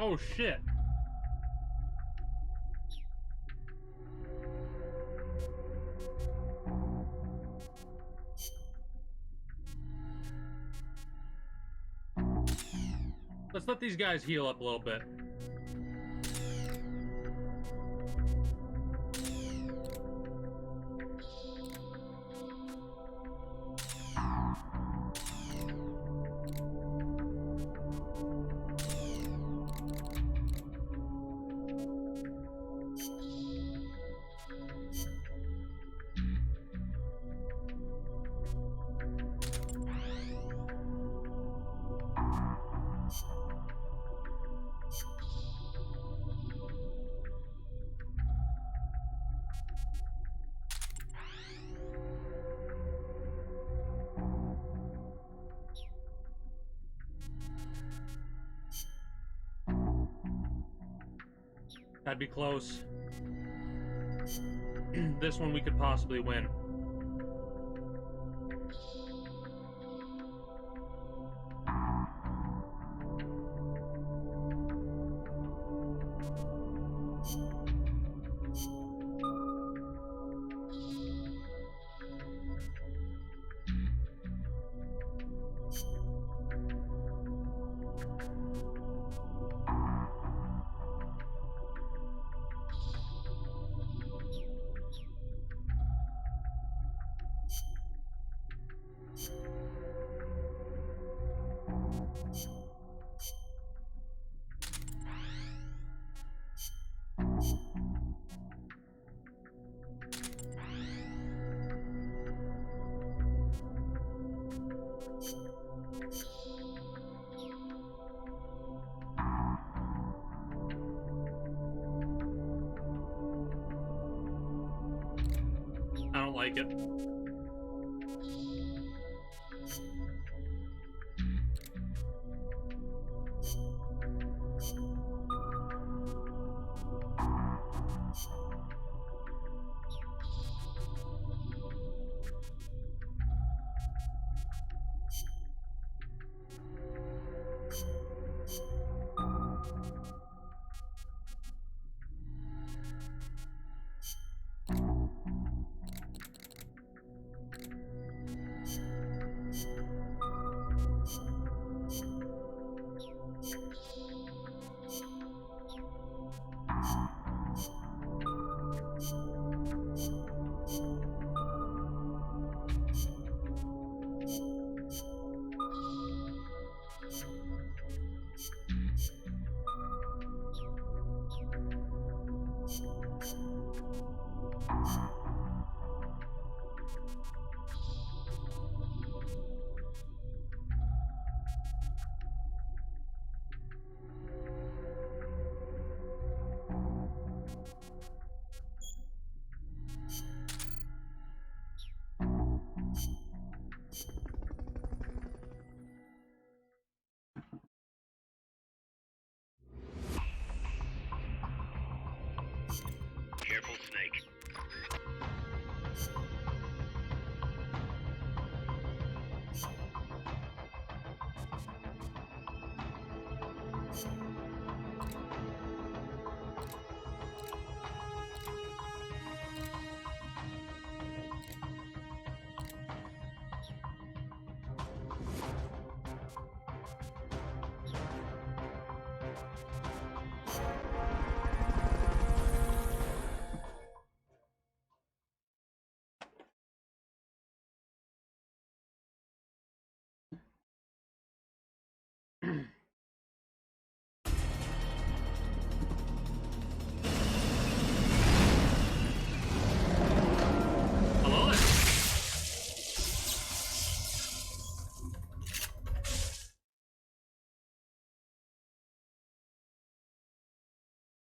Oh shit. Let's let these guys heal up a little bit. That'd be close. This one we could possibly win. I don't like it.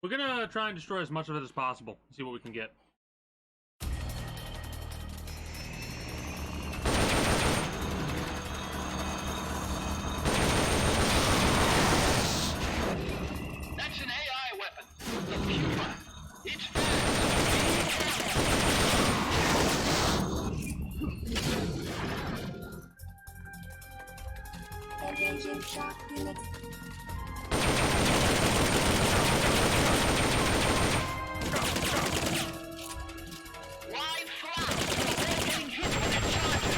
We're gonna try and destroy as much of it as possible. See what we can get. That's an AI weapon. The Puma. It's fast. Engaging shock units. Wide flap. They're getting hit when it charges.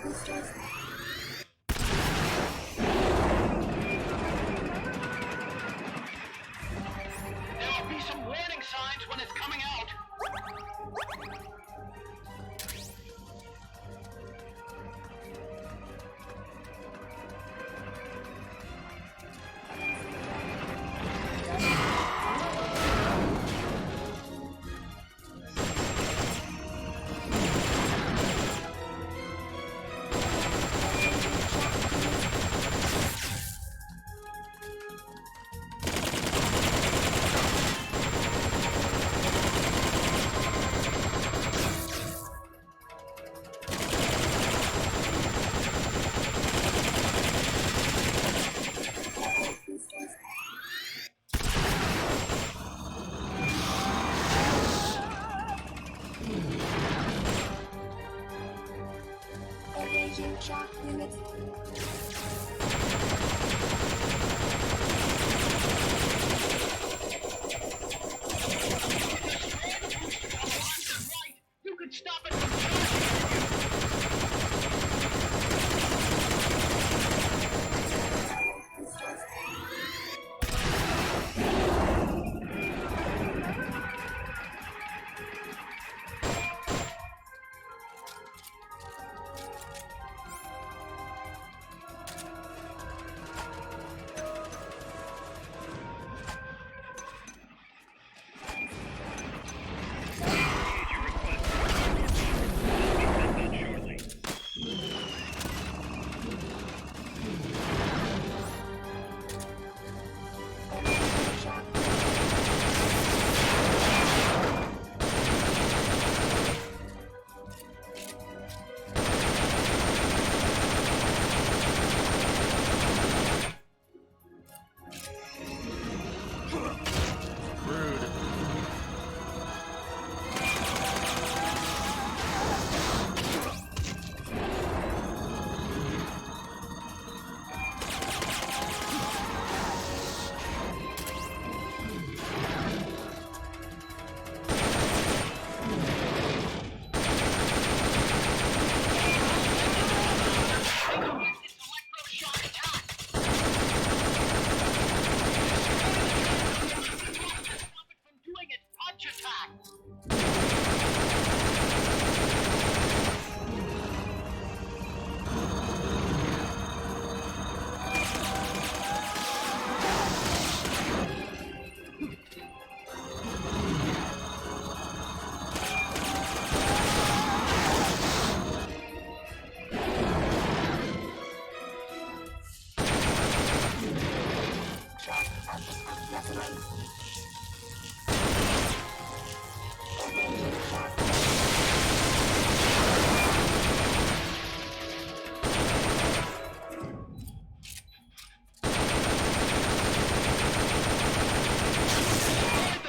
Boosters. There will be some warning signs when it's coming out. Engaging shock units. You could stop it from charging.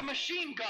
Machine gun.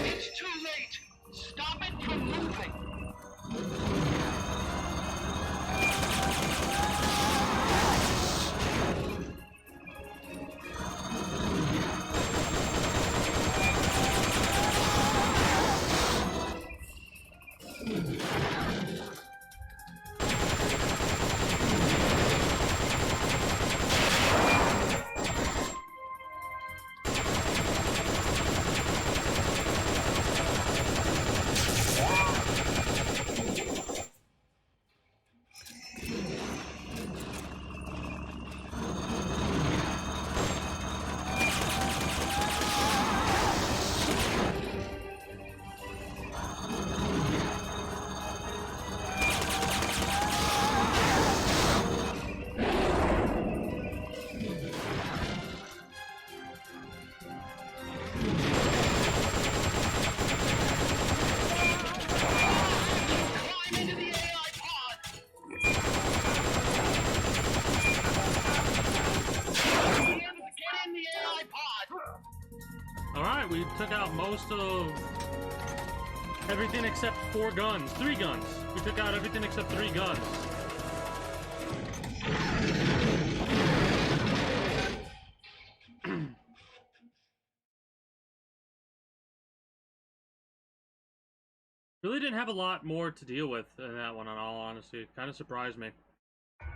It's too late! Stop it from moving! Alright, we took out most of everything except 4 guns. 3 guns. We took out everything except 3 guns. Really didn't have a lot more to deal with in that one, in all honesty. It kind of surprised me. Pull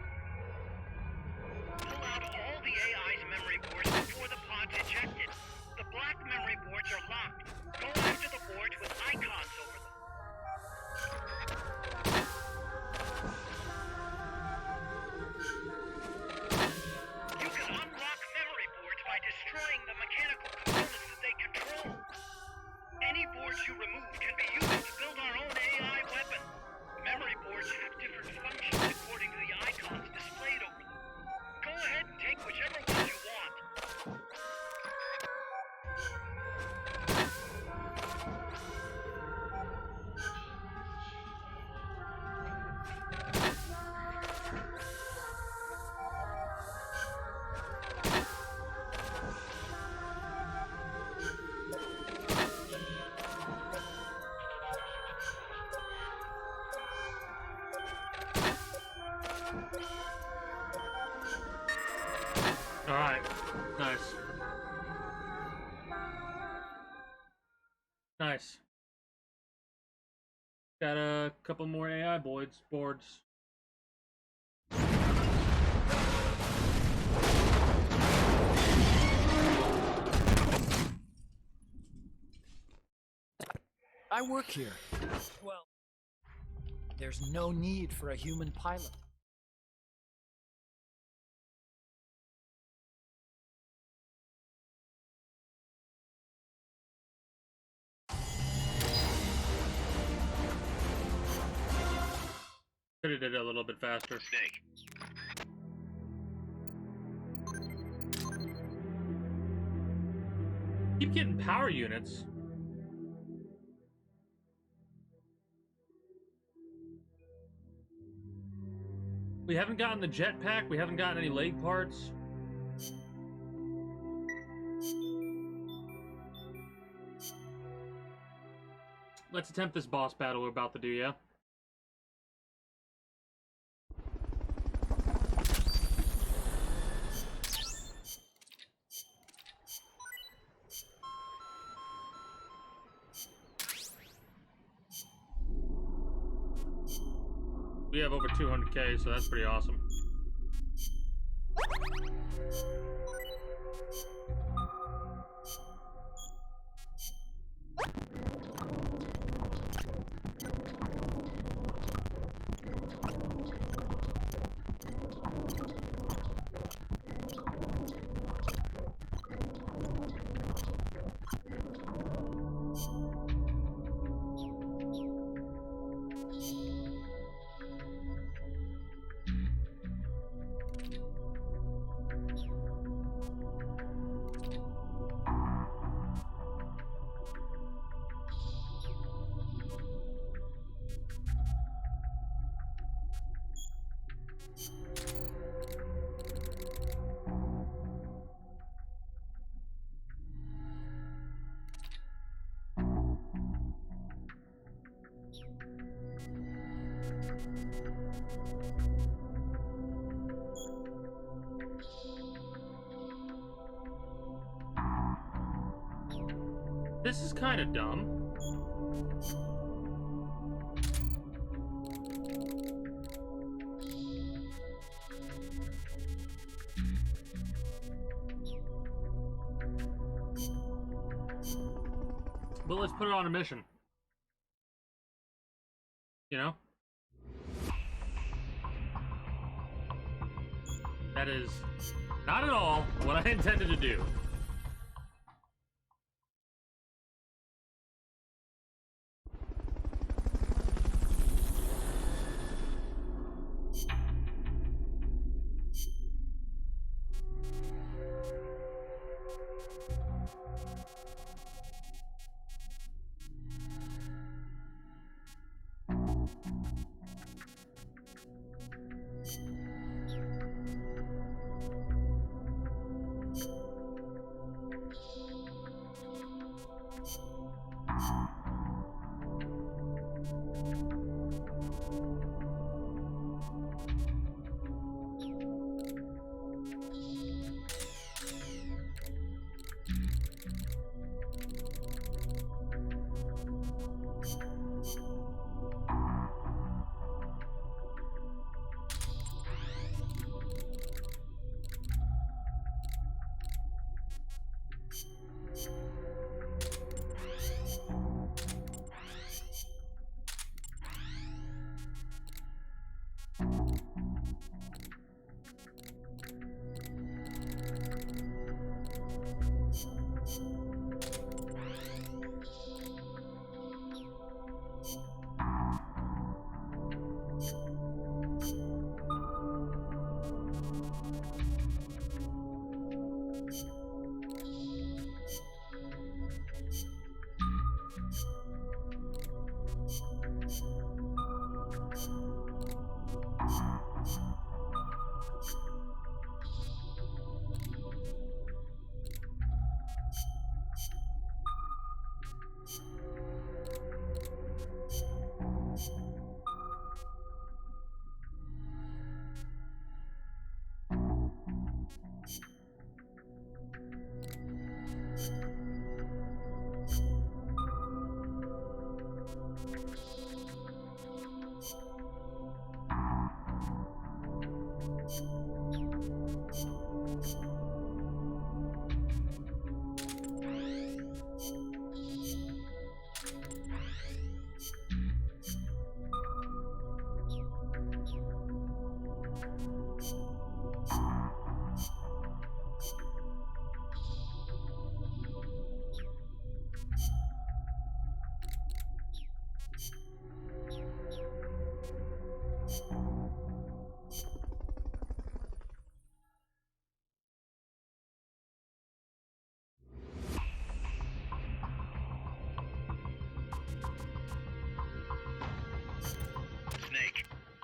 out all the AI's memory boards before the pod's ejected. The black memory boards are locked. Go after the boards with icons over them. You can unlock memory boards by destroying the mechanical components that they control. Any boards you remove can be used to build our own AI weapon. Memory boards have different functions according to the icons displayed over them. Go ahead and take whichever ones you want. Alright, nice. Nice. Got a couple more AI boards. I work here. Well, there's no need for a human pilot. Could have did it a little bit faster. Snake. Keep getting power units. We haven't gotten the jetpack. We haven't gotten any leg parts. Let's attempt this boss battle we're about to do, yeah? We have over 200K, so that's pretty awesome. This is kind of dumb. But let's put it on a mission. You know? That is not at all what I intended to do.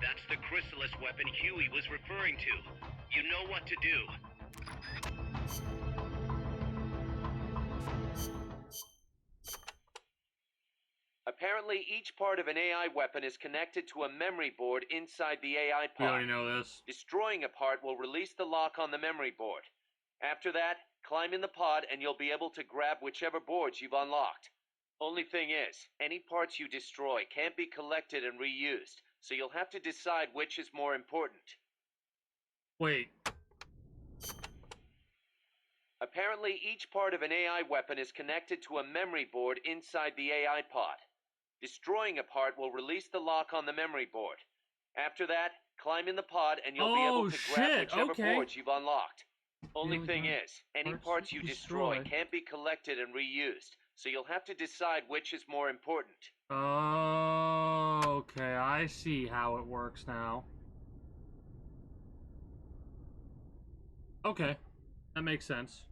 That's the chrysalis weapon Huey was referring to. You know what to do. Apparently, each part of an AI weapon is connected to a memory board inside the AI We pod. already know this. Destroying a part will release the lock on the memory board. After that, climb in the pod and you'll be able to grab whichever boards you've unlocked. Only thing is, any parts you destroy can't be collected and reused, so you'll have to decide which is more important. Wait. Apparently, each part of an AI weapon is connected to a memory board inside the AI pod. Destroying a part will release the lock on the memory board. After that, climb in the pod and you'll be able to grab whichever boards you've unlocked. Only thing is, any parts you destroy can't be collected and reused, so you'll have to decide which is more important. Oh, okay, I see how it works now. Okay, that makes sense.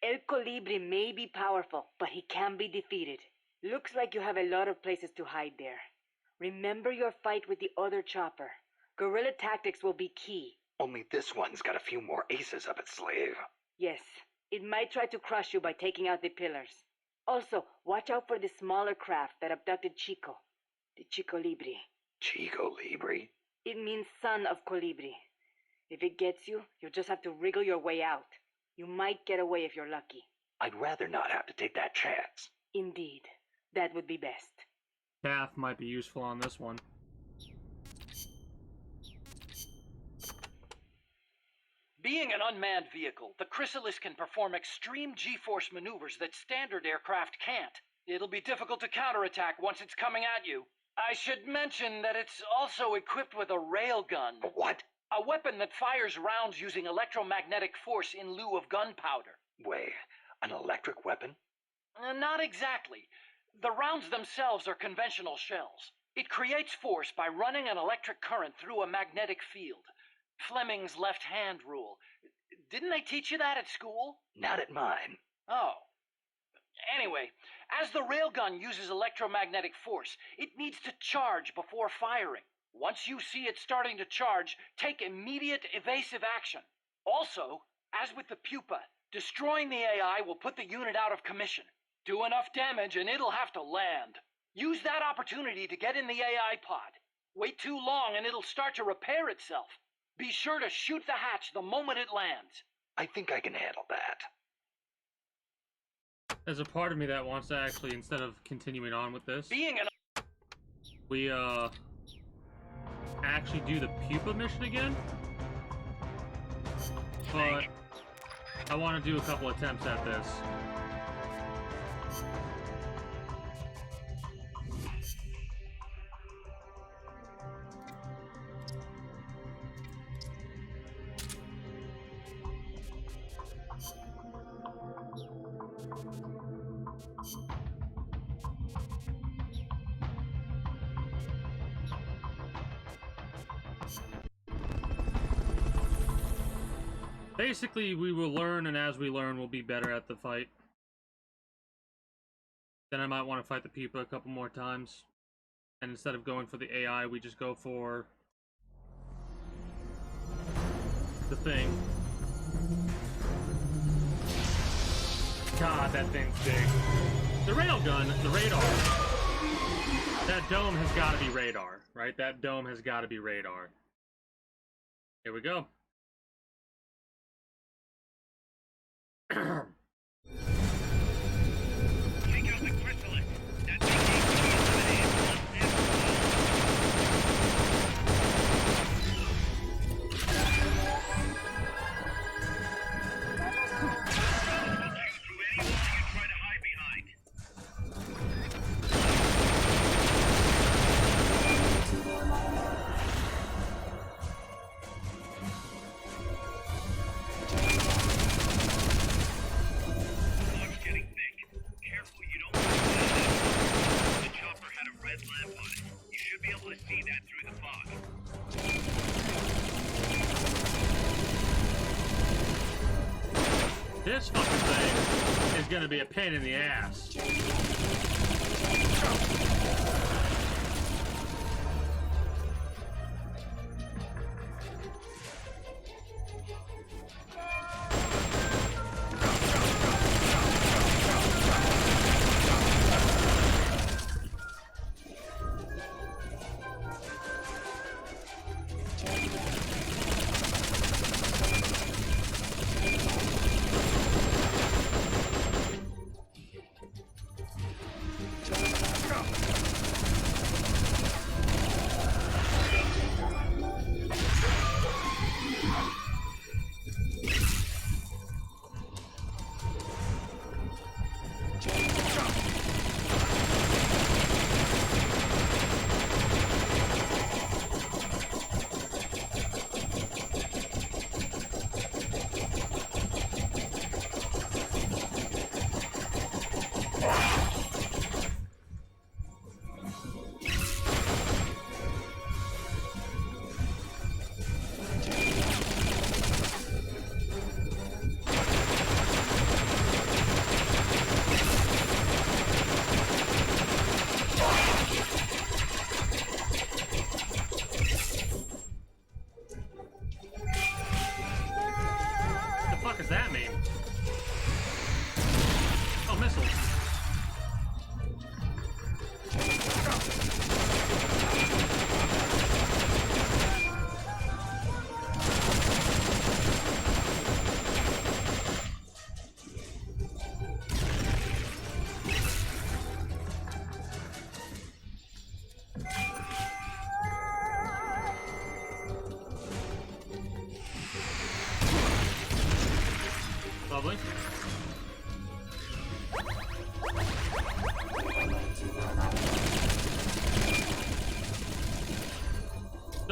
El Colibri may be powerful, but he can be defeated. Looks like you have a lot of places to hide there. Remember your fight with the other chopper. Guerrilla tactics will be key. Only this one's got a few more aces up its sleeve. Yes, it might try to crush you by taking out the pillars. Also, watch out for the smaller craft that abducted Chico. The Chico Libri. Chico Libri? It means son of Colibri. If it gets you, you'll just have to wriggle your way out. You might get away if you're lucky. I'd rather not have to take that chance. Indeed. That would be best. Calf might be useful on this one. Being an unmanned vehicle, the Chrysalis can perform extreme G-force maneuvers that standard aircraft can't. It'll be difficult to counterattack once it's coming at you. I should mention that it's also equipped with a railgun. What? A weapon that fires rounds using electromagnetic force in lieu of gunpowder. Wait, an electric weapon? Not exactly. The rounds themselves are conventional shells. It creates force by running an electric current through a magnetic field. Fleming's left-hand rule. Didn't they teach you that at school? Not at mine. Oh. Anyway, as the railgun uses electromagnetic force, it needs to charge before firing. Once you see it starting to charge, take immediate evasive action. Also, as with the pupa, destroying the AI will put the unit out of commission. Do enough damage and it'll have to land. Use that opportunity to get in the AI pod. Wait too long and it'll start to repair itself. Be sure to shoot the hatch the moment it lands. I think I can handle that. There's a part of me that wants to actually, instead of continuing on with this, we actually do the pupa mission again. But I want to do a couple attempts at this. Basically, we will learn, and as we learn, we'll be better at the fight. Then I might want to fight the pupa a couple more times. And instead of going for the AI, we just go for the thing. God, that thing's big. The railgun, the radar. That dome has got to be radar, right? That dome has got to be radar. Here we go. Take out the chrysalis. That thing This fucking thing is gonna be a pain in the ass.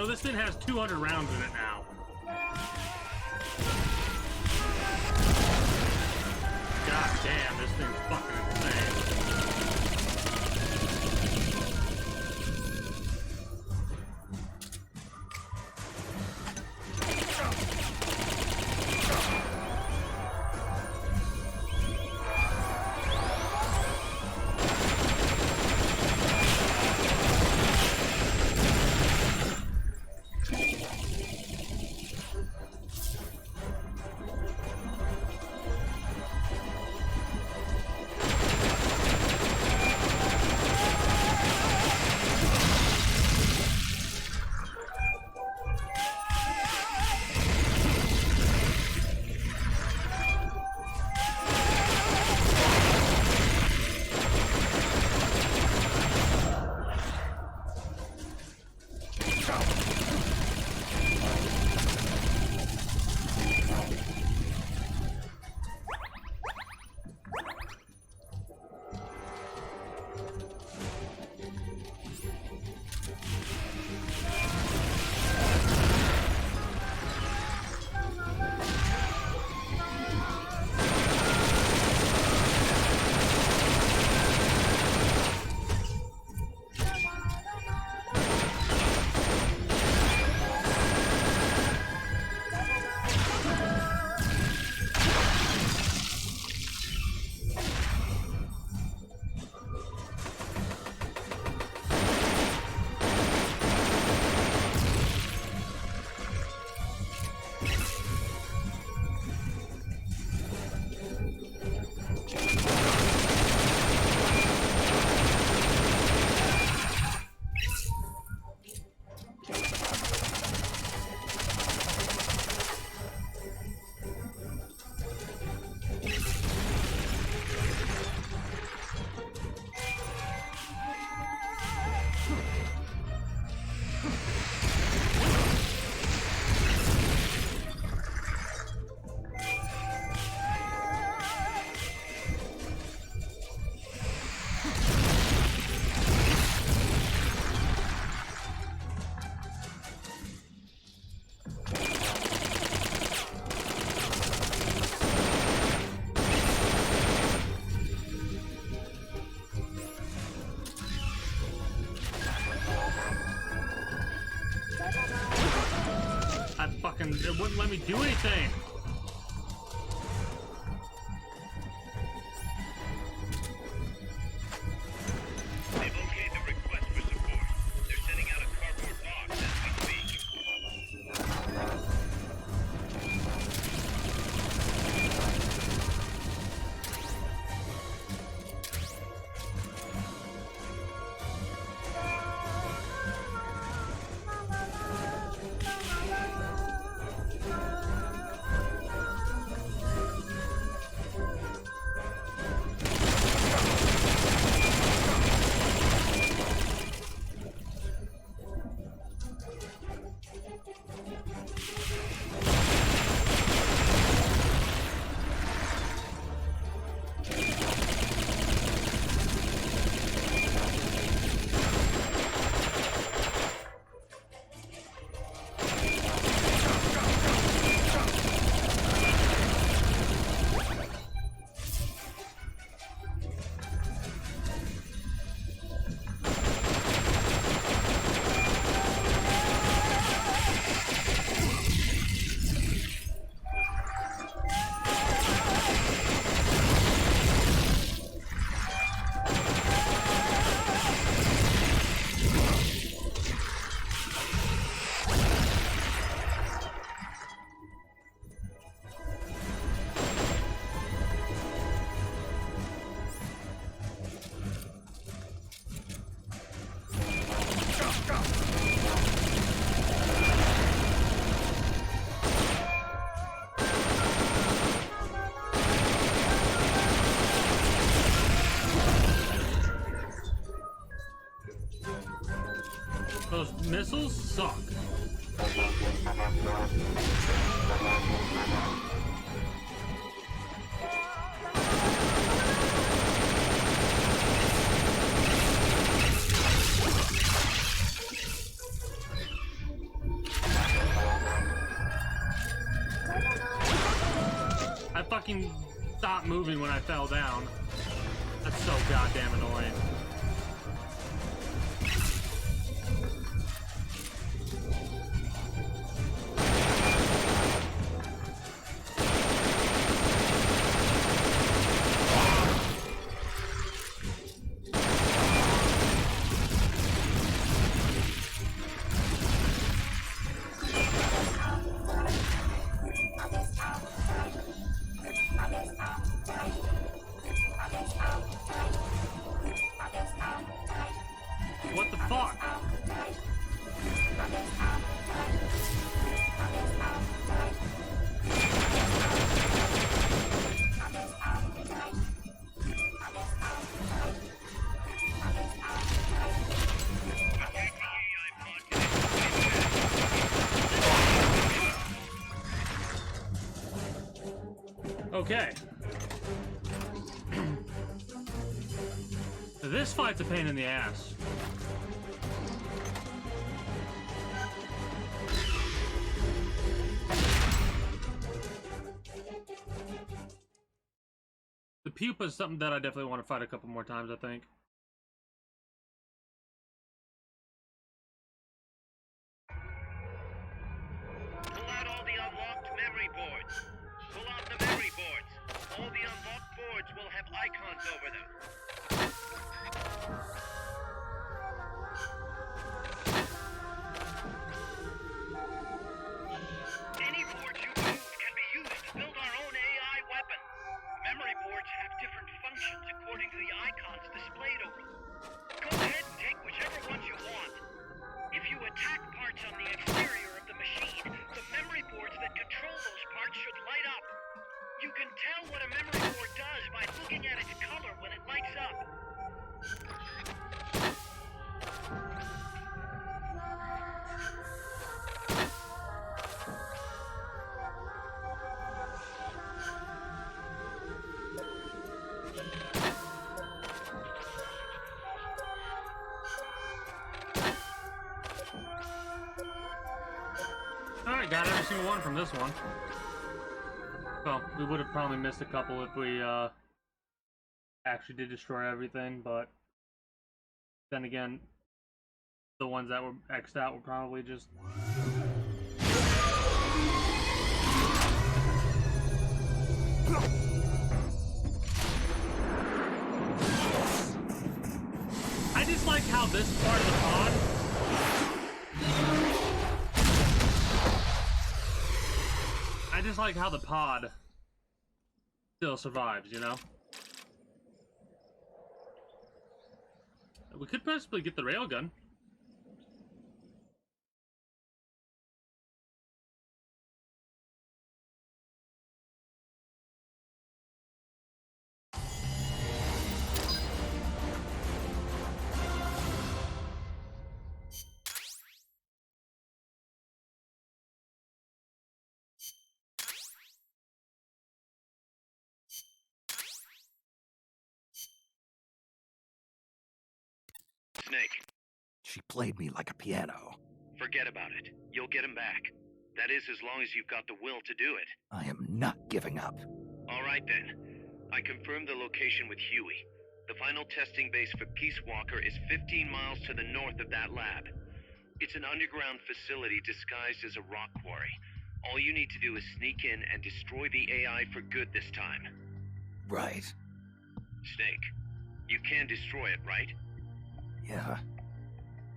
So this thing has 200 rounds in it now. God damn, this thing's fucking insane. It wouldn't let me do anything. They've okayed the request for support. They're sending out a cardboard box as we speak. Those missiles suck. fucking stop moving when I fell down. That's so goddamn annoying. What the fuck? Okay. This fight's a pain in the ass. The pupa is something that I definitely want to fight a couple more times, I think. Pull out all the unlocked memory boards. Pull out the memory boards. All the unlocked boards will have icons over them. Any board you move can be used to build our own AI weapons. Memory boards have different functions according to the icons displayed over them. Go ahead and take whichever ones you want. If you attack parts on the exterior of the machine, the memory boards that control those parts should light up. You can tell what a memory board does by looking at its color when it lights up. Alright, got every single one from this one. Well, we would have probably missed a couple if we actually did destroy everything, but then again, the ones that were X'd out were probably just... I just like how this part of the pod... I just like how the pod still survives, you know? We could possibly get the railgun. Snake, She played me like a piano. forget about it. You'll get him back. That is, as long as you've got the will to do it. I am not giving up. All right, then. I confirmed the location with Huey. The final testing base for Peace Walker is 15 miles to the north of that lab. It's an underground facility disguised as a rock quarry. All you need to do is sneak in and destroy the AI for good this time. Right. Snake, you can destroy it, right? Yeah.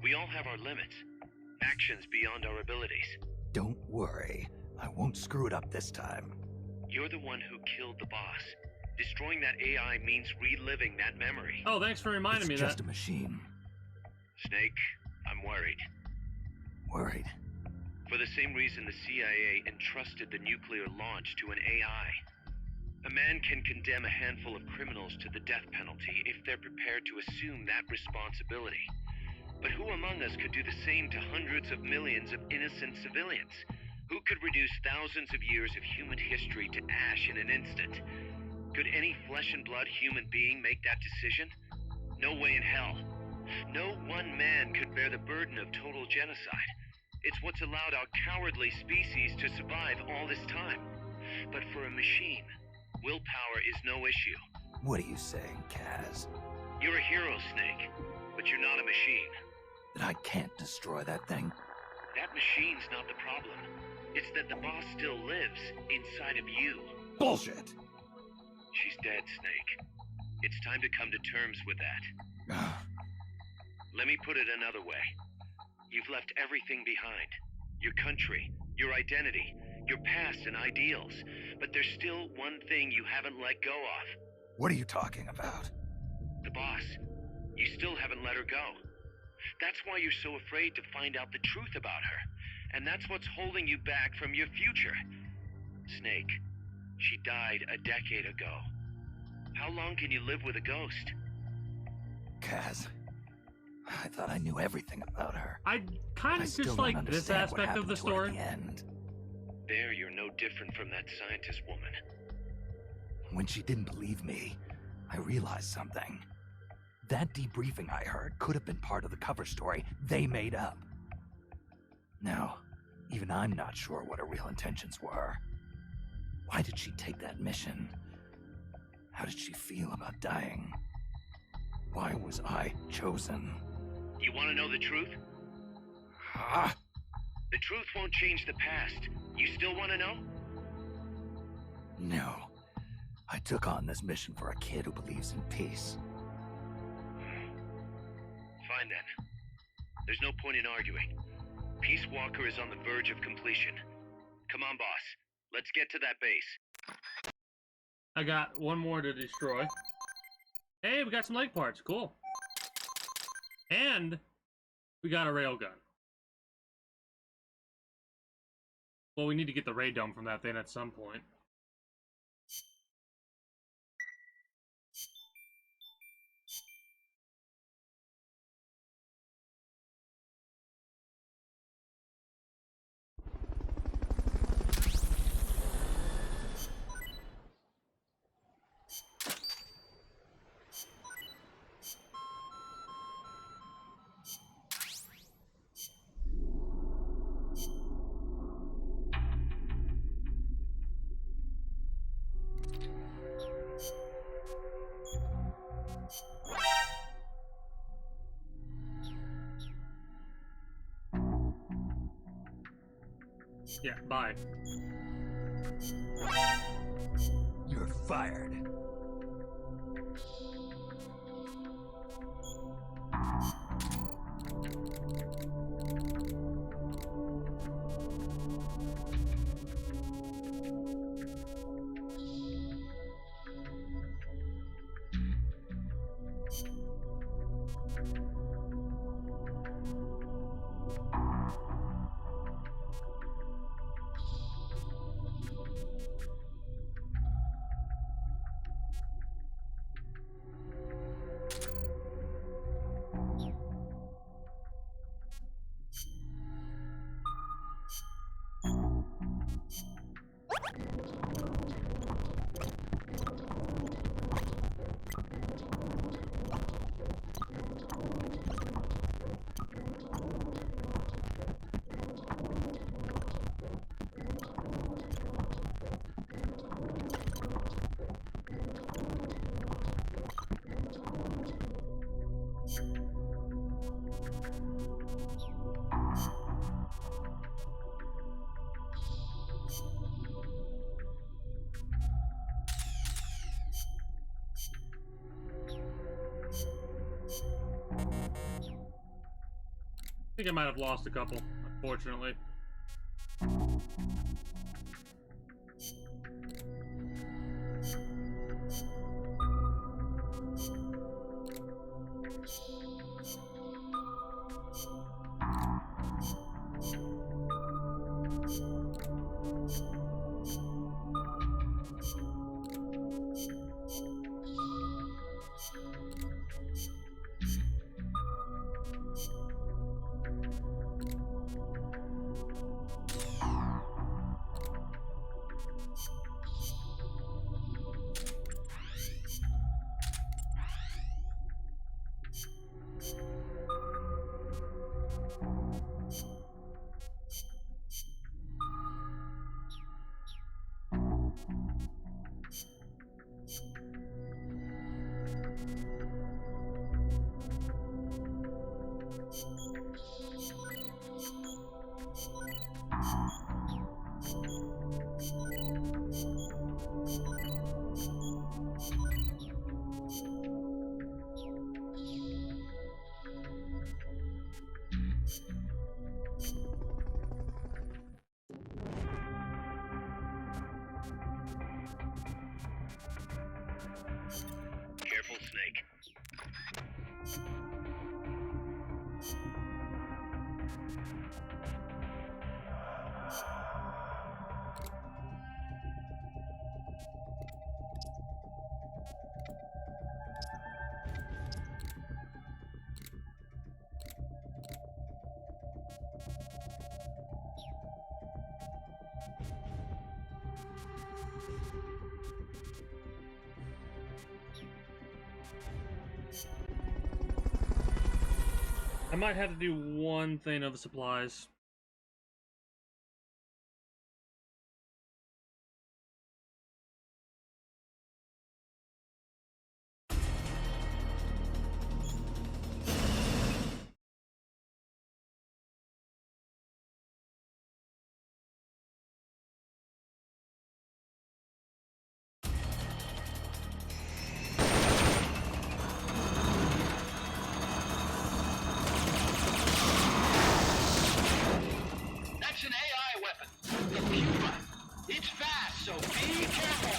We all have our limits. Actions beyond our abilities. Don't worry. I won't screw it up this time. You're the one who killed the boss. Destroying that AI means reliving that memory. Oh, thanks for reminding me It's that. just a machine. Snake, I'm worried. Worried. For the same reason the CIA entrusted the nuclear launch to an AI. A man can condemn a handful of criminals to the death penalty if they're prepared to assume that responsibility. But who among us could do the same to hundreds of millions of innocent civilians? Who could reduce thousands of years of human history to ash in an instant? Could any flesh and blood human being make that decision? No way in hell. No one man could bear the burden of total genocide. It's what's allowed our cowardly species to survive all this time. But for a machine, Willpower is no issue. What are you saying, Kaz? You're a hero, Snake, but you're not a machine. That I can't destroy that thing? That machine's not the problem. It's that the boss still lives inside of you. Bullshit! She's dead, Snake. It's time to come to terms with that. Let me put it another way. You've left everything behind. Your country, your identity, your past and ideals. But there's still one thing you haven't let go of. What are you talking about? The boss. You still haven't let her go. That's why you're so afraid to find out the truth about her. And that's what's holding you back from your future. Snake, she died a decade ago. How long can you live with a ghost? Kaz, I thought I knew everything about her. I kind of just like this aspect of the story. There, you're no different from that scientist woman. When she didn't believe me, I realized something. That debriefing I heard could have been part of the cover story they made up. Now, even I'm not sure what her real intentions were. Why did she take that mission? How did she feel about dying? Why was I chosen? You want to know the truth? Ah! The truth won't change the past. You still want to know? No. I took on this mission for a kid who believes in peace. Fine then. There's no point in arguing. Peace Walker is on the verge of completion. Come on, boss. Let's get to that base. I got one more to destroy. Hey, we got some leg parts. Cool. And we got a railgun. Well, we need to get the ray dome from that thing at some point. Yeah, bye. You're fired. I think I might have lost a couple, unfortunately. snake. I might have to do one thing of the supplies. That's an AI weapon. The Puma. It's fast, so be careful.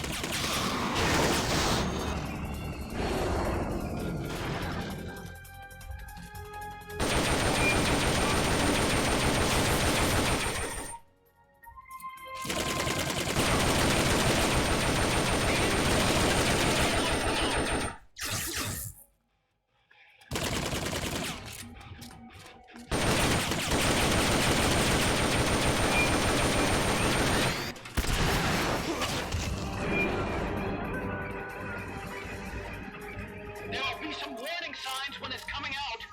There will be some warning signs when it's coming out.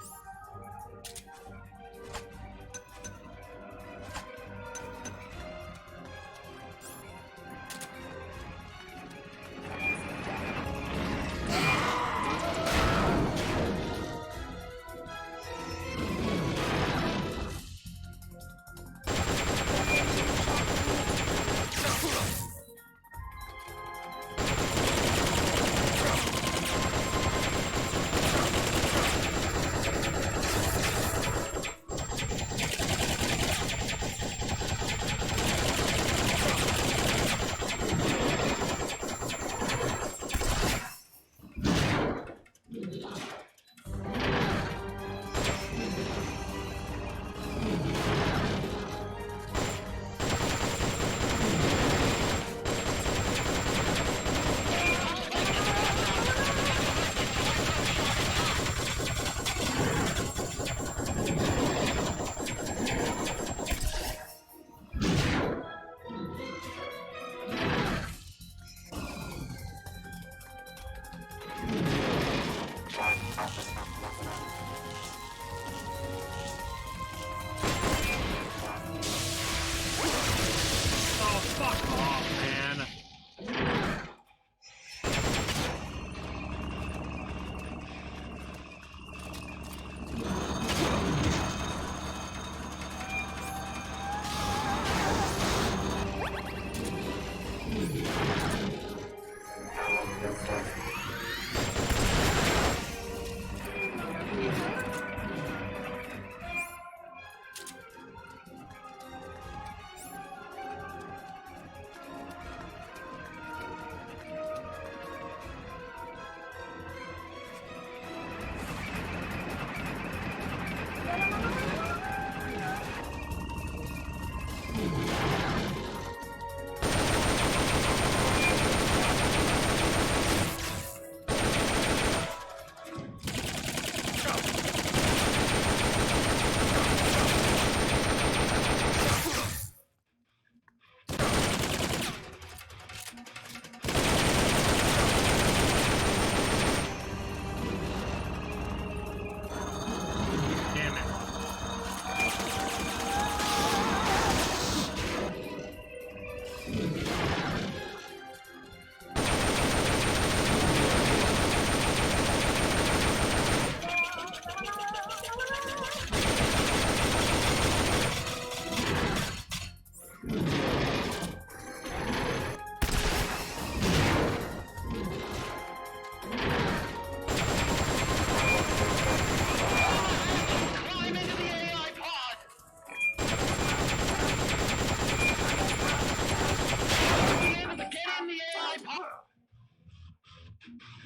Oh, fuck off, man.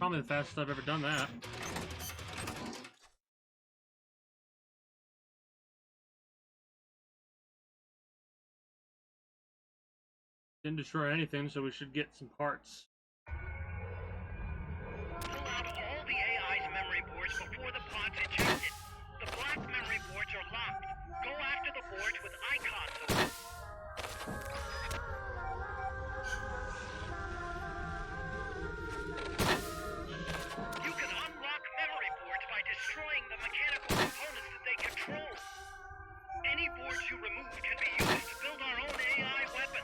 Probably the fastest I've ever done that. Didn't destroy anything, so we should get some parts. Pull out all the AI's memory boards before the pod's ejected. The black memory boards are locked. Go after the boards with icons on them. You can unlock memory boards by destroying the mechanical components that they control. Any boards you remove can be used to build our own AI weapon.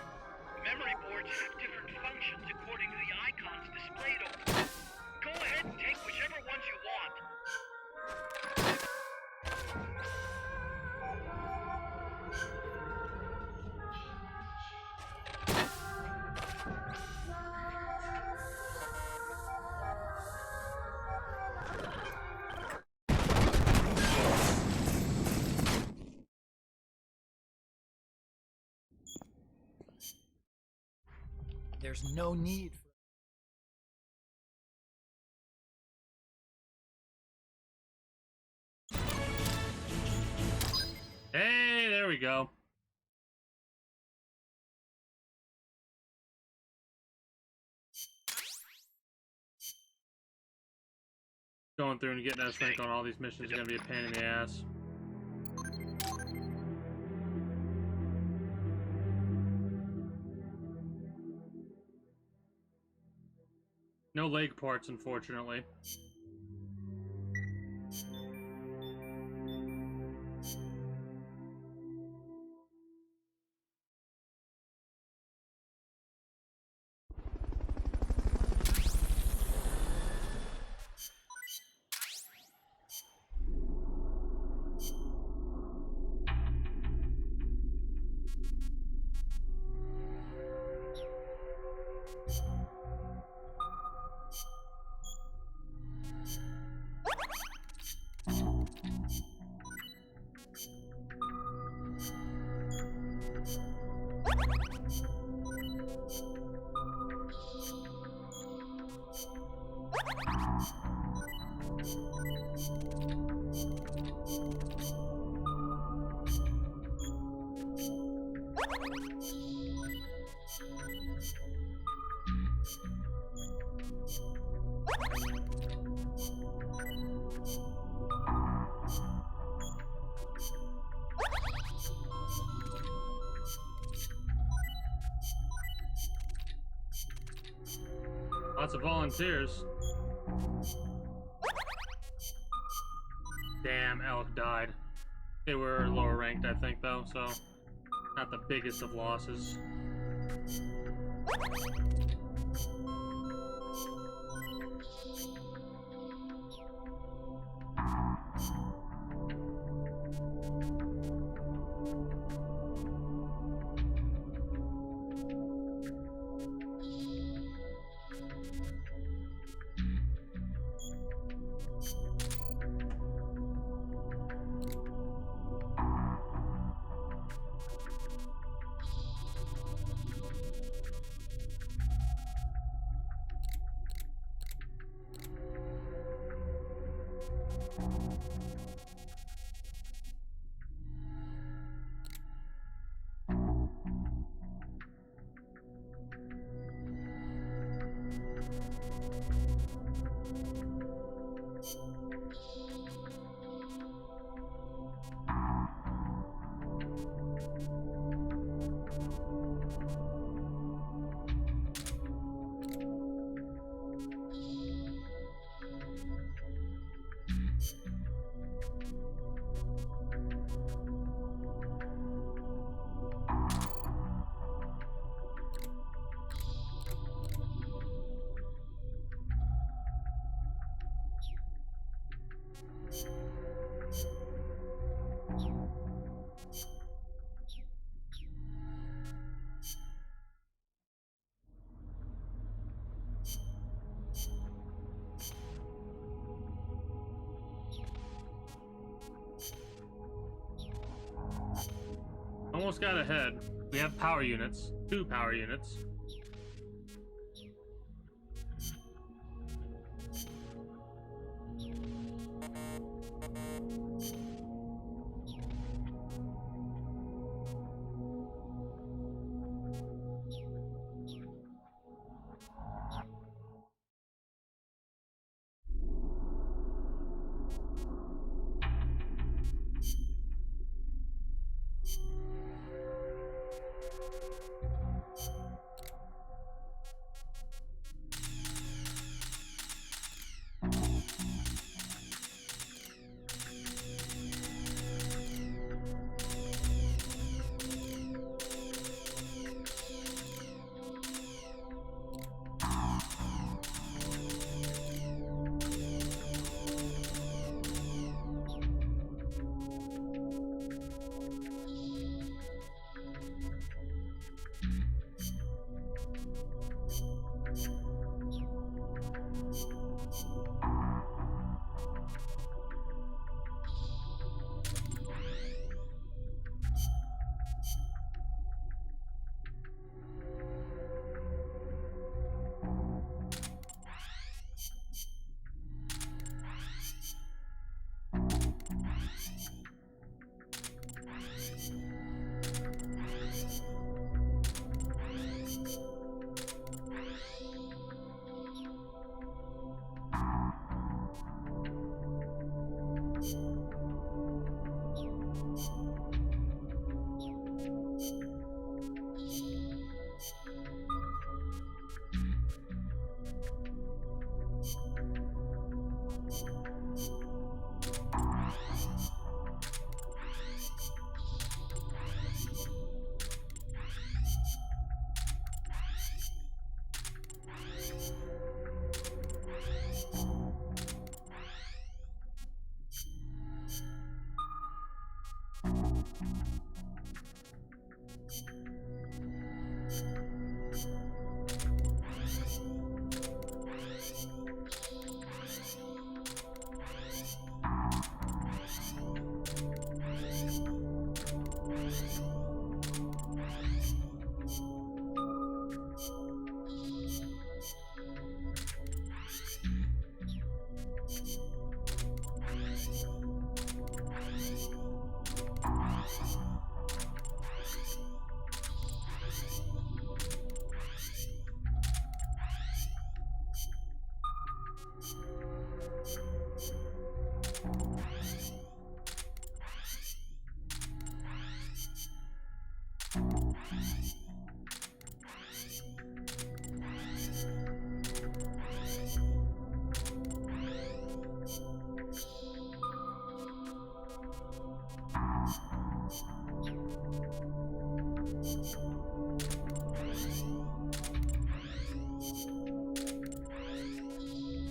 Memory boards have different functions according to the icons displayed over them. Go ahead and take whichever ones you want. There's no need for... Hey, there we go. Going through and getting that strength on all these missions is gonna be a pain in the ass. No leg parts, unfortunately. Lots of volunteers. Damn, elk died. They were lower ranked, I think, though, so not the biggest of losses. Almost got ahead. We have power units. 2 power units.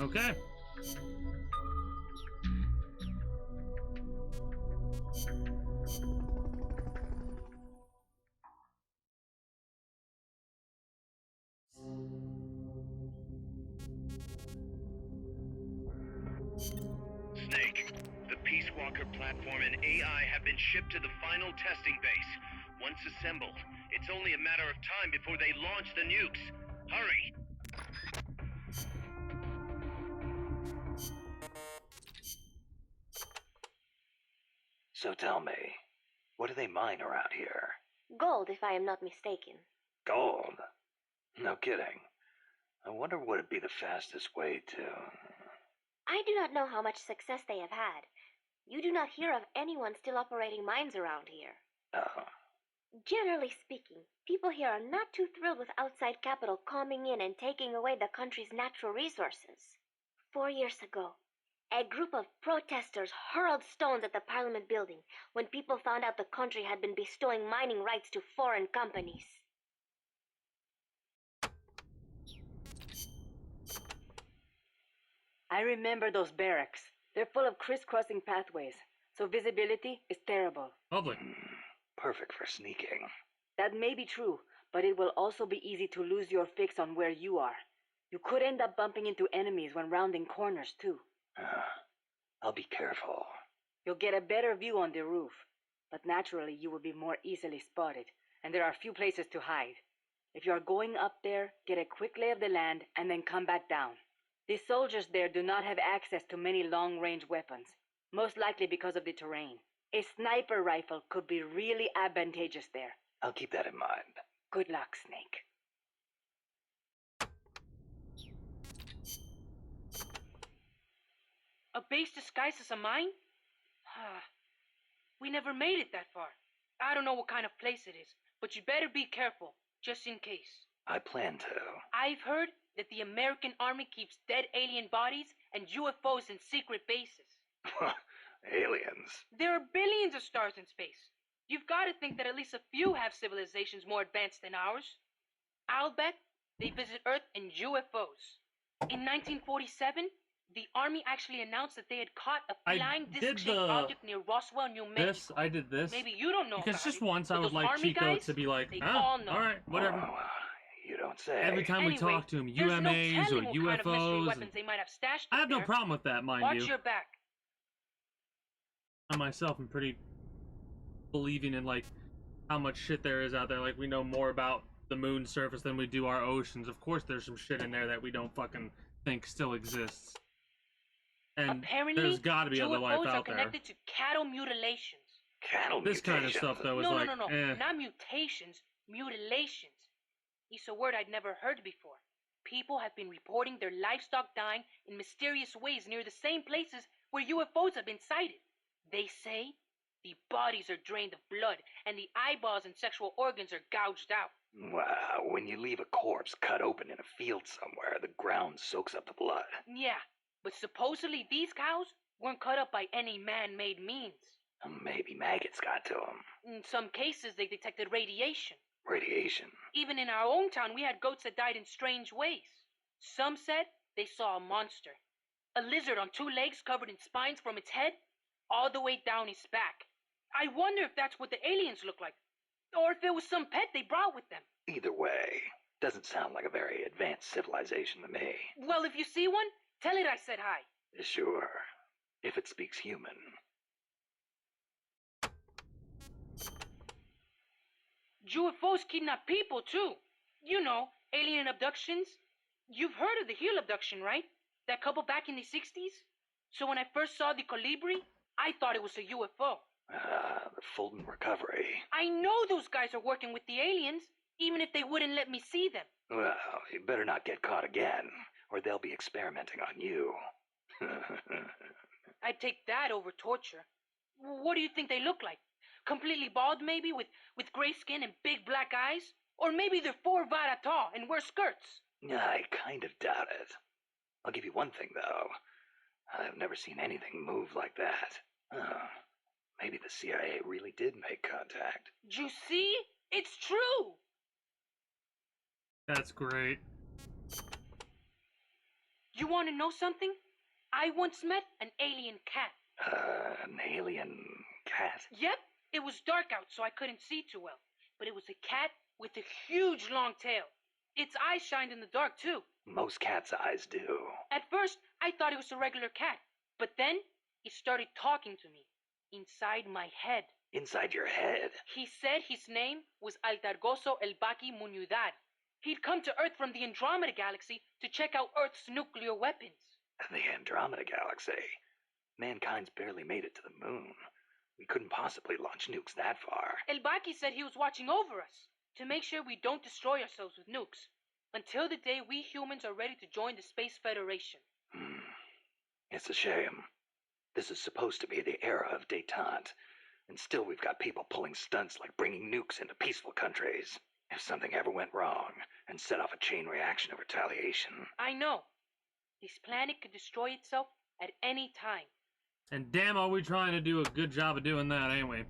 Okay. Snake, the Peace Walker platform and AI have been shipped to the final testing base. Once assembled, it's only a matter of time before they launch the nukes. Hurry! So tell me, what do they mine around here? Gold, if I am not mistaken. Gold? No kidding. I wonder what would be the fastest way to... I do not know how much success they have had. You do not hear of anyone still operating mines around here. Oh. Generally speaking, people here are not too thrilled with outside capital coming in and taking away the country's natural resources. 4 years ago, a group of protesters hurled stones at the Parliament building when people found out the country had been bestowing mining rights to foreign companies. I remember those barracks. They're full of crisscrossing pathways, so visibility is terrible. Lovely. Perfect for sneaking. That may be true, but it will also be easy to lose your fix on where you are. You could end up bumping into enemies when rounding corners, too. I'll be careful. You'll get a better view on the roof, but naturally you will be more easily spotted, and there are few places to hide. If you are going up there, get a quick lay of the land and then come back down. The soldiers there do not have access to many long-range weapons, most likely because of the terrain. A sniper rifle could be really advantageous there. I'll keep that in mind. Good luck, Snake. A base disguised as a mine? We never made it that far. I don't know what kind of place it is, but you better be careful, just in case. I plan to. I've heard that the American Army keeps dead alien bodies and UFOs in secret bases. Aliens. There are billions of stars in space. You've got to think that at least a few have civilizations more advanced than ours. I'll bet they visit Earth in UFOs. In 1947, the Army actually announced that they had caught a flying disc-shaped object near Roswell, New Mexico. I did this. Maybe you don't know because about just it, once I but would those like Army Chico guys, to be like, they huh? all know. Alright, whatever. Oh, you don't say. Every time we Anyway, talk to him, there's no UMAs telling or what kind of mystery UFOs. weapons they might have stashed I have no there. problem with that, mind Watch you. your back. I myself am pretty believing in like how much shit there is out there. Like we know more about the moon's surface than we do our oceans. Of course there's some shit in there that we don't fucking think still exists. And Apparently, there's gotta be other life UFOs are out there. connected to cattle mutilations. Cattle This kind of stuff though is No, like, no, not mutations, mutilations. It's a word I'd never heard before. People have been reporting their livestock dying in mysterious ways near the same places where UFOs have been sighted. They say the bodies are drained of blood and the eyeballs and sexual organs are gouged out. Wow, when you leave a corpse cut open in a field somewhere, the ground soaks up the blood. Yeah, but supposedly these cows weren't cut up by any man-made means. Maybe maggots got to them. In some cases, they detected radiation. Radiation. Even in our own town, we had goats that died in strange ways. Some said they saw a monster. A lizard on 2 legs covered in spines from its head all the way down his back. I wonder if that's what the aliens look like. Or if it was some pet they brought with them. Either way, doesn't sound like a very advanced civilization to me. Well, if you see one, tell it I said hi. Sure, if it speaks human. UFOs kidnap people, too. You know, alien abductions. You've heard of the Heel abduction, right? That couple back in the 60s? So when I first saw the Colibri, I thought it was a UFO. The Fulton recovery. I know those guys are working with the aliens, even if they wouldn't let me see them. Well, you better not get caught again, or they'll be experimenting on you. I'd take that over torture. What do you think they look like? Completely bald, maybe, with gray skin and big black eyes? Or maybe they're 4 vara tall and wear skirts? I kind of doubt it. I'll give you one thing, though. I've never seen anything move like that. Maybe the CIA really did make contact. You see? It's true! That's great. You want to know something? I once met an alien cat. An alien cat? Yep. It was dark out, so I couldn't see too well. But it was a cat with a huge long tail. Its eyes shined in the dark, too. Most cats' eyes do. At first, I thought it was a regular cat. But then, it started talking to me. Inside my head. Inside your head? He said his name was Altargoso El Baki Muñudad. He'd come to Earth from the Andromeda Galaxy to check out Earth's nuclear weapons. The Andromeda Galaxy? Mankind's barely made it to the moon. We couldn't possibly launch nukes that far. El Baki said he was watching over us to make sure we don't destroy ourselves with nukes until the day we humans are ready to join the Space Federation. It's a shame. This is supposed to be the era of détente, and still we've got people pulling stunts like bringing nukes into peaceful countries. If something ever went wrong and set off a chain reaction of retaliation. I know. This planet could destroy itself at any time. And damn, are we trying to do a good job of doing that, ain't we?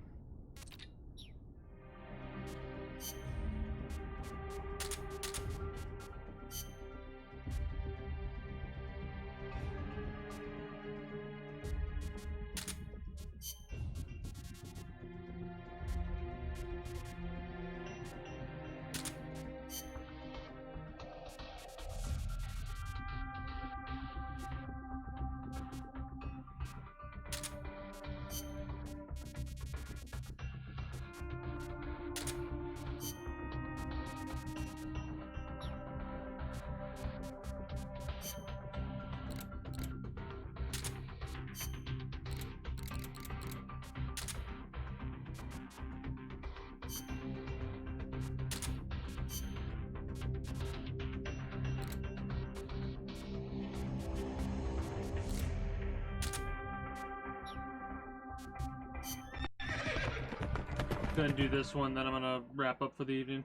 Go ahead and do this one, then I'm gonna wrap up for the evening.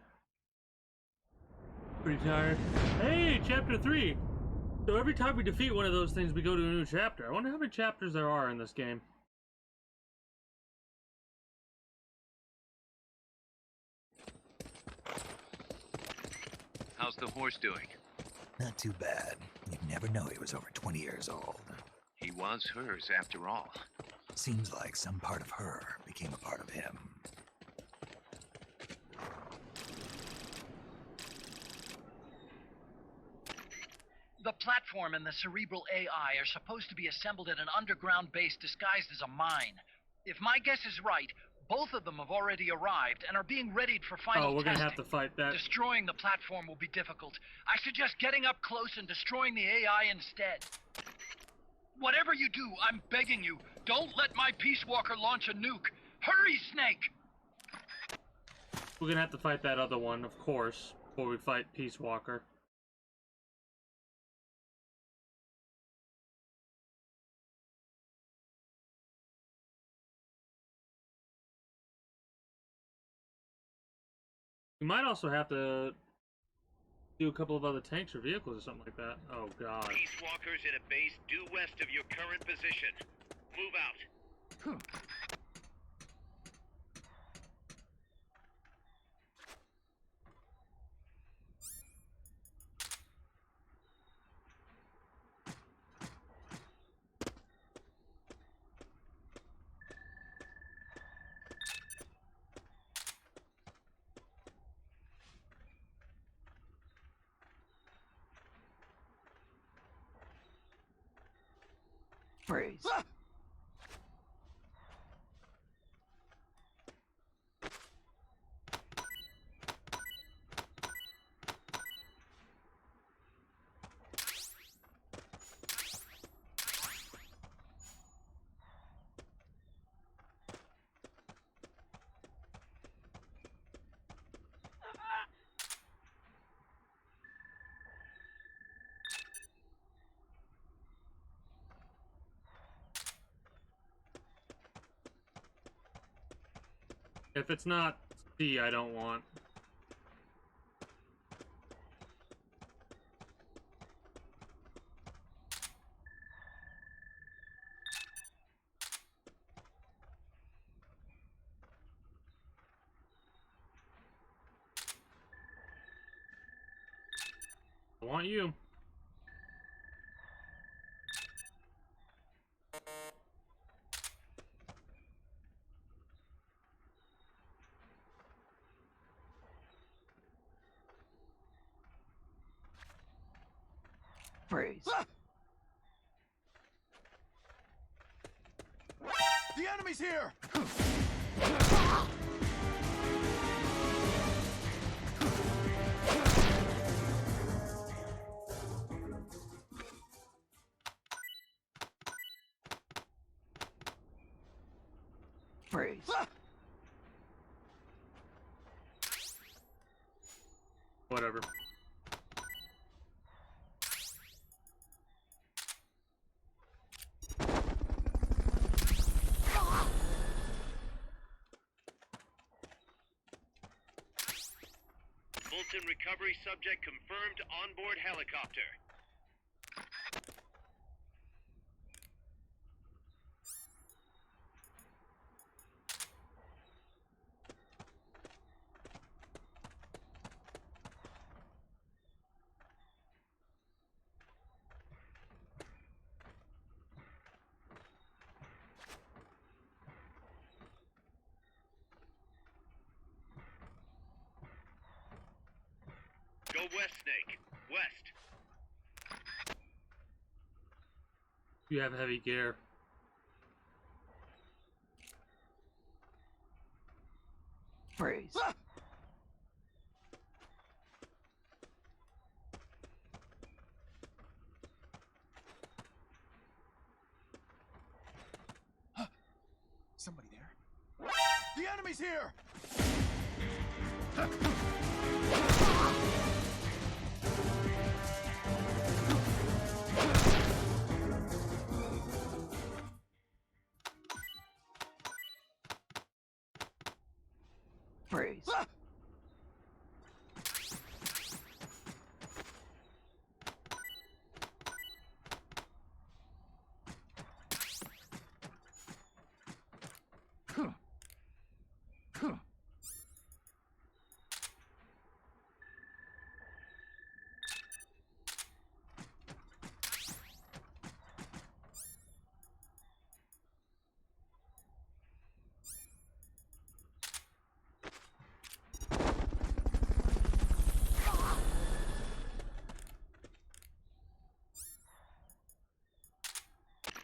Pretty tired. Hey, chapter 3! So every time we defeat one of those things, we go to a new chapter. I wonder how many chapters there are in this game. How's the horse doing? Not too bad. You'd never know he was over 20 years old. He was hers, after all. Seems like some part of her became a part of him. The platform and the cerebral AI are supposed to be assembled at an underground base disguised as a mine. If my guess is right, both of them have already arrived and are being readied for final Oh, we're testing. gonna have to fight that. Destroying the platform will be difficult. I suggest getting up close and destroying the AI instead. Whatever you do, I'm begging you, don't let my Peace Walker launch a nuke. Hurry, Snake! We're gonna have to fight that other one, of course, before we fight Peace Walker. We might also have to do a couple of other tanks or vehicles or something like that. Oh, God. Peace Walkers in a base due west of your current position. Move out. Freeze. If it's not C, I don't want. I want you. Freeze. The enemy's here! Freeze. Whatever. Fulton recovery subject confirmed onboard helicopter. Go west, Snake. West. You have heavy gear. Freeze. Somebody there? The enemy's here! Freeze.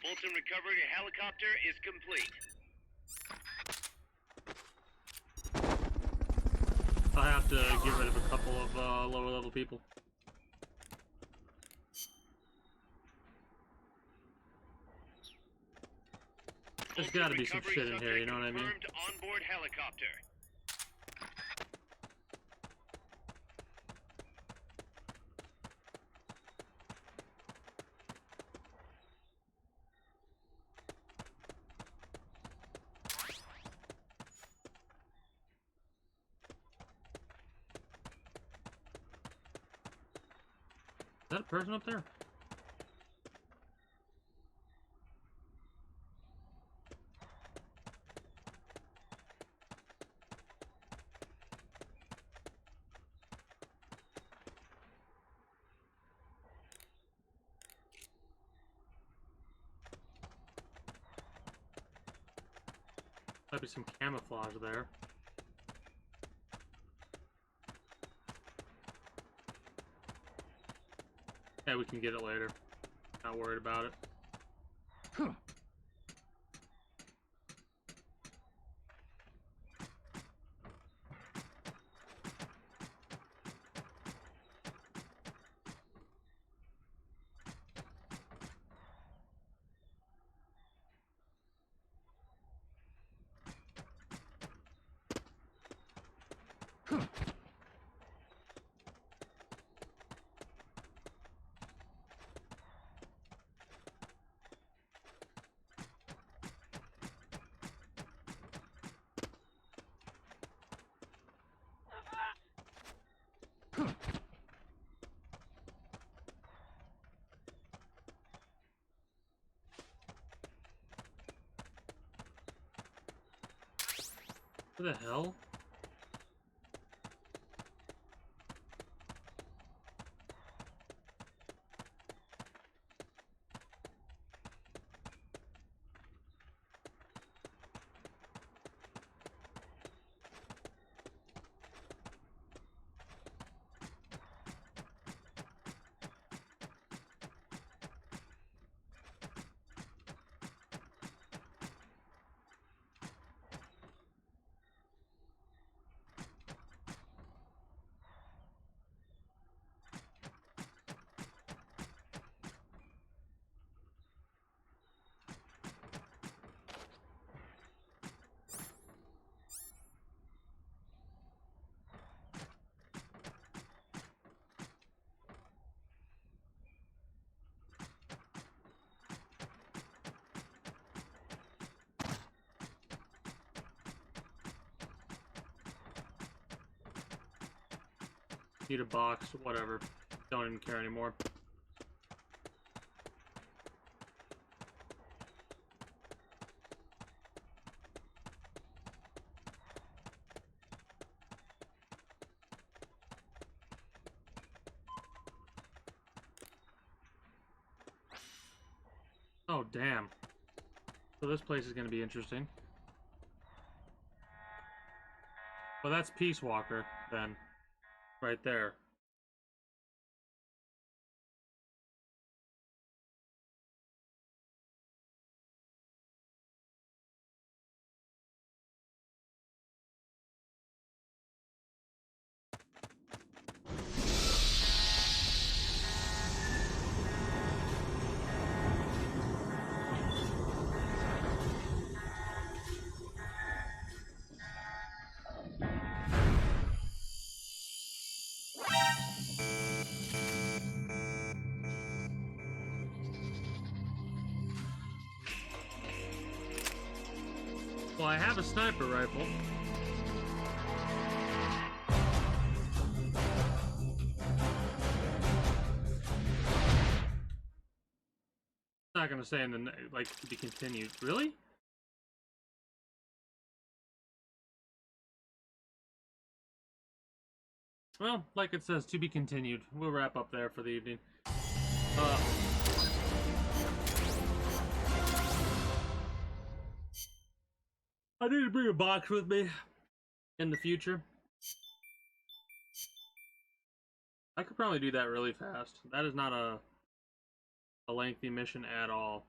Fulton recovery helicopter is complete. I have to get rid of a couple of lower level people. There's got to be some shit in here, you know what I mean? Onboard helicopter. Is that a person up there? Might be some camouflage there. Yeah, we can get it later. Not worried about it. What the hell? Need a box, whatever. Don't even care anymore. Oh, damn. So this place is going to be interesting. Well, that's Peace Walker, then. Right there. Well, I have a sniper rifle. not gonna say in the like to be continued. Really? Well, like it says, to be continued. We'll wrap up there for the evening. I need to bring a box with me in the future. I could probably do that really fast. That is not a lengthy mission at all.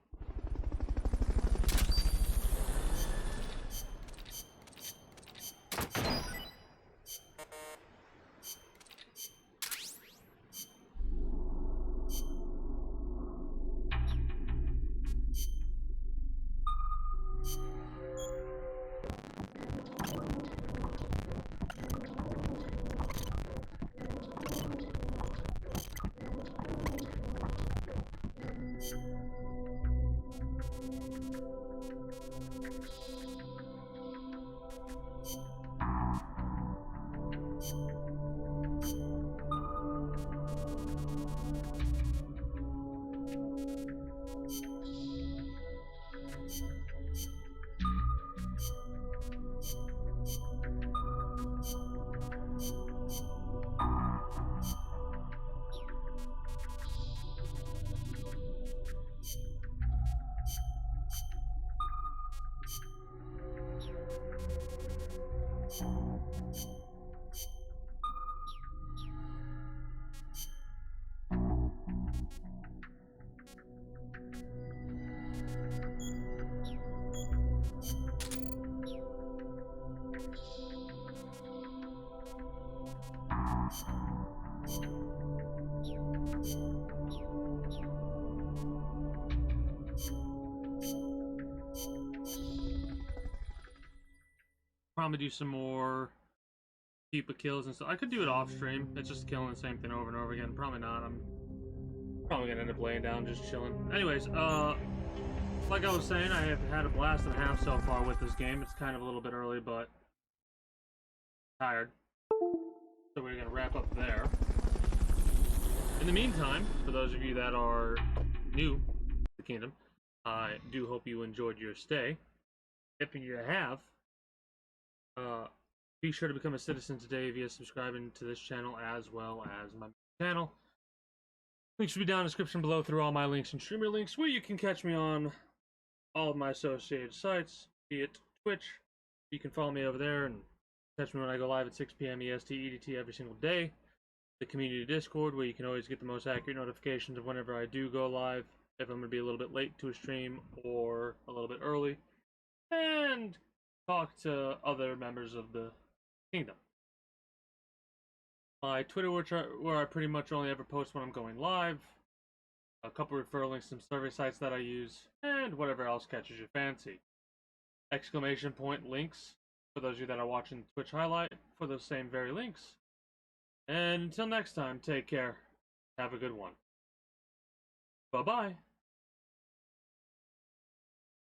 Probably do some more keep kills and stuff. I could do it off stream. It's just killing the same thing over and over again. Probably not. I'm probably gonna end up laying down, just chilling. Anyways, like I was saying, I have had a blast and a half so far with this game. It's kind of a little bit early, but tired. So we're gonna wrap up there. In the meantime, for those of you that are new to the kingdom, I do hope you enjoyed your stay. If you have, be sure to become a citizen today via subscribing to this channel as well as my channel. Links should be down in the description below through all my links and streamer links, where you can catch me on all of my associated sites, be it Twitch. You can follow me over there and catch me when I go live at 6 p.m. EST, EDT every single day. The community Discord, where you can always get the most accurate notifications of whenever I do go live, if I'm going to be a little bit late to a stream or a little bit early. And talk to other members of the kingdom. My Twitter, where I pretty much only ever post when I'm going live. A couple referral links, some survey sites that I use, and whatever else catches your fancy. Exclamation point links for those of you that are watching Twitch highlight for those same very links. And until next time, take care. Have a good one. Bye-bye.